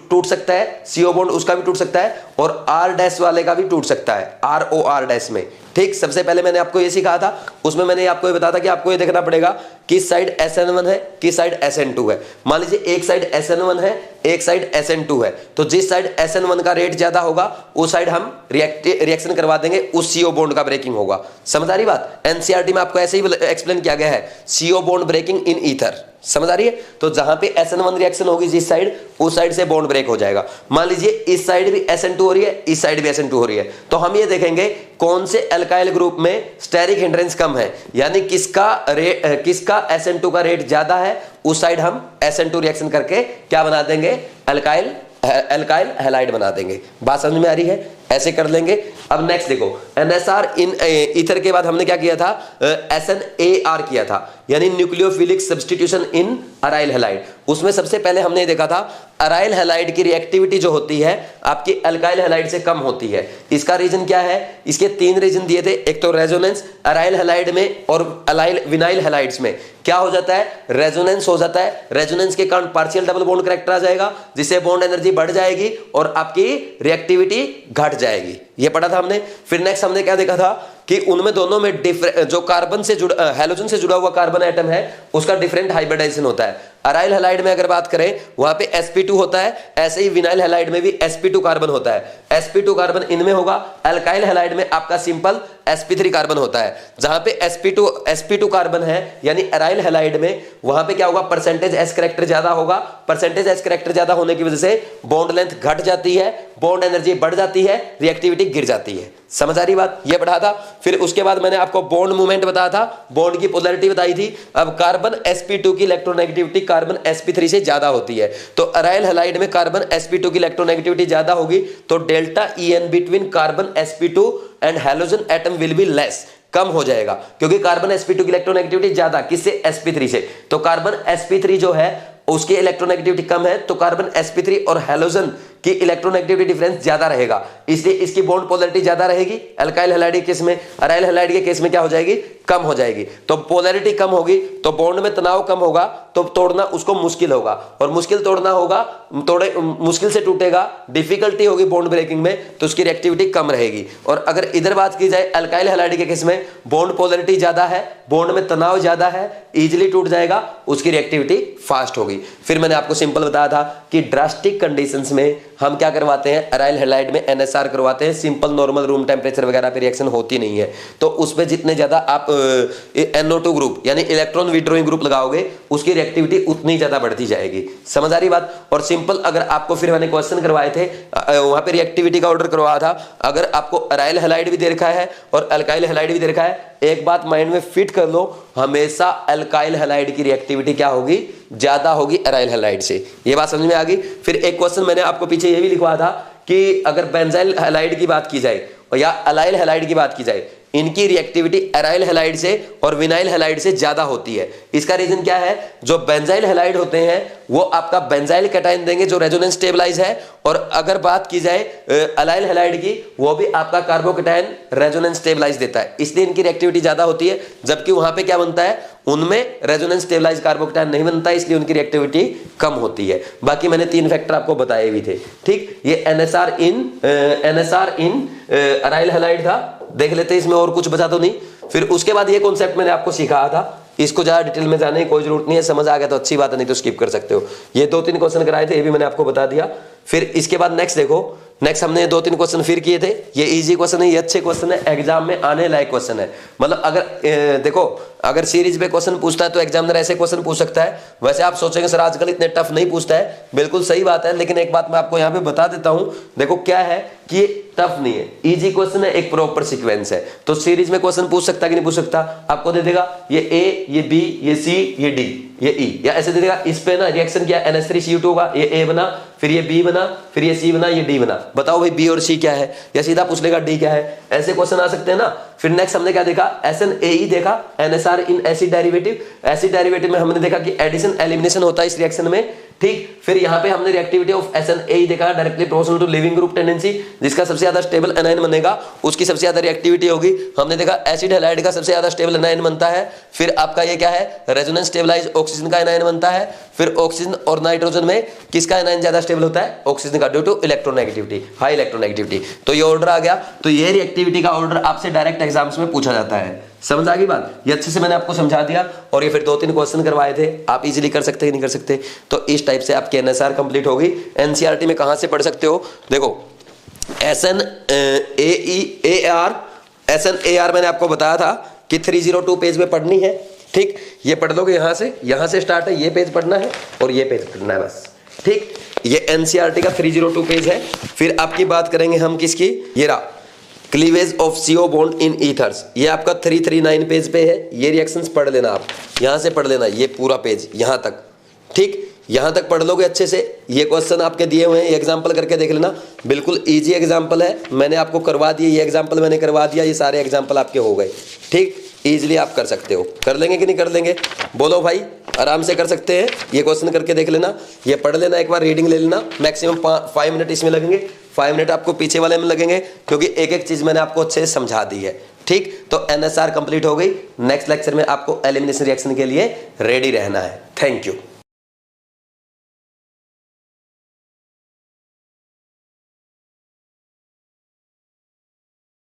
टूट सकता है, CO बॉन्ड उसका भी टूट सकता है, और R डैश वाले का भी टूट सकता है, ROR डैश में। ठीक, सबसे पहले मैंने आपको ये सिखाया था, उसमें मैंने आपको ये बताया था कि आपको ये देखना पड़ेगा किस साइड SN1 है, किस साइड SN2 है। मान लीजिए एक साइड SN1 है, एक साइड SN2 है, तो जिस साइड SN1 का रेट ज्यादा होगा उस साइड हम रिएक्शन करवा देंगे, उस CO बॉन्ड का ब्रेकिंग होगा। समझ आ रही बात? NCERT में आपको ऐसे ही एक्सप्लेन किया गया है, CO bond breaking in ether. समझ आ रही है? तो जहां पे SN1 रिएक्शन होगी जिस साइड, उस साइड से बॉन्ड ब्रेक हो जाएगा। मान लीजिए इस साइड भी SN2 हो रही है, इस साइड भी SN2 हो रही है, तो हम ये देखेंगे कौन से अल्काइल ग्रुप में स्टेरिक हिंड्रेंस कम है, यानी किसका SN2 का रेट ज्यादा है, उस साइड हम SN2 रिएक्शन करके क्या बना देंगे, अल्काइल हैलाइड बना देंगे। बात समझ में आ रही है? ऐसे कर लेंगे। अब नेक्स्ट देखो, NSR इन ईथर के बाद हमने क्या किया था, SNAR किया था, यानी न्यूक्लियोफिलिक सब्स्टिट्यूशन इन अराइल हैलाइड। उसमें सबसे पहले हमने देखा था अराइल हैलाइड की रिएक्टिविटी जो होती है आपकी अल्काइल हैलाइड से कम होती है। इसका रीजन क्या है? इसके 3 रीजन दिए थे। एक तो रेजोनेंस, अराइल हैलाइड में और विनाइल हैलाइड्स में क्या हो जाता है, रेजोनेंस हो जाता है। रेजोनेंस के कारण पार्शियल डबल बॉन्ड करैक्टर आ जाएगा, जिससे बॉन्ड एनर्जी बढ़ जाएगी और आपकी रिएक्टिविटी घट जाएगी। ये पढ़ा था हमने। फिर नेक्स्ट हमने क्या देखा था कि उनमें दोनों में जो कार्बन से जुड़ा, हैलोजन से जुड़ा हुआ कार्बन एटम है, उसका डिफरेंट हाइब्रिडाइजेशन होता है। अराइल हैलाइड में अगर बात करें वहां पे sp2 होता है, ऐसे ही विनाइल हैलाइड में भी sp2 कार्बन होता है। sp2 कार्बन इनमें होगा। अल्काइल हैलाइड में आपका सिंपल sp3 कार्बन होता है। जहां पे sp2 कार्बन है यानी अराइल हैलाइड में, वहां पे क्या होगा, परसेंटेज s करैक्टर ज्यादा होगा। परसेंटेज s करैक्टर ज्यादा होने की वजह से बॉन्ड लेंथ घट जाती है, बॉन्ड एनर्जी बढ़ जाती है, रिएक्टिविटी गिर जाती है। समझ आ रही बात? ये पढ़ा था। फिर उसके बाद मैंने आपको बॉन्ड मूवमेंट बताया था, बॉन्ड की पोलैरिटी बताई थी। अब कार्बन sp2 की इलेक्ट्रोनेगेटिविटी कार्बन sp3 से ज्यादा होती है, तो अराइल हैलाइड में कार्बन sp2 की इलेक्ट्रोनेगेटिविटी ज्यादा होगी, तो delta En between carbon sp2 and halogen atom will be less, कम हो जाएगा, क्योंकि कार्बन sp2 की इलेक्ट्रोनेगेटिविटी ज्यादा, किससे, sp3 से। तो कार्बन sp3 जो है उसकी इलेक्ट्रोनेगेटिविटी कम है, तो कार्बन sp3 और हैलोजन की इलेक्ट्रोनेगेटिविटी डिफरेंस ज्यादा रहेगा, इसलिए इसकी बॉन्ड पोलैरिटी ज्यादा रहेगी। अल्काइल हैलाइड के केस में, अराइल हैलाइड के केस में क्या हो जाएगी, कम हो जाएगी। तो पोलैरिटी कम होगी तो बॉन्ड में तनाव कम होगा, तो तोड़ना उसको मुश्किल होगा, और मुश्किल तोड़ना होगा, मुश्किल से टूटेगा, डिफिकल्टी होगी बॉन्ड ब्रेकिंग में, तो उसकी रिएक्टिविटी कम रहेगी। और अगर इधर बात की जाए अल्काइल हैलाइड के केस में, बॉन्ड पोलैरिटी ज्यादा है, बॉन्ड में तनाव ज्यादा है, इजीली टूट जाएगा, उसकी रिएक्टिविटी फास्ट होगी। फिर मैंने आपको सिंपल बताया था कि ड्रास्टिक कंडीशंस में हम क्या करवाते हैं, अराइल हैलाइड में NSR करवाते हैं। सिंपल नॉर्मल रूम टेम्परेचर वगैरह पे रिएक्शन होती नहीं है, तो उस पर जितने ज्यादा आप NO2 ग्रुप यानी इलेक्ट्रॉन विड्रॉइंग ग्रुप लगाओगे उसकी रिएक्टिविटी उतनी ज्यादा बढ़ती जाएगी। समझ आ रही बात। और सिंपल अगर आपको फिर मैंने क्वेश्चन करवाए थे वहां पे रिएक्टिविटी का ऑर्डर करवाया था, अगर आपको अराइल हैलाइड भी दे रखा है और अल्काइल हैलाइड भी दे रखा है, एक बात माइंड में फिट कर लो, हमेशा अल्काइल हैलाइड की रिएक्टिविटी क्या होगी, ज्यादा होगी अराइल हैलाइड से। ये बात समझ में आ गई। फिर एक क्वेश्चन मैंने आपको पीछे ये भी लिखवा था कि अगर बेंजाइल हैलाइड की बात की जाए या अलाइल हैलाइड की बात की जाए, इनकी रिएक्टिविटी अराइल हैलाइड से और विनाइल हैलाइड से ज्यादा होती है। इसका रीजन क्या है, जो बेंजाइल हैलाइड होते हैं वो आपका बेंजाइल कैटायन देंगे जो रेजोनेंस स्टेबलाइज है, और अगर बात की जाए अलाइल हैलाइड की, वो भी आपका कार्बोकैटायन रेजोनेंस स्टेबलाइज देता है, इसलिए इनकी रिएक्टिविटी ज्यादा होती है। जबकि वहां पे क्या बनता है, उनमें रेजोनेंस स्टेबलाइज कार्बोकैटायन नहीं बनता है, इसलिए उनकी रिएक्टिविटी कम होती है। बाकी मैंने 3 फैक्टर आपको बताए भी थे। ठीक, ये NSR इन अराइल हैलाइड था। देख लेते हैं इसमें और कुछ बचा तो नहीं। फिर उसके बाद ये कॉन्सेप्ट मैंने आपको सिखाया था, इसको ज्यादा डिटेल में जाने की कोई जरूरत नहीं है। समझ आ गया तो अच्छी बात है, नहीं तो स्किप कर सकते हो। ये 2-3 क्वेश्चन कराए थे, ये भी मैंने आपको बता दिया। फिर इसके बाद नेक्स्ट देखो, नेक्स्ट हमने 2-3 क्वेश्चन फिर किए थे। ये इजी क्वेश्चन है, ये अच्छे क्वेश्चन है, एग्जाम में आने लायक क्वेश्चन है। मतलब अगर देखो, अगर सीरीज पे क्वेश्चन पूछता है तो एग्जामिनर ऐसे क्वेश्चन पूछ सकता है। वैसे आप सोचेंगे सर आजकल इतने टफ नहीं पूछता है, बिल्कुल सही बात है, लेकिन एक बात मैं आपको यहाँ पे बता देता हूँ। देखो क्या है कि टफ नहीं है, इजी क्वेश्चन है, एक प्रॉपर सीक्वेंस है। तो सीरीज में क्वेश्चन पूछ सकता है कि नहीं पूछ सकता, आपको दे देगा ये A, ये B, ये C, ये D, ये E, या ऐसे दे देगा। इस पे ना रिएक्शन क्या, NH3Cu2 होगा, ये A बना, फिर ये B बना, फिर ये C बना, ये D बना। बताओ भाई B और C क्या है, या सीधा पूछ लेगा D क्या है। ऐसे क्वेश्चन आ सकते हैं ना। फिर नेक्स्ट हमने क्या देखा, SNAE देखा, NSR in acid derivative. Acid derivative में हमने देखा कि एडिशन एलिमिनेशन होता है इस रिएक्शन में। ठीक, फिर यहाँ पे हमने रिएक्टिविटी ऑफ SNAE देखा, directly proportional to living group tendency. जिसका सबसे ज्यादा स्टेबल एनायन बनेगा उसकी सबसे ज्यादा रिएक्टिविटी होगी। हमने देखा एसिड हैलाइड का सबसे ज्यादा स्टेबल एनायन बनता है। फिर आपका ये क्या है, रेजोनेंस स्टेबलाइज ऑक्सीजन का एनायन बनता है। फिर ऑक्सीजन और नाइट्रोजन में किसका एनायन ज्यादा स्टेबल होता है, ऑक्सीजन का, due to electronegativity, high electronegativity. तो ये ऑर्डर आ गया। तो ये रिएक्टिविटी का ऑर्डर आपसे डायरेक्ट एग्जाम्स में पूछा जाता है। समझ आ गई बात। ये अच्छे से मैंने आपको समझा दिया। और ये फिर 2-3 क्वेश्चन करवाए थे, आप इजीली कर सकते हैं, नहीं कर सकते। तो इस टाइप से आपकी NSR कंप्लीट होगी। NCERT में कहां से पढ़ सकते हो, देखो SNAR मैंने आपको बताया था कि 302 पेज में पढ़नी है। ठीक, ये पढ़ लोगे यहां से स्टार्ट है, ये पेज पढ़ना है और ये पेज पढ़ना है बस। ठीक, ये NCERT का 302 पेज है। फिर आपकी बात करेंगे हम किसकी, ये रहा cleavage of CO bond in ethers, ये आपका 339 पेज पे है। ये रिएक्शंस पढ़ लेना, आप यहां से पढ़ लेना, ये पूरा पेज यहां तक। ठीक, यहां तक पढ़ लोगे अच्छे से। ये क्वेश्चन आपके दिए हुए हैं, एग्जांपल करके देख लेना, बिल्कुल इजी एग्जांपल है, मैंने आपको करवा दिए। ये एग्जांपल मैंने करवा दिया, ये सारे एग्जांपल आपके हो गए। ठीक, इजीली आप कर सकते हो। कर लेंगे कि नहीं कर लेंगे, बोलो भाई। आराम से कर सकते हैं। ये क्वेश्चन करके देख लेना, ये पढ़ लेना, एक बार रीडिंग ले लेना। मैक्सिमम 5 मिनट इसमें लगेंगे, 5 मिनट आपको पीछे वाले में लगेंगे, क्योंकि एक एक चीज मैंने आपको अच्छे से समझा दी है। ठीक, तो NSR कंप्लीट हो गई। नेक्स्ट लेक्चर में आपको एलिमिनेशन रिएक्शन के लिए रेडी रहना है। Thank you.